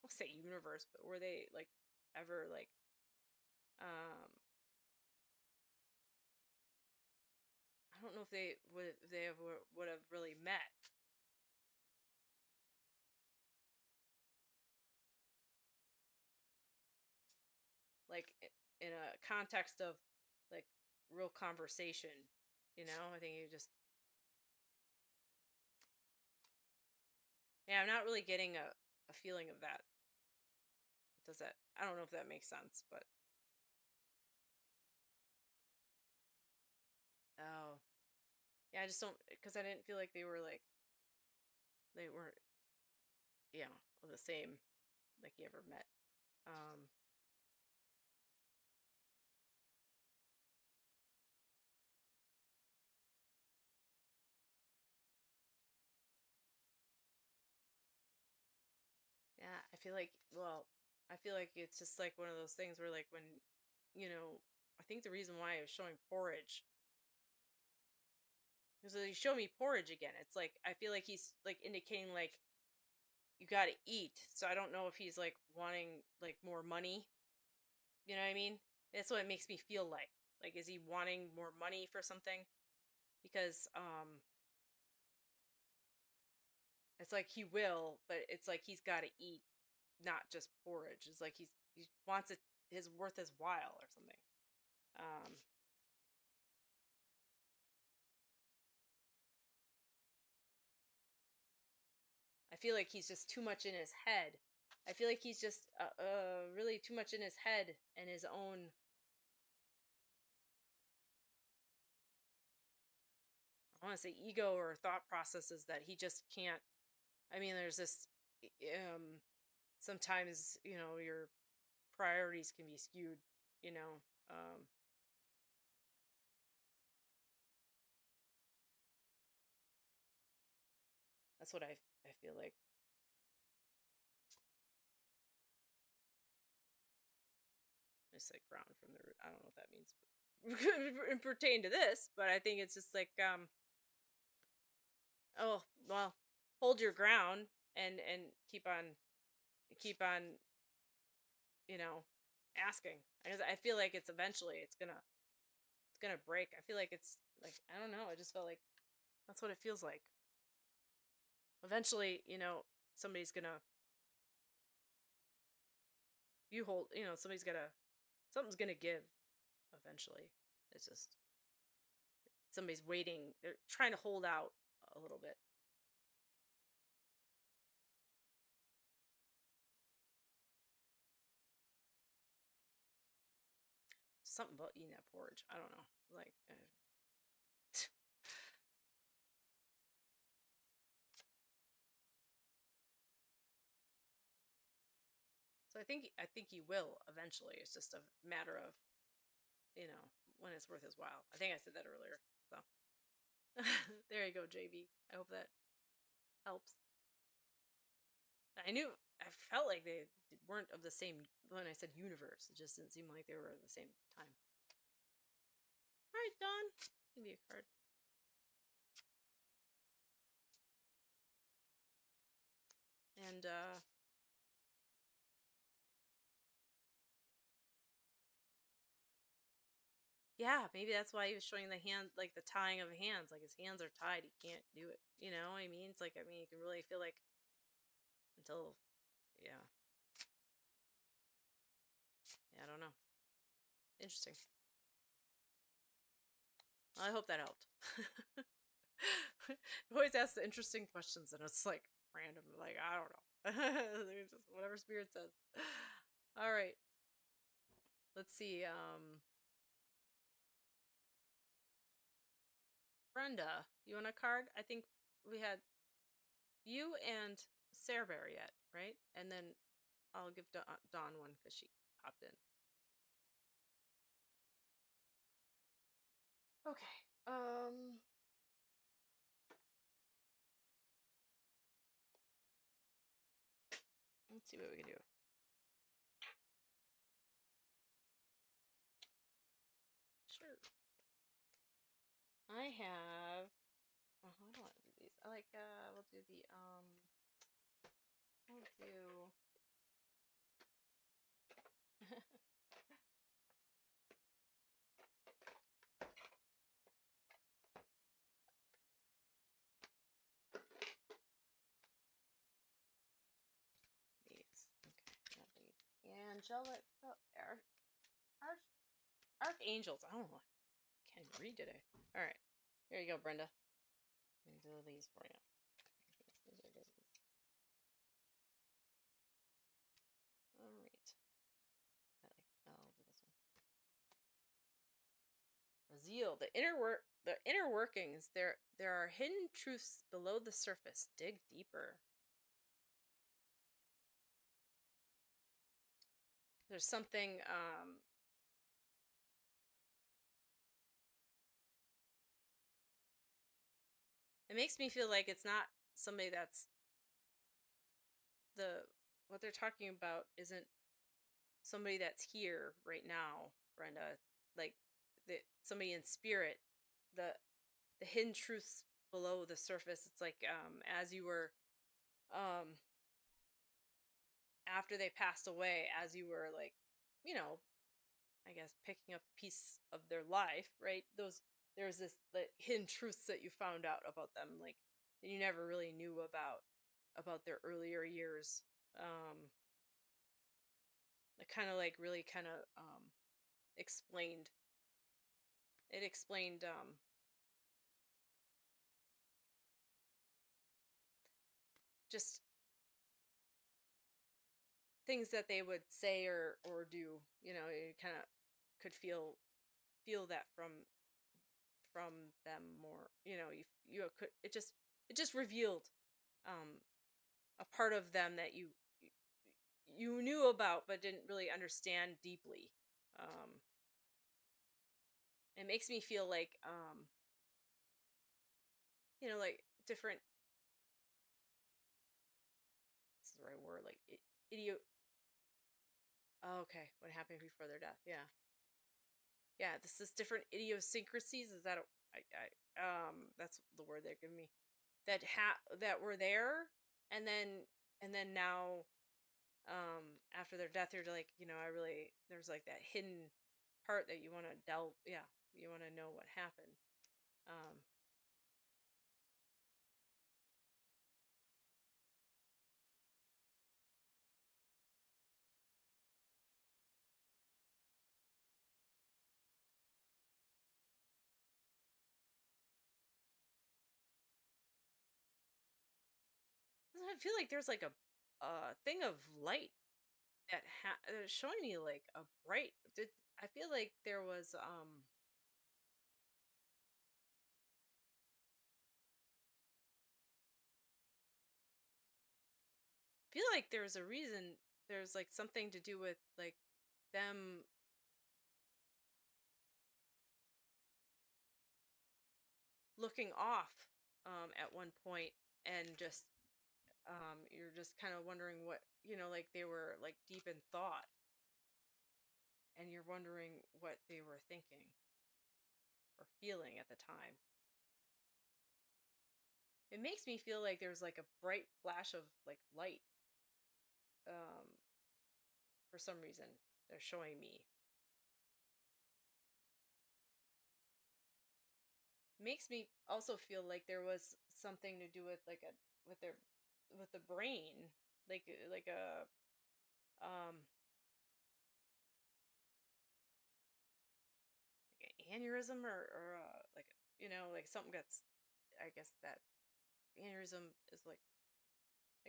I'll say universe, but were they like ever like um I don't know if they ever would have really met. like in a context of like real conversation. I think you just, yeah, I'm not really getting a feeling of that. Does that? I don't know if that makes sense, but oh, yeah, I just don't, because I didn't feel like they weren't, the same like you ever met. Um, yeah, I feel like it's just like one of those things where like when, you know, I think the reason why I was showing porridge is that he showed me porridge again. It's like I feel like he's like indicating like you got to eat. So I don't know if he's like wanting like more money. You know what I mean? That's what it makes me feel like. Like, is he wanting more money for something? Because it's like he will, but it's like he's got to eat, not just porridge. It's like he wants it his worth his while or something. Um, I feel like he's just too much in his head. I feel like he's just really too much in his head and his own. I want to say ego or thought processes that he just can't. I mean, there's this. Um, Sometimes your priorities can be skewed. You know, um, that's what I feel like. It's like ground from the root. I don't know what that means and pertain to this, but I think it's just like oh well, hold your ground and keep on you know asking, because I feel like it's eventually it's gonna break. I feel like it's like, I don't know, I just felt like that's what it feels like. Eventually, somebody's gonna you hold somebody's gonna something's gonna give eventually. It's just somebody's waiting, they're trying to hold out a little bit. Something about eating that porridge, I don't know, like so I think you will eventually. It's just a matter of when it's worth his while. I think I said that earlier. So there you go, JB. I hope that helps. I knew I felt like they weren't of the same when I said universe. It just didn't seem like they were at the same time. All right, Don, give me a card. And yeah, maybe that's why he was showing the hand, like the tying of hands. Like his hands are tied, he can't do it. You know what I mean? It's like, I mean, you can really feel like until, yeah, yeah, I don't know. Interesting. Well, I hope that helped. I always ask the interesting questions, and it's like random. Like, I don't know. Just whatever spirit says. All right. Let's see. Brenda, you want a card? I think we had you and Sarah Bear yet, right? And then I'll give Dawn one because she popped in. Okay. Let's see what we can do. Sure. I have. Oh, I don't want to do these. I like. We'll do the. We'll do. These. Okay, not these. Angelic. Oh, there. Arch archangels. I don't know. I can't even read today. All right. Here you go, Brenda. Let me do these for you. These are good ones. All right. I'll do this one. Reveal the inner workings. There are hidden truths below the surface. Dig deeper. There's something it makes me feel like it's not somebody that's what they're talking about isn't somebody that's here right now, Brenda. Like somebody in spirit. The the hidden truths below the surface. It's like as you were um after they passed away, as you were like, you know, I guess picking up a piece of their life, right? There's this the hidden truths that you found out about them, like that you never really knew about their earlier years. It kind of like really kind of explained it explained just things that they would say or do. You know, you kind of could feel that from them more. You know, you could it just revealed um a part of them that you knew about but didn't really understand deeply. Um, it makes me feel like you know, like different. This is the right word, like idiot. Oh, okay, what happened before their death? Yeah, yeah. This is different idiosyncrasies. Is that that's the word they're giving me. That were there, and then now after their death, you're like, you know, I really there's like that hidden part that you want to delve. Yeah, you want to know what happened. Um, I feel like there's like a thing of light that showing me like a bright. I feel like there was feel like there's a reason. There's like something to do with like them looking off at one point and just you're just kind of wondering what, you know, like they were like deep in thought and you're wondering what they were thinking or feeling at the time. It makes me feel like there's like a bright flash of like light um for some reason they're showing me. Makes me also feel like there was something to do with like a with their with the brain, like a like an aneurysm or like, you know, like something gets, I guess that aneurysm is like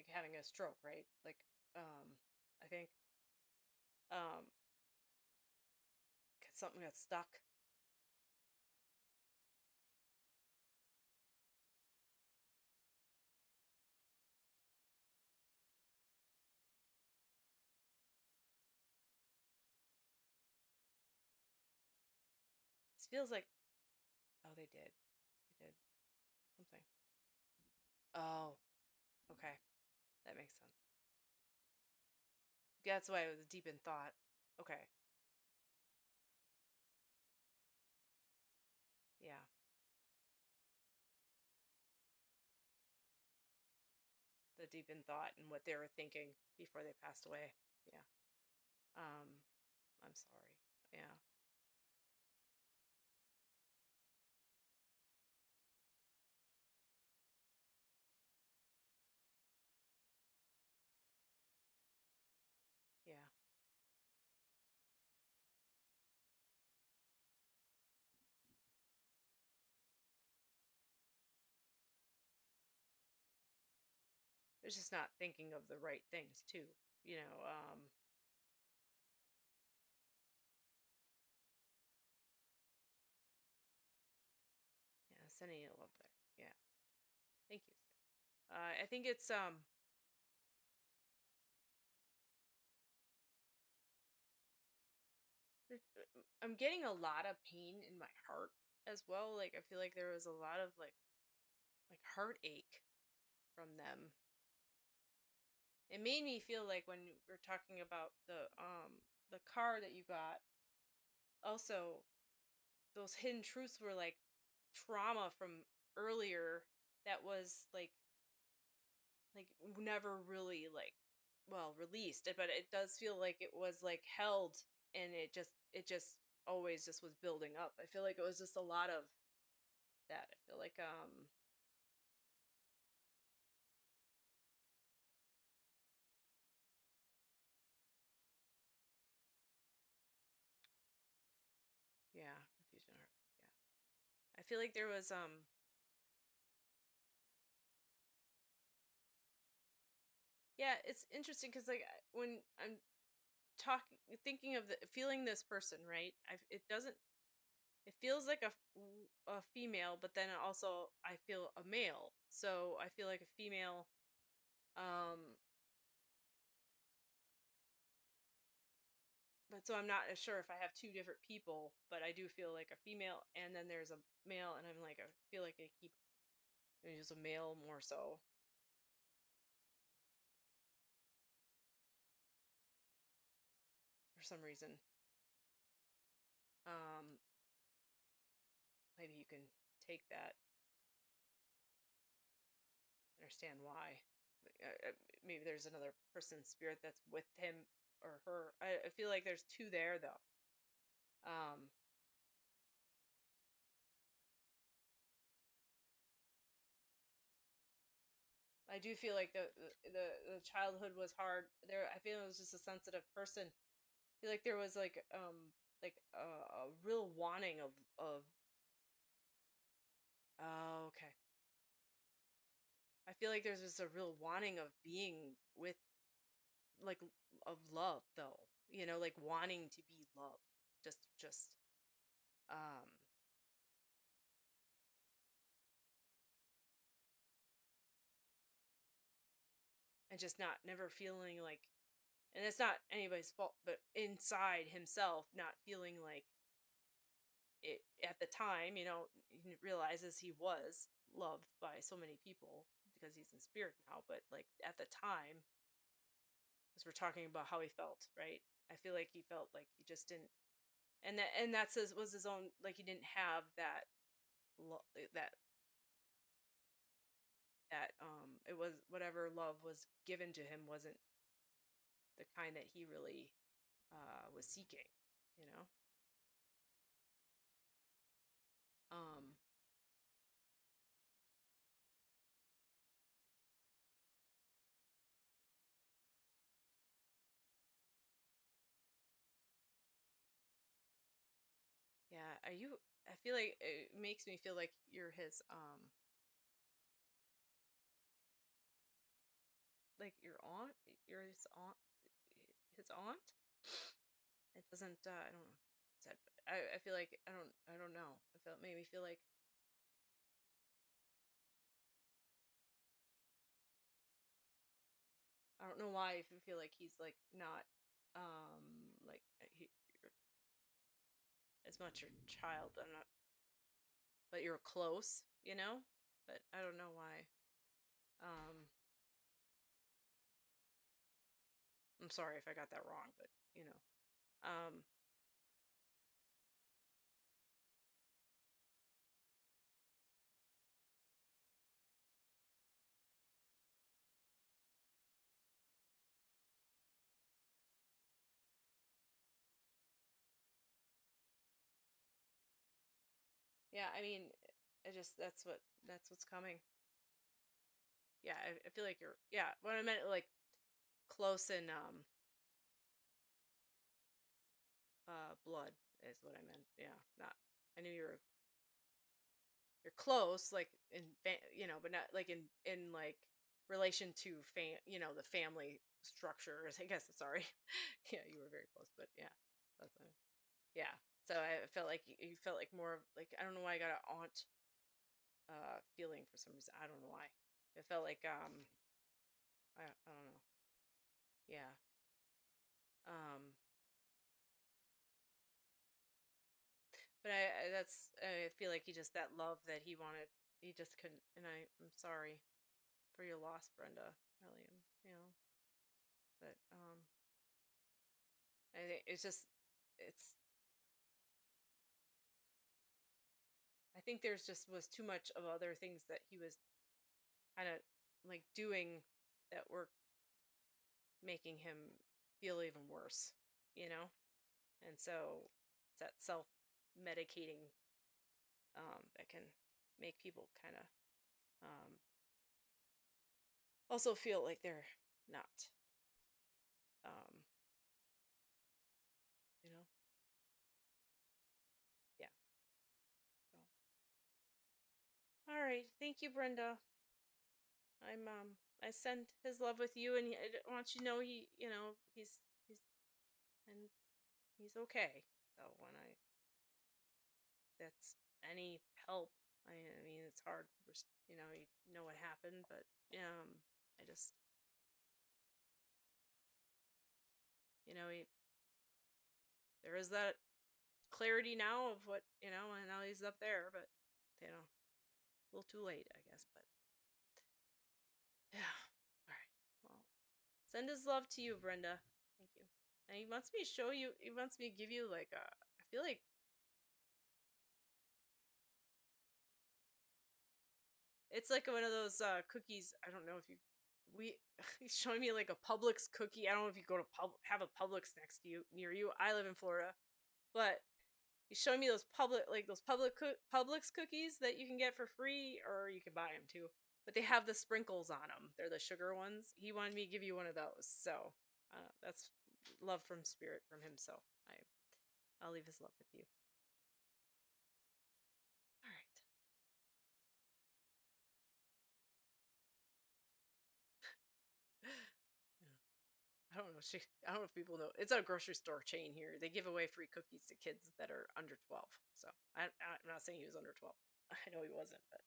having a stroke, right? Like I think um 'cause something got stuck. This feels like, oh, they did something. Oh, okay, that makes sense. That's why I was deep in thought. Okay, yeah, the deep in thought and what they were thinking before they passed away. Yeah. Um, I'm sorry. Yeah. Yeah. it's just not thinking of the right things too. Yeah, sending you love there. Yeah, thank you. I think it's I'm getting a lot of pain in my heart as well. Like I feel like there was a lot of like heartache from them. It made me feel like when we're talking about the car that you got, also those hidden truths were like trauma from earlier that was like never really like well released, but it does feel like it was like held, and it just always just was building up. I feel like it was just a lot of that. I feel like yeah, confusion art. Yeah. I feel like there was yeah, it's interesting cuz like when I'm talking thinking of the feeling this person, right? It doesn't it feels like a female, but then also I feel a male. So I feel like a female um but so I'm not as sure if I have two different people, but I do feel like a female and then there's a male, and I'm like I feel like I keep use a male more so for some reason. Um maybe you can take that, understand why. Maybe there's another person spirit that's with him or her. I feel like there's two there though. Um I do feel like the childhood was hard. There, I feel it was just a sensitive person. I feel like there was like a real wanting of oh okay. I feel like there's just a real wanting of being with like of love though. Like wanting to be loved. Just um and just not never feeling like, and it's not anybody's fault, but inside himself not feeling like it at the time, he realizes he was loved by so many people because he's in spirit now, but like at the time, because we're talking about how he felt, right? I feel like he felt like he just didn't, and that's his was his own, like he didn't have that that it was whatever love was given to him wasn't the kind that he really was seeking, you know. Um, yeah, are you? I feel like it makes me feel like you're his like your aunt, you're his aunt. It doesn't. I don't know. Said. I feel like I don't. I don't know. I felt made me feel like I don't know why. If you feel like he's like not like you're as much your child. I'm not, but you're close. But I don't know why. Um, I'm sorry if I got that wrong, but you know. Um, yeah. I mean, I just that's what's coming. Yeah, I feel like you're. Yeah, what I meant like close in blood is what I meant. Yeah, not. I knew you're close, like in but not like in like relation to the family structures. I guess. Sorry. Yeah, you were very close, but yeah, that's yeah. So I felt like you felt like more of like I don't know why I got an aunt feeling for some reason. I don't know why. It felt like I don't know. Yeah. Um but I feel like he just that love that he wanted he just couldn't and I'm sorry for your loss, Brenda. Really am, but I think it's just it's I think there's just was too much of other things that he was kind of like doing that were making him feel even worse, you know? And so it's that self medicating that can make people kind of um, also feel like they're not, um, you know? Yeah. So, all right. Thank you, Brenda. I send his love with you, and I want you to know he's and he's okay. So when I that's any help. I mean, it's hard. You know what happened, but I just, he, there is that clarity now of what and now he's up there, but a little too late, I guess. But yeah, all right. Well, send his love to you, Brenda. Thank you. And he wants me to show you. He wants me to give you like a. I feel like it's like one of those cookies. I don't know if you we he's showing me like a Publix cookie. I don't know if you go to have a Publix next to you near you. I live in Florida, but he's showing me those Publix cookies that you can get for free, or you can buy them too. But they have the sprinkles on them. They're the sugar ones. He wanted me to give you one of those, so that's love from spirit from him. So I'll leave his love with you. All right. I don't know. I don't know if people know. It's a grocery store chain here. They give away free cookies to kids that are under 12. So I'm not saying he was under 12. I know he wasn't, but.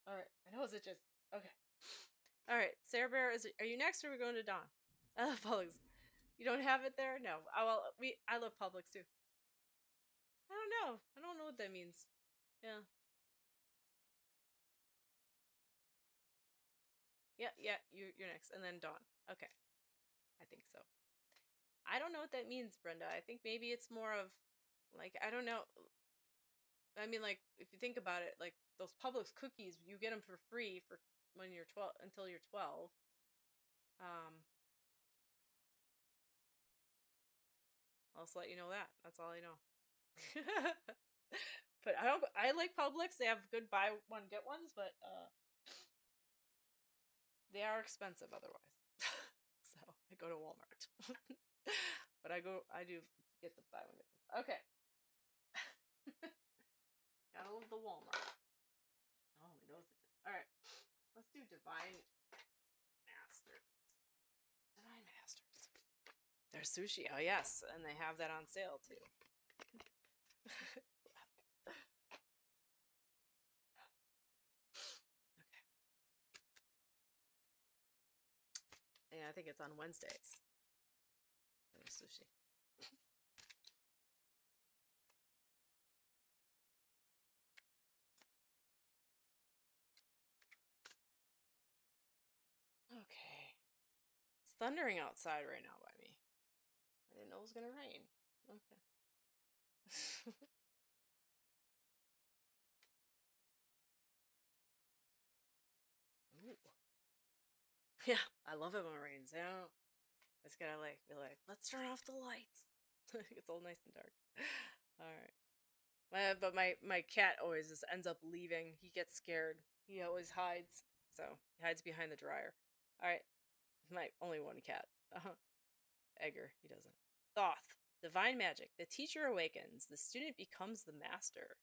All right. I know it's just okay. All right, Sarah Bear, are you next, or are we going to Dawn? I love Publix. You don't have it there? No. I love Publix too. I don't know. I don't know what that means. Yeah. Yeah, yeah. You're next, and then Dawn. Okay. I think so. I don't know what that means, Brenda. I think maybe it's more of like I don't know. I mean, like if you think about it, like those Publix cookies, you get them for free for when you're 12 until you're 12. Um, I'll just let you know that. That's all I know. But I don't. I like Publix. They have good buy one get ones, but they are expensive otherwise. So I go to Walmart. But I do get the buy one get ones. Okay. Gotta love the Walmart. Oh, my nose itches. All right. Let's do Divine Masters. Divine Masters. There's sushi. Oh yes, and they have that on sale too. Okay. Yeah, I think it's on Wednesdays. There's sushi. Okay. It's thundering outside right now by me. I didn't know it was gonna rain. Okay. Ooh. Yeah, I love it when it rains. I just gotta be like, let's turn off the lights. It's all nice and dark. All right. But my cat always just ends up leaving. He gets scared. He always hides. So he hides behind the dryer. All right. My only one cat. Edgar. He doesn't. Thoth. Divine magic. The teacher awakens. The student becomes the master.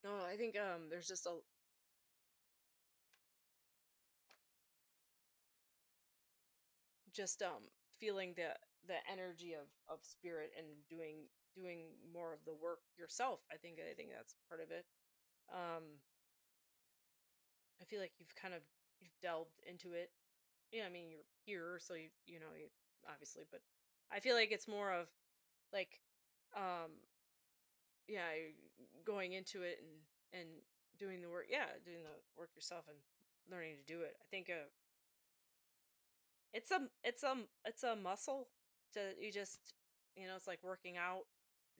No, I think there's just feeling the energy of spirit and doing more of the work yourself. I think that's part of it. um I feel like you've delved into it. Yeah, I mean, you're here, so you obviously, but I feel like it's more of like, um yeah, going into it and doing the work. Yeah, doing the work yourself and learning to do it. I think it's a muscle to you just, it's like working out,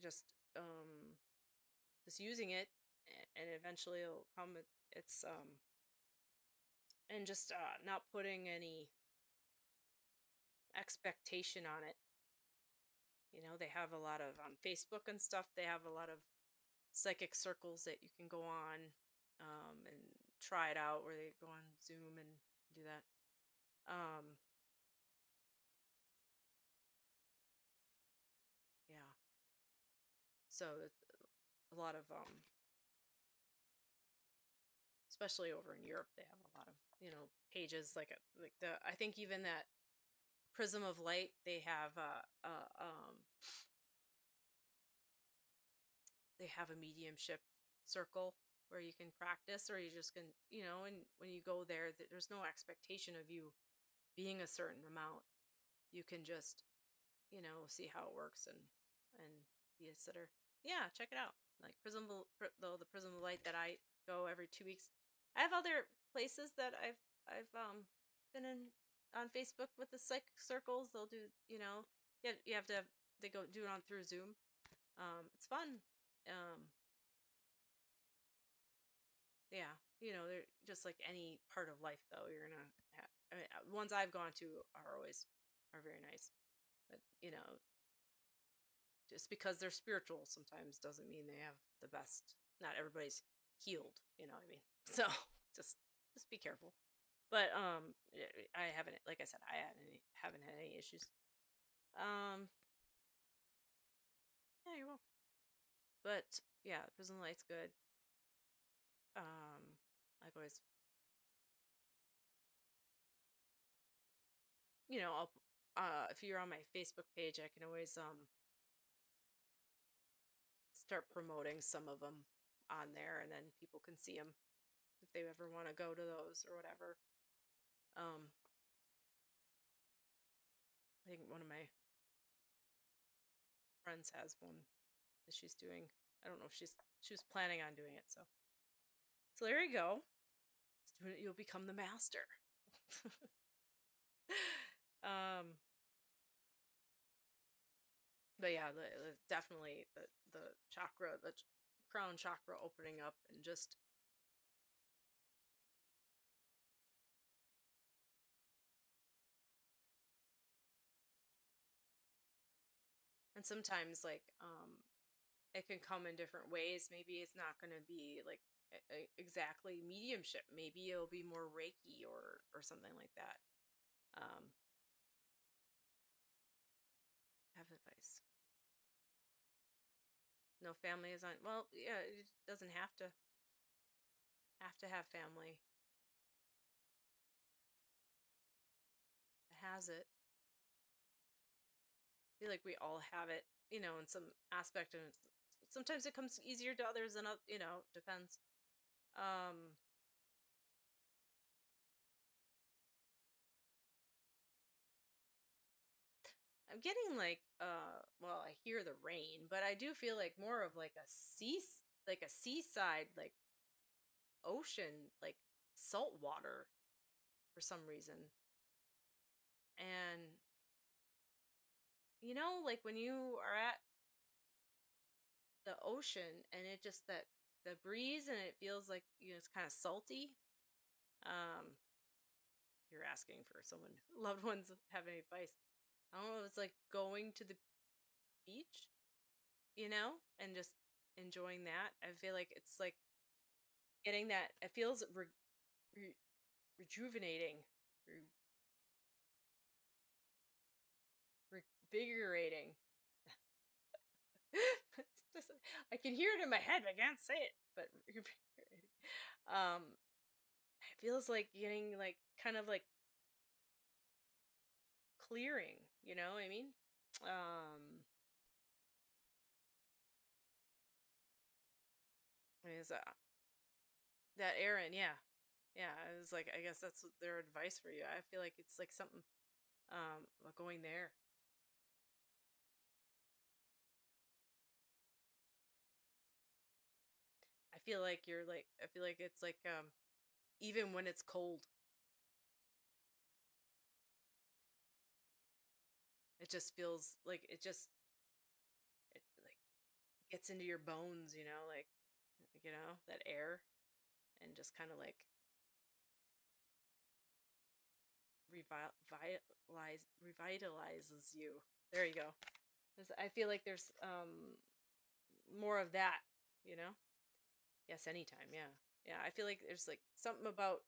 just just using it, and eventually it'll come. It's and just not putting any expectation on it. They have a lot of on Facebook and stuff. They have a lot of psychic circles that you can go on, and try it out, where they go on Zoom and do that. Um, yeah. So it's a lot of especially over in Europe, they have a lot of pages like the I think even that Prism of Light, they have a mediumship circle where you can practice, or you just can, and when you go there, there's no expectation of you being a certain amount. You can just, see how it works, and be a sitter. Yeah, check it out. Like though the Prism of Light that I go every 2 weeks. I have other places that I've been in on Facebook with the psychic circles. They'll do, you have to they go do it on through Zoom. It's fun. Um, yeah, they're just like any part of life, though. You're gonna have, I mean, ones I've gone to are very nice, but just because they're spiritual sometimes doesn't mean they have the best. Not everybody's healed, you know what I mean? So just just be careful. But I haven't, like I said, haven't had any issues. Um yeah, you're welcome. But yeah, Prison Light's good. Like always, I'll if you're on my Facebook page, I can always start promoting some of them on there, and then people can see them if they ever want to go to those or whatever. um I think one of my friends has one that she's doing. I don't know if she was planning on doing it. So there you go. Just doing it, you'll become the master. um, but yeah, definitely the chakra, crown chakra opening up, and just and sometimes like it can come in different ways. Maybe it's not going to be like exactly mediumship. Maybe it'll be more Reiki or something like that. Um, have advice. No family is on. Well, yeah, it doesn't have to have family. It has it. I feel like we all have it, in some aspect, and sometimes it comes easier to others than depends. Um, I'm getting like well, I hear the rain, but I do feel like more of like a seaside, like ocean, like salt water for some reason. And like when you are at the ocean, and it just that the breeze, and it feels like it's kind of salty. um you're asking for someone loved ones have any advice. I don't know, it's like going to the beach, and just enjoying that. I feel like it's like getting that. It feels re- rejuvenating, re- revigorating. I can hear it in my head, but I can't say it. But it feels like getting like kind of like clearing, you know what I mean? Is that Aaron, yeah. Yeah, I was like, I guess that's their advice for you. I feel like it's like something going there. I feel like it's like even when it's cold, it just feels like it like gets into your bones, that air and just kind of like revitalizes you. There you go. I feel like there's more of that, you know? Yes, anytime, yeah. Yeah, I feel like there's like something about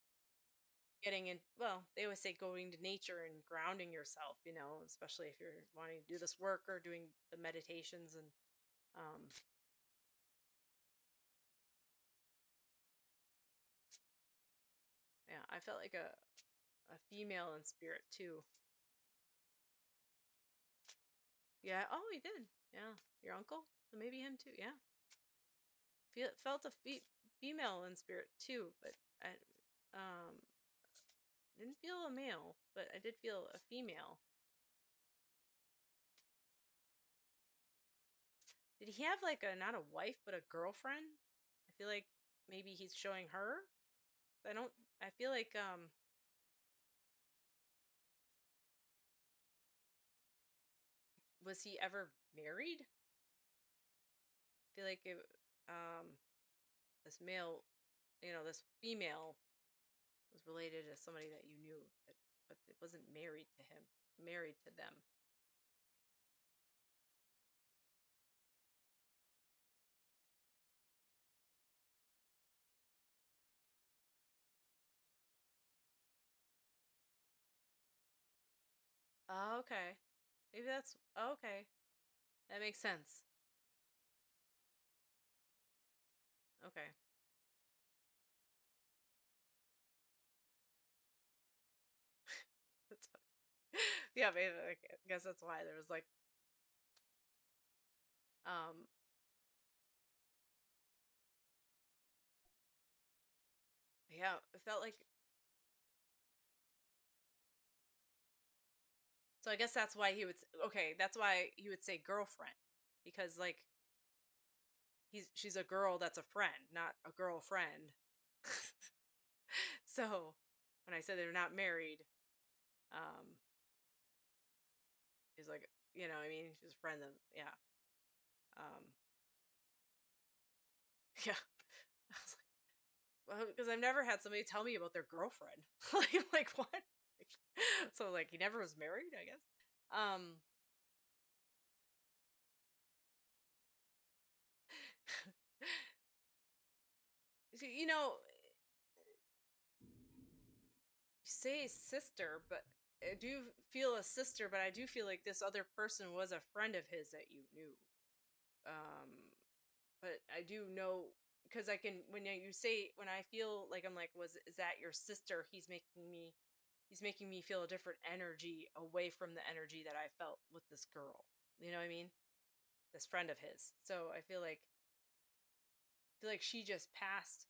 getting in, well, they always say going to nature and grounding yourself, especially if you're wanting to do this work or doing the meditations and um yeah, I felt like a female in spirit too. Yeah, oh, he did. Yeah, your uncle? So maybe him too. Yeah. Felt a female in spirit too, but I um didn't feel a male, but I did feel a female. Did he have like a not a wife but a girlfriend? I feel like maybe he's showing her. I don't. I feel like was he ever married? I feel like this male, this female was related to somebody that you knew, but it wasn't married to him. Married to them. Oh, okay. Maybe that's okay. That makes sense. Okay. That's funny. Yeah, maybe I guess that's why there was like um yeah, it felt like so I guess that's why he would okay, that's why he would say girlfriend because like she's a girl that's a friend, not a girlfriend. So when I said they're not married, um he's like, what I mean? She's a friend of yeah. Um yeah. I was like, well, because I've never had somebody tell me about their girlfriend. Like what? So like he never was married, I guess. Um you know, you say sister, but I do feel a sister, but I do feel like this other person was a friend of his that you knew. Um, but I do know because I can you say when I feel like I'm like is that your sister? He's making me feel a different energy away from the energy that I felt with this girl. You know what I mean? This friend of his. So I feel like she just passed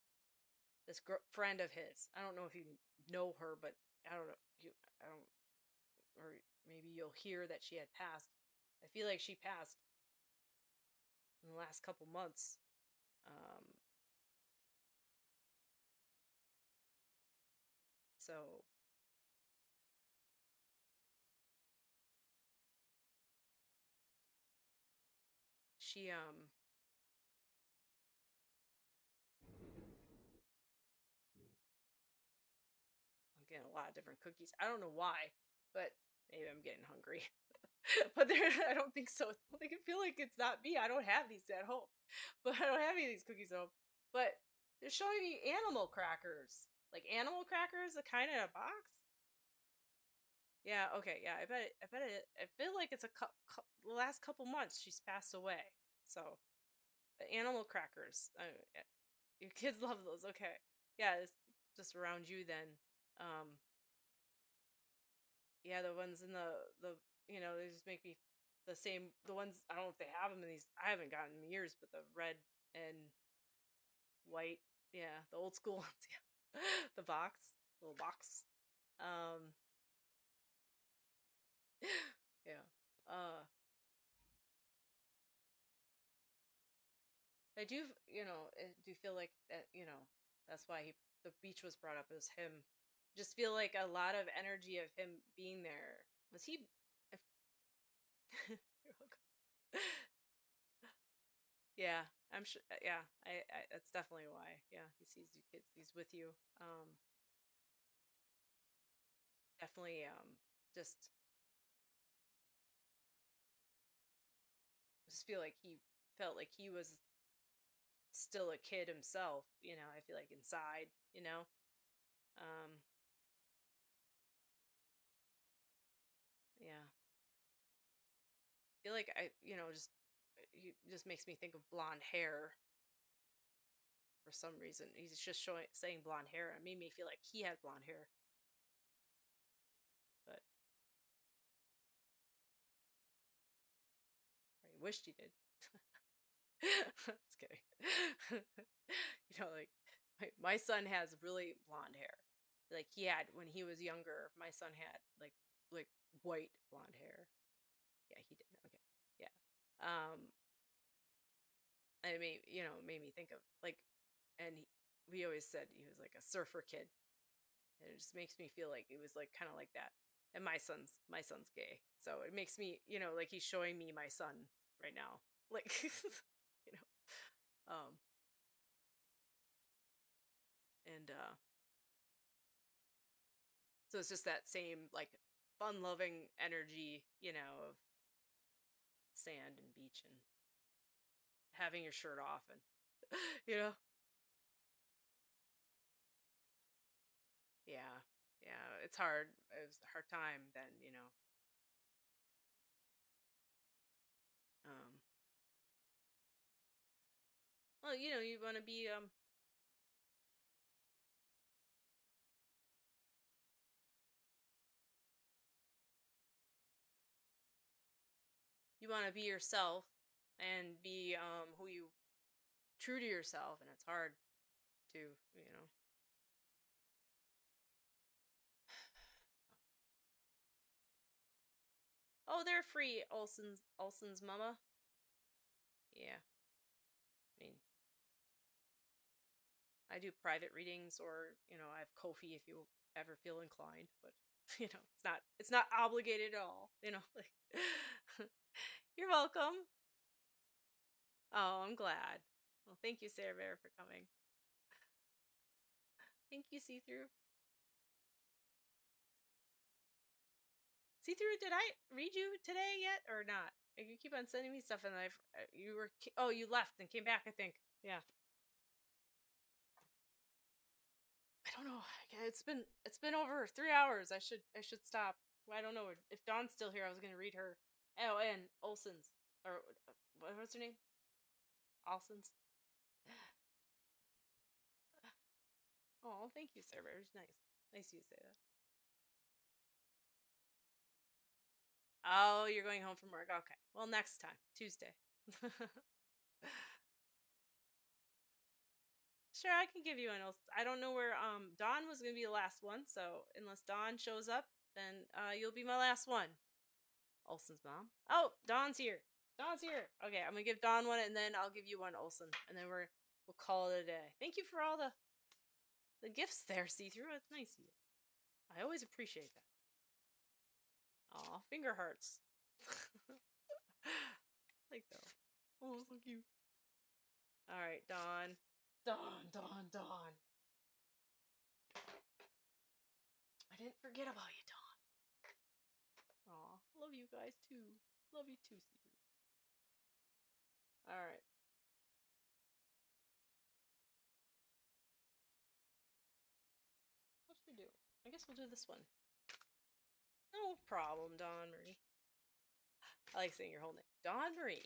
this friend of his. I don't know if you know her, but I don't know. I don't, or maybe you'll hear that she had passed. I feel like she passed in the last couple months. Um, so she I'm getting a lot of different cookies. I don't know why, but maybe I'm getting hungry. But there, I don't think so. I can feel like it's not me. I don't have these at home, but I don't have any of these cookies at home. But they're showing me animal crackers, like animal crackers, the kind in a box. Yeah. Okay. Yeah. I bet it. I feel like it's the last couple months she's passed away. So animal crackers. Your kids love those. Okay. Yeah, it's just around you then. Um, yeah, the ones in they just make me the same. The ones I don't know if they have them in these. I haven't gotten them in years, but the red and white, yeah, the old school ones, yeah. The little box. Um, yeah. Uh, I do, do feel like that, that's why the beach was brought up as him. Just feel like a lot of energy of him being there. Was he? If, You're welcome. Yeah, I'm sure. Yeah, that's definitely why. Yeah, he sees you kids. He's with you. Definitely. Just just feel like he felt like he was still a kid himself. I feel like inside. Um, yeah. I feel like just he just makes me think of blonde hair for some reason. He's just saying blonde hair. It made me feel like he had blonde hair, but I wished he did. I'm just kidding. Like my son has really blonde hair. Like he had when he was younger. My son had like white blonde hair. Yeah, he did. Okay. Yeah. And it made me think of and we always said he was like a surfer kid, and it just makes me feel like it was like kind of like that. And my son's gay, so it makes me like he's showing me my son right now, like you know, um, and so it's just that same like fun-loving energy, of sand and beach and having your shirt off and you know, yeah, yeah, it's hard. It was a hard time then, um. Well, you want to be yourself and be who you true to yourself, and it's hard to, you know. Oh, they're free, Olson's mama. Yeah. I mean, I do private readings, or I have Kofi if you ever feel inclined, but it's not obligated at all, like you're welcome. Oh, I'm glad. Well, thank you, Sarah Bear, for coming. Thank you, See Through. See Through, did I read you today yet or not? You keep on sending me stuff, and you left and came back, I think. Yeah. I don't know. It's been over 3 hours. I should stop. I don't know if Dawn's still here. I was gonna read her. Oh, and Olson's, or what's her name? Olson's. Oh, thank you, Sarah. It was nice. Nice of you to say that. Oh, you're going home from work. Okay. Well, next time, Tuesday. Sure, I can give you an else. I don't know where Dawn was gonna be the last one, so unless Dawn shows up, then you'll be my last one. Olson's mom. Oh, Dawn's here. Dawn's here. Okay, I'm gonna give Dawn one, and then I'll give you one, Olson, and then we'll call it a day. Thank you for all the gifts there, See Through. It's nice of you. I always appreciate that. Aw, finger hearts. Like those. Oh, so cute. All right, Dawn. Dawn, Dawn, Dawn. I didn't forget about you, Dawn. Aw, love you guys too. Love you too, See Through. All right. What should we do? I guess we'll do this one. No problem, Dawn Marie. I like saying your whole name. Dawn Marie.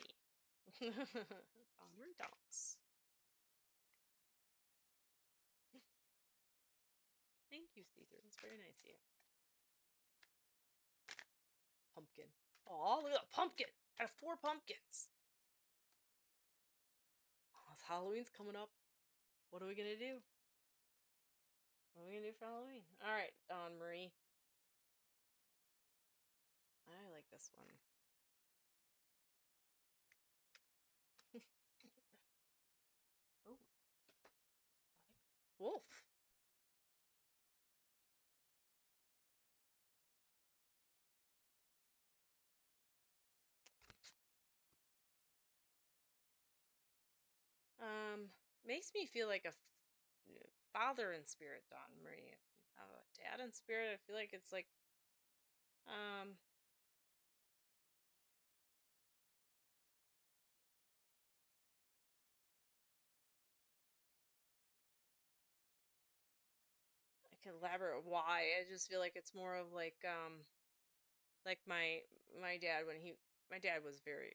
Onward dance. Thank you, see-through. That's very nice of you. Pumpkin. Oh, look at the pumpkin. I have 4 pumpkins. Oh, Halloween's coming up. What are we gonna do? What are we gonna do for Halloween? All right, Dawn Marie. I like this one. Oh, wolf. Makes me feel like a father in spirit, Dawn Marie. A dad in spirit. I feel like it's like, um, I can elaborate why. I just feel like it's more of like my dad when my dad was very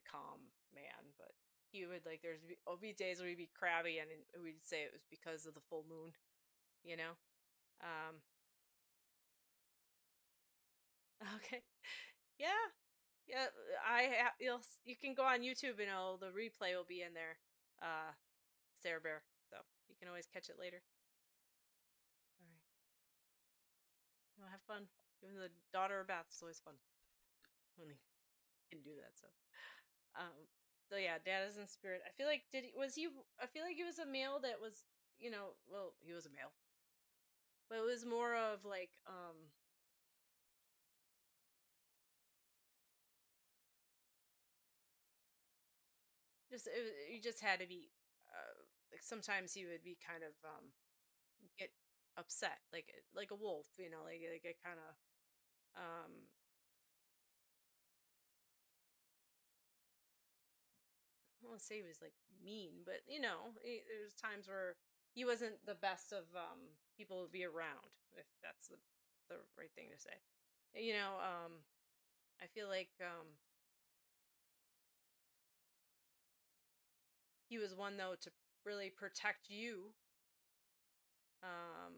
calm man, but he would like there'd be days where he'd be crabby and we'd say it was because of the full moon, you know. Um, okay, yeah, yeah. You can go on YouTube and the replay will be in there. Uh, Sarah Bear, so you can always catch it later. All right, have fun. Giving the daughter a bath is always fun. Only can do that, so. Um, so yeah, dad is in spirit. I feel like I feel like he was a male that was, well, he was a male, but it was more of like you just had to be like sometimes he would be kind of get upset like a wolf, like it kind of I don't want to say he was like mean, but there's times where he wasn't the best of people to be around, if that's the right thing to say. You know, I feel like he was one though to really protect you. Um,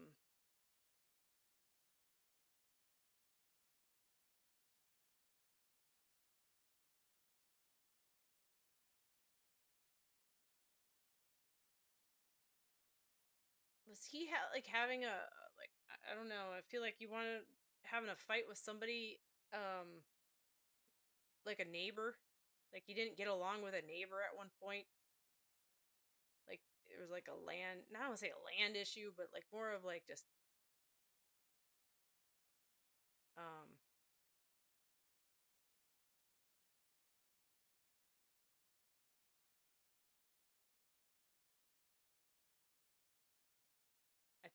was he having a like I don't know. I feel like you wanted having a fight with somebody, um, like a neighbor, like you didn't get along with a neighbor at one point. Like it was like a land, not I want to say a land issue, but like more of like just um I,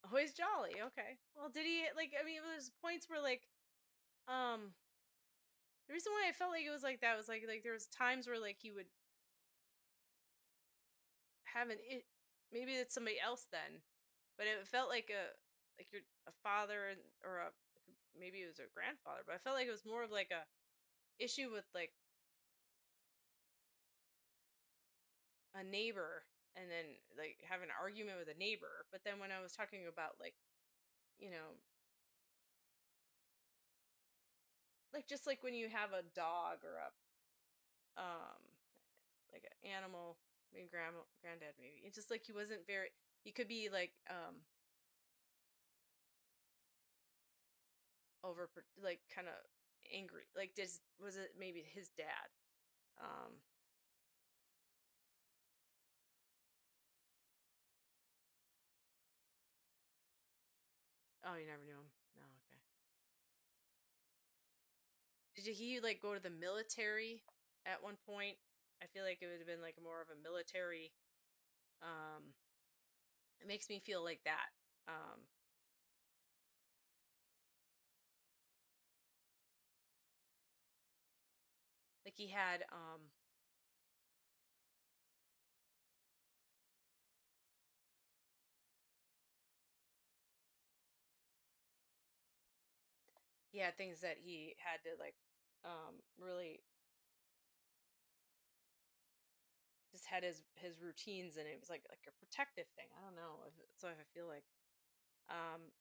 always jolly. Okay, well, did he like? I mean, there's points where um the reason why I felt like it was like that was like there was times where like he would have maybe it's somebody else then, but it felt like you're a father or a maybe it was a grandfather, but I felt like it was more of like a issue with like a neighbor and then like have an argument with a neighbor. But then when I was talking about you know like just like when you have a dog or a like an animal, maybe granddad, maybe it's just like he wasn't very, he could be like over like kind of angry, like this was it maybe his dad. um oh, you never knew him? No, okay. Did he like go to the military at one point? I feel like it would have been like more of a military. um it makes me feel like that. um like he had things that he had to like really had his routines, and it was like a protective thing. I don't know. So I feel like um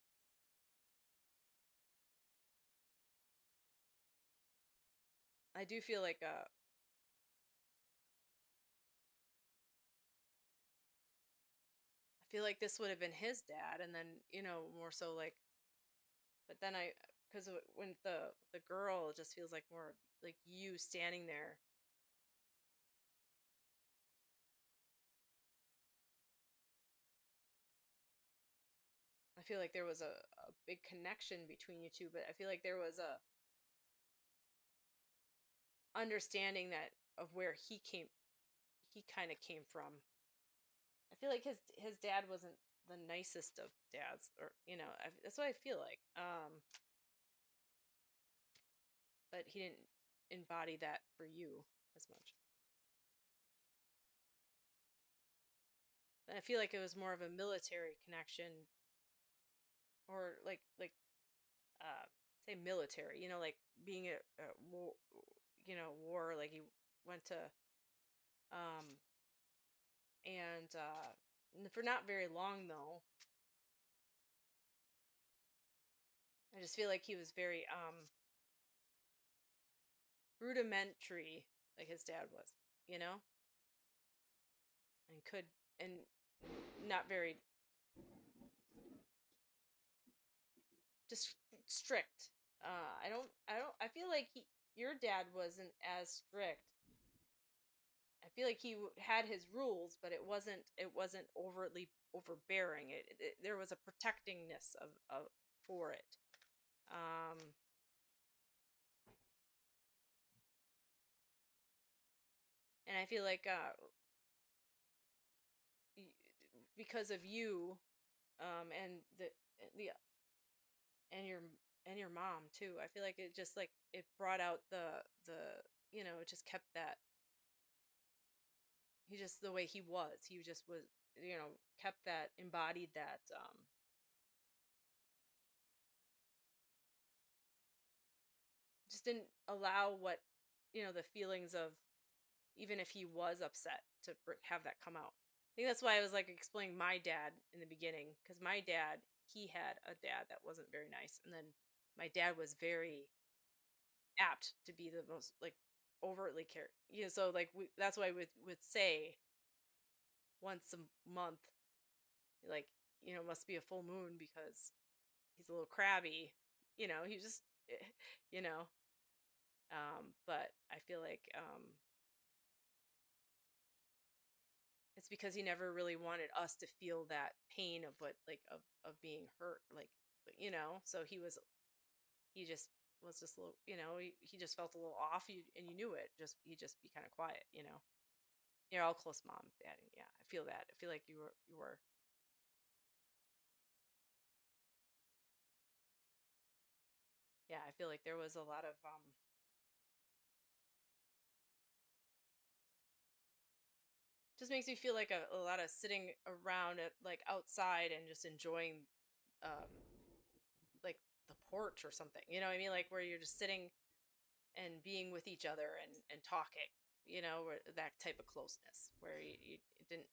I do feel like I feel like this would have been his dad, and then more so like, but then because when the girl, it just feels like more like you standing there. I feel like there was a big connection between you two, but I feel like there was a understanding that of where he kind of came from. I feel like his dad wasn't the nicest of dads, or that's what I feel like. But he didn't embody that for you as much. And I feel like it was more of a military connection, or like uh say military, like being a war, war, like he went to um and for not very long though. I just feel like he was very rudimentary, like his dad was, you know, and could and not very just strict. I feel like your dad wasn't as strict. I feel like he had his rules, but it wasn't overtly overbearing. There was a protectingness of for it. Um, and I feel like because of you, and the and your and your mom too. I feel like it just like it brought out it just kept that. He just the way he was. He just was, kept that, embodied that. Just didn't allow what, the feelings of, even if he was upset, to have that come out. I think that's why I was like explaining my dad in the beginning, because my dad, he had a dad that wasn't very nice, and then my dad was very apt to be the most like overtly care. So like that's why would say once a month, like, must be a full moon because he's a little crabby. He just, you know. But I feel like it's because he never really wanted us to feel that pain of what, like, of being hurt, like, So he just was just a little, he just felt a little off, and you knew it. Just he just be kind of quiet. You're all close, mom, daddy. Yeah, I feel that. I feel like you were. Yeah, I feel like there was a lot of just makes me feel like a lot of sitting around at, like, outside, and just enjoying um like the porch or something. You know what I mean? Like where you're just sitting and being with each other, and talking. Where that type of closeness, where it didn't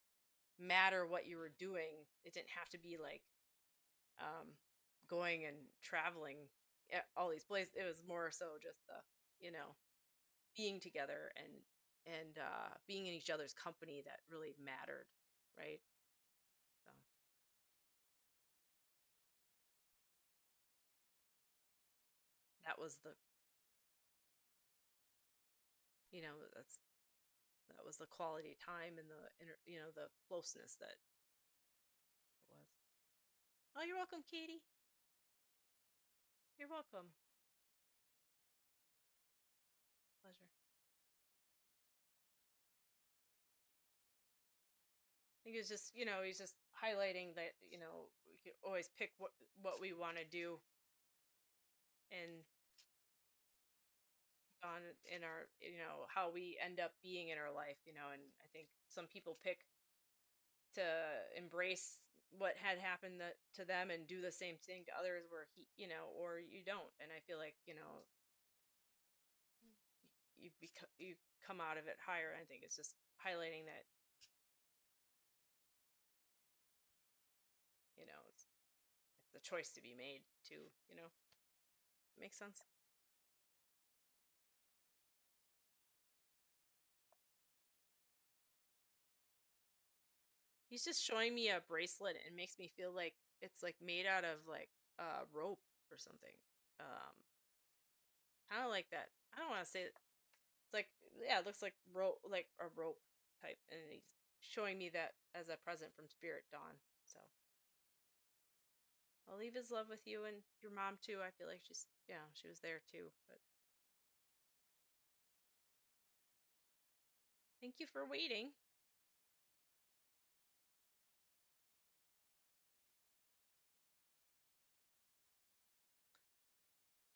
matter what you were doing. It didn't have to be like um going and traveling all these places. It was more so just the, you know being together, and being in each other's company that really mattered, right? So that was the that's that was the quality time, and the closeness that it was. Oh, you're welcome, Katie. You're welcome. Pleasure. I think it's just, he's just highlighting that, we can always pick what we want to do, and on in our, how we end up being in our life, and I think some people pick to embrace what had happened to them, and do the same thing to others, where or you don't. And I feel like, you come out of it higher. I think it's just highlighting that choice to be made too, you know? Makes sense? He's just showing me a bracelet and it makes me feel like it's like made out of like rope or something. Um kind of like that. I don't want to say it's like yeah, it looks like rope like a rope type and he's showing me that as a present from Spirit Dawn. So I'll leave his love with you and your mom too. I feel like she's yeah, she was there too. But thank you for waiting.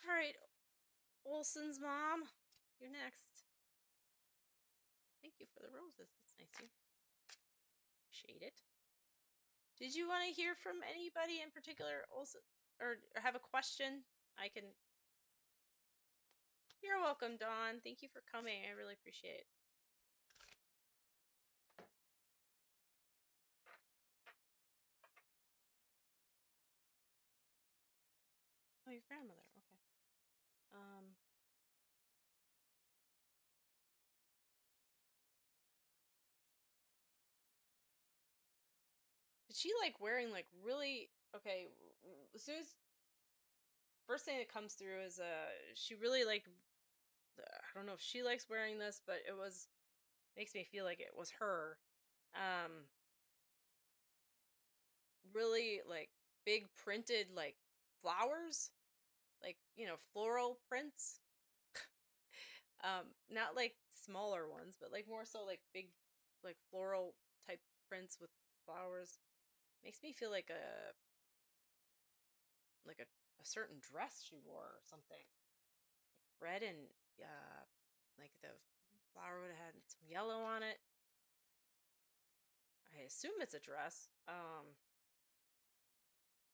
All right, Olson's mom, you're next. Thank you for the roses. That's nice of you. Appreciate it. Did you want to hear from anybody in particular, Olson, or have a question? I can. You're welcome, Dawn. Thank you for coming. I really appreciate it. Oh, your grandmother. Okay. Um. Did she like wearing like really okay? As soon as first thing that comes through is she really liked. I don't know if she likes wearing this, but it was makes me feel like it was her. Um. Really like big printed like flowers, like floral prints. Not like smaller ones, but like more so like big, like floral type prints with flowers. Makes me feel like a certain dress she wore or something. Red and like the flower would have had some yellow on it. I assume it's a dress.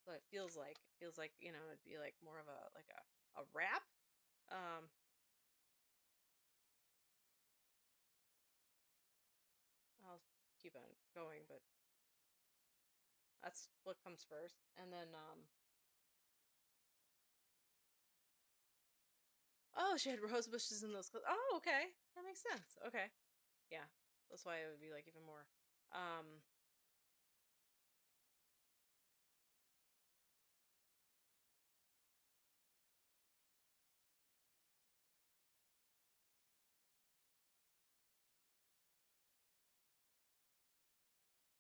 So it feels like it'd be like more of a like a wrap. Um, I'll keep on going, but that's what comes first, and then oh, she had rose bushes in those clothes. Oh, okay. That makes sense. Okay. Yeah. That's why it would be like even more. Um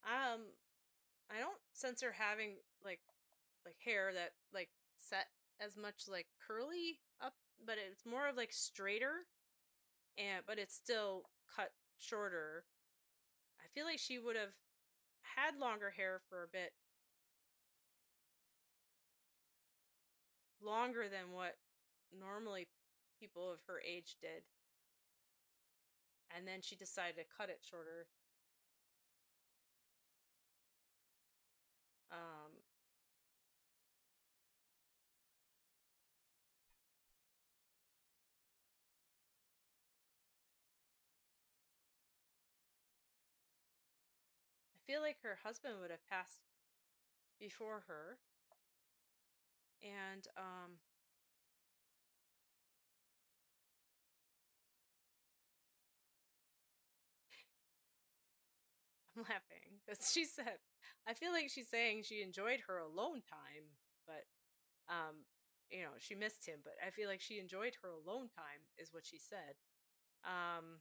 um I don't sense her having like hair that like set as much like curly up, but it's more of like straighter and but it's still cut shorter. I feel like she would have had longer hair for a bit longer than what normally people of her age did. And then she decided to cut it shorter. Um, I feel like her husband would have passed before her, and I'm laughing because she said, I feel like she's saying she enjoyed her alone time, but um, she missed him, but I feel like she enjoyed her alone time, is what she said. Um,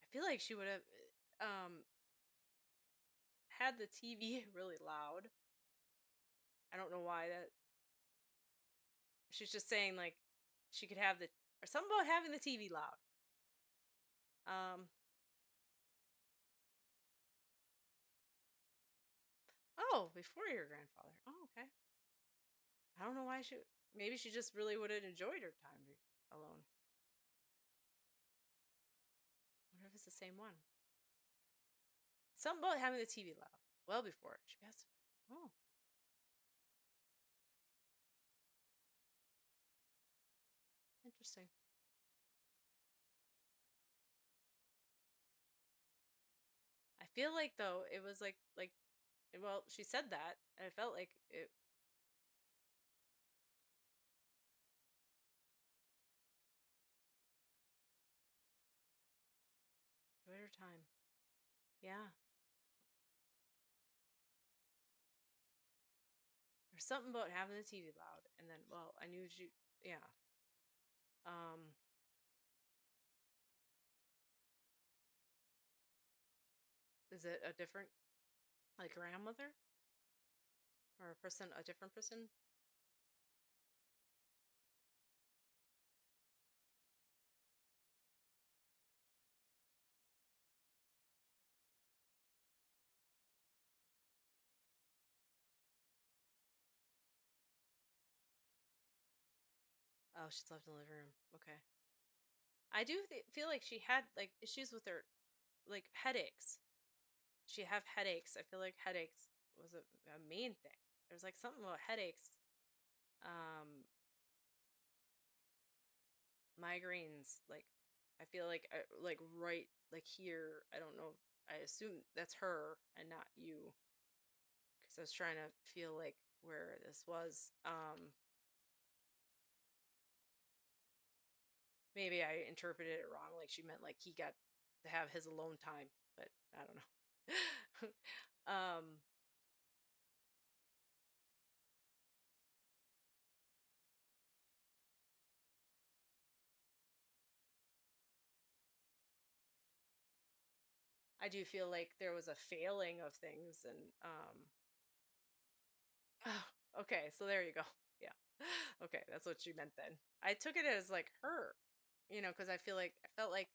I feel like she would have um had the TV really loud. I don't know why that. She's just saying like she could have the or something about having the TV loud. Um, oh, before your grandfather. Oh, okay. I don't know why she. Maybe she just really would have enjoyed her time alone. I wonder if it's the same one. Something about having the TV loud. Well, before she passed. Oh, interesting. feel like though it was like well, she said that, and I felt like it. Enjoyed her time. Yeah. There's something about having the TV loud, and then well, I knew she. Yeah. Um. Is it a different like grandmother or a person, a different person? Oh, she's left in the living room. Okay. I do feel like she had like issues with her like headaches. She have headaches. I feel like headaches was a main thing. There's like something about headaches, um, migraines. Like I feel like right like here. I don't know. I assume that's her and not you because I was trying to feel like where this was. Maybe I interpreted it wrong. Like she meant like he got to have his alone time, but I don't know. I do feel like there was a failing of things, and oh, okay, so there you go. Yeah. Okay, that's what she meant then. I took it as like her, because I felt like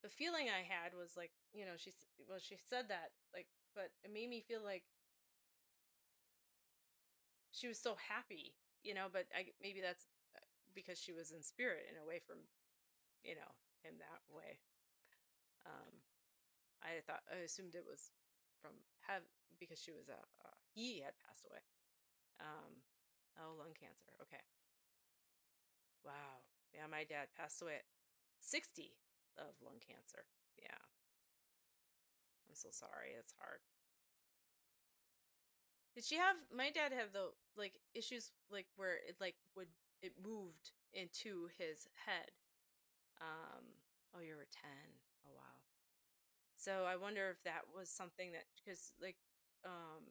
the feeling I had was like, well, she said that, like, but it made me feel like she was so happy, but maybe that's because she was in spirit and away from, him that way. Um, I assumed it was from have because she was he had passed away. Um, oh, lung cancer. Okay. Wow. Yeah, my dad passed away at 60 of lung cancer. Yeah. I'm so sorry. It's hard. Did she have my dad have the like issues like where it like would it moved into his head? Oh, you were 10. Oh, wow. So I wonder if that was something that because like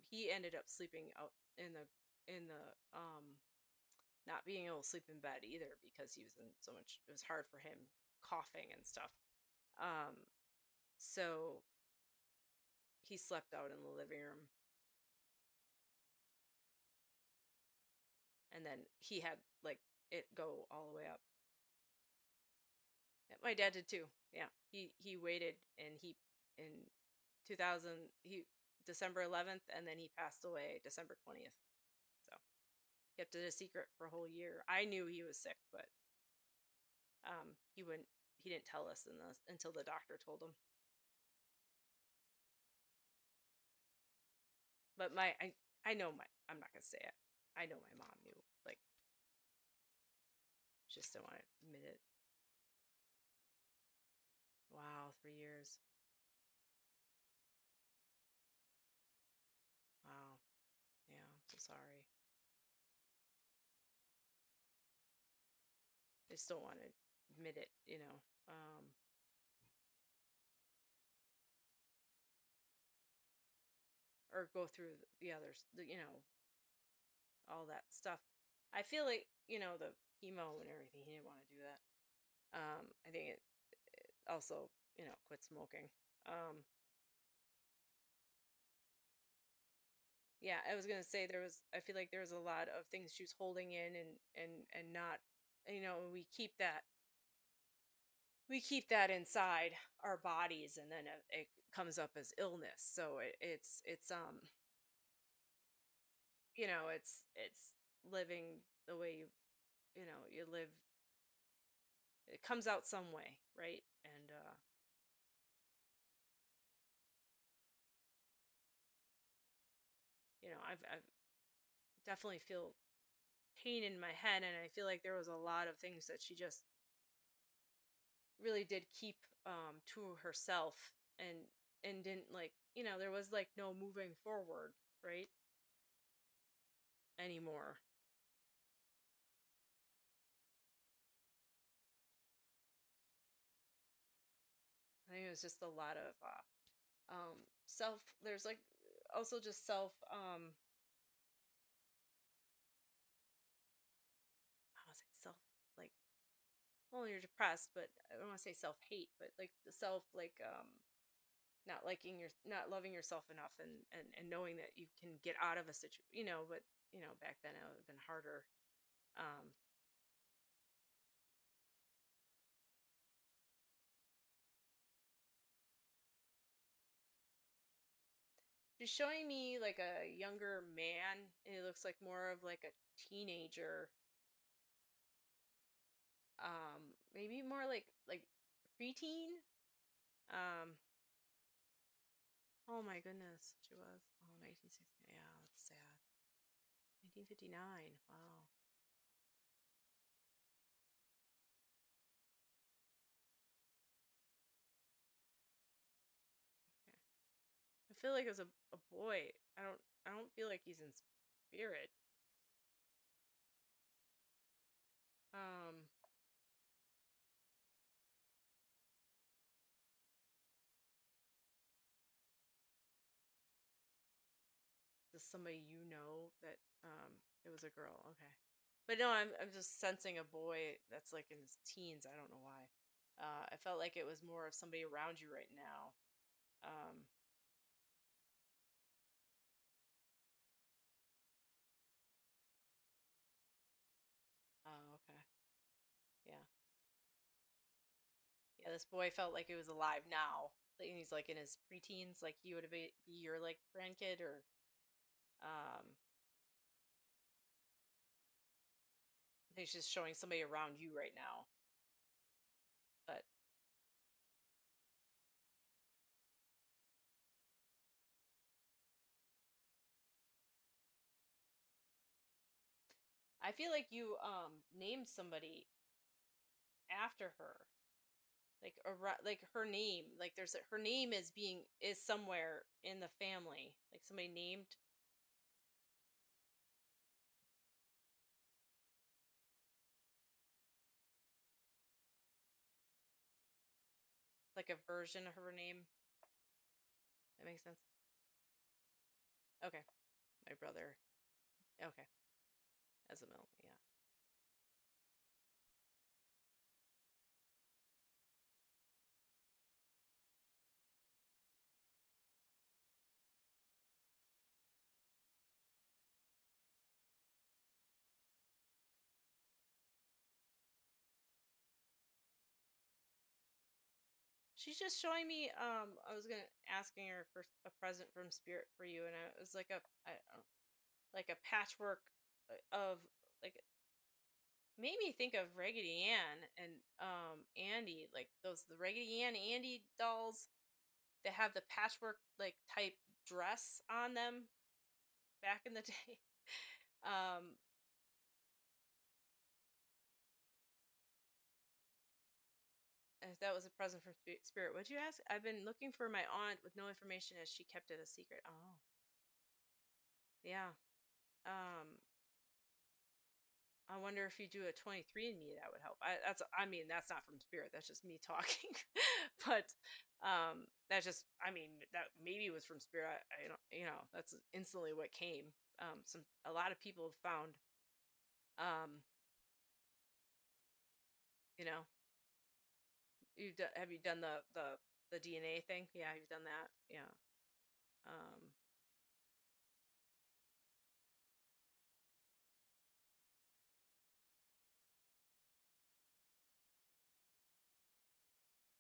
he ended up sleeping out in the not being able to sleep in bed either because he was in so much it was hard for him coughing and stuff. Um so he slept out in the living room and then he had like it go all the way up. Yeah, my dad did too. Yeah. He waited and he in 2000 he December 11th and then he passed away December 20th. So kept it a secret for a whole year. I knew he was sick, but he didn't tell us until the doctor told him. But I know I'm not gonna say it. I know my mom knew. Like, just don't want to admit it. Wow, 3 years. Wow. Yeah, I'm so sorry. I just don't want to admit it. Or go through the others, all that stuff. I feel like, the chemo and everything, he didn't want to do that. I think it also, quit smoking. Um, yeah, I was gonna say I feel like there was a lot of things she was holding in and not, we keep that inside our bodies and then it comes up as illness. So it's living the way you live. It comes out some way, right? And I've definitely feel pain in my head, and I feel like there was a lot of things that she just really did keep to herself. and didn't, like, there was like no moving forward, right? Anymore. I think it was just a lot of self, there's like also just self, I want to say self, like, well, you're depressed, but I don't want to say self hate, but like the self, like, not loving yourself enough, and knowing that you can get out of a situation, but back then it would have been harder. um she's showing me like a younger man, and it looks like more of like a teenager, maybe more like preteen. um oh my goodness, she was, 1960, yeah, that's sad. 1959, wow. Okay. I feel like as a boy, I don't feel like he's in spirit. um Does somebody that it was a girl? Okay. But no, I'm just sensing a boy that's like in his teens. I don't know why. I felt like it was more of somebody around you right now. Um, oh, okay. Yeah. Yeah, this boy felt like he was alive now. Like, he's like in his preteens, like he would be your like grandkid, or um he's just showing somebody around you right now. But I feel like you named somebody after her, like like her name, like her name is somewhere in the family, like somebody named, like a version of her name. That makes sense. Okay. My brother. Okay. As a middle, yeah. She's just showing me, I was gonna asking her for a present from spirit for you, and it was like I don't know, like a patchwork, of, like, made me think of Raggedy Ann and Andy, like those the Raggedy Ann Andy dolls that have the patchwork like type dress on them back in the day. um if that was a present from spirit. What'd you ask? I've been looking for my aunt with no information as she kept it a secret. Oh, yeah. um I wonder if you do a 23andMe, that would help. I mean, that's not from spirit, that's just me talking. But that's just, I mean, that maybe was from spirit. I don't, that's instantly what came. A lot of people have found, um you know have you done the DNA thing? Yeah, you've done that. Yeah. um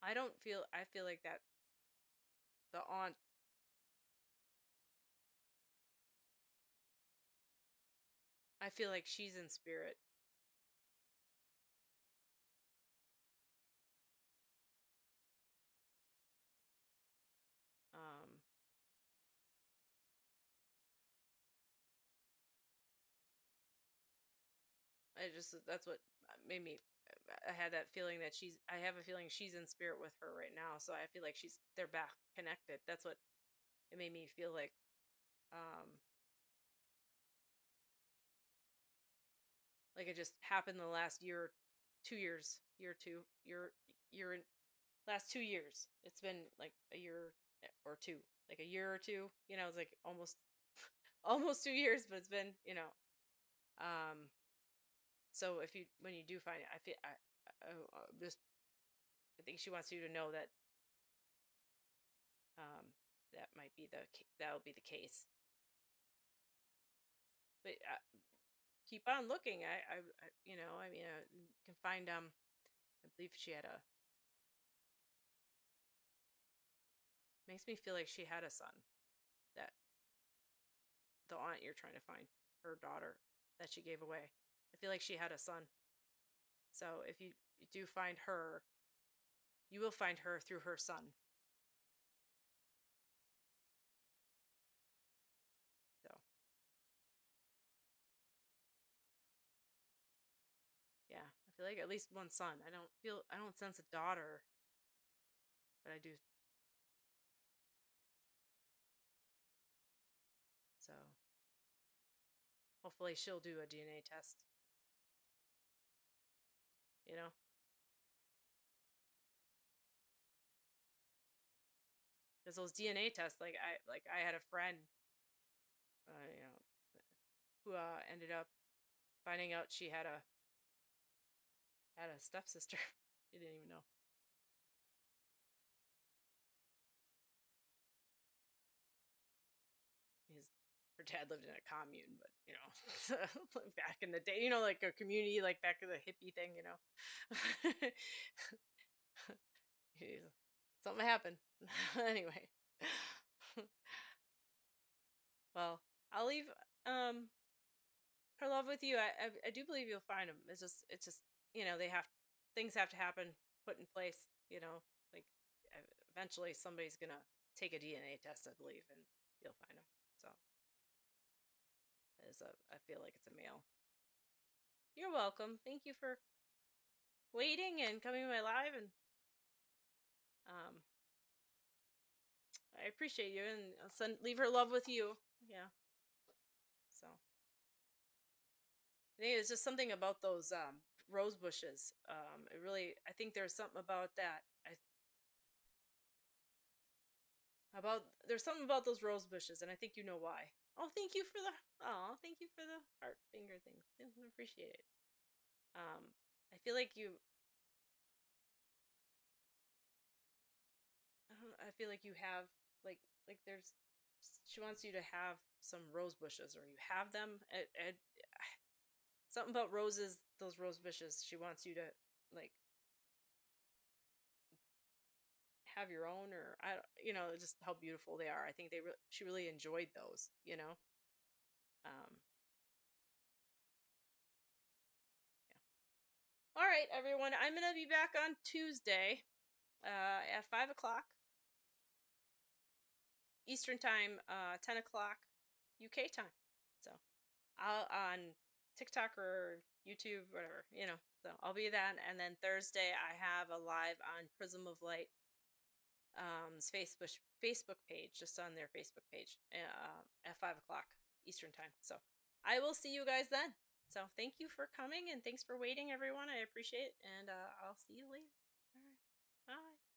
I feel like that the aunt, I feel like she's in spirit. um I just, that's what made me I had that feeling that I have a feeling she's in spirit with her right now. So I feel like they're back connected. That's what it made me feel like. Like it just happened the last year, 2 years, last 2 years. It's been like a year or two, like a year or two. It's like almost 2 years, but it's been. Um, so when you do find it, I feel just I think she wants you to know that that'll be the case. But keep on looking. I mean, you can find I believe she had a. Makes me feel like she had a son. That the aunt you're trying to find, her daughter that she gave away. I feel like she had a son. So if you do find her, you will find her through her son. So yeah, I feel like at least one son. I don't sense a daughter, but I do. So hopefully she'll do a DNA test. You know, because those DNA tests, I had a friend, you know, who ended up finding out she had a stepsister. She didn't even know. Her dad lived in a commune, but back in the day, like a community, like back in the hippie thing, something happened. Anyway, well, I'll leave her love with you. I do believe you'll find them. It's just they have things have to happen, put in place. Like eventually somebody's gonna take a DNA test, I believe, and you'll find them. So I feel like it's a male. You're welcome. Thank you for waiting and coming to my live, and um I appreciate you, and I'll leave her love with you. Yeah. So I think it's just something about those rose bushes. I think there's something about that. There's something about those rose bushes, and I think you know why. Thank you for the heart finger things. I appreciate it. I feel like I feel like you have there's she wants you to have some rose bushes, or you have them. Something about roses, those rose bushes. She wants you to like have your own, or just how beautiful they are. I think she really enjoyed those. Um, yeah. All right, everyone. I'm gonna be back on Tuesday, at 5 o'clock Eastern time, 10 o'clock UK time. So I'll on TikTok or YouTube, whatever. So I'll be that, and then Thursday I have a live on Prism of Light Facebook page, just on their Facebook page, at 5 o'clock Eastern time. So I will see you guys then. So thank you for coming, and thanks for waiting, everyone. I appreciate it, and I'll see you later. All right. Bye.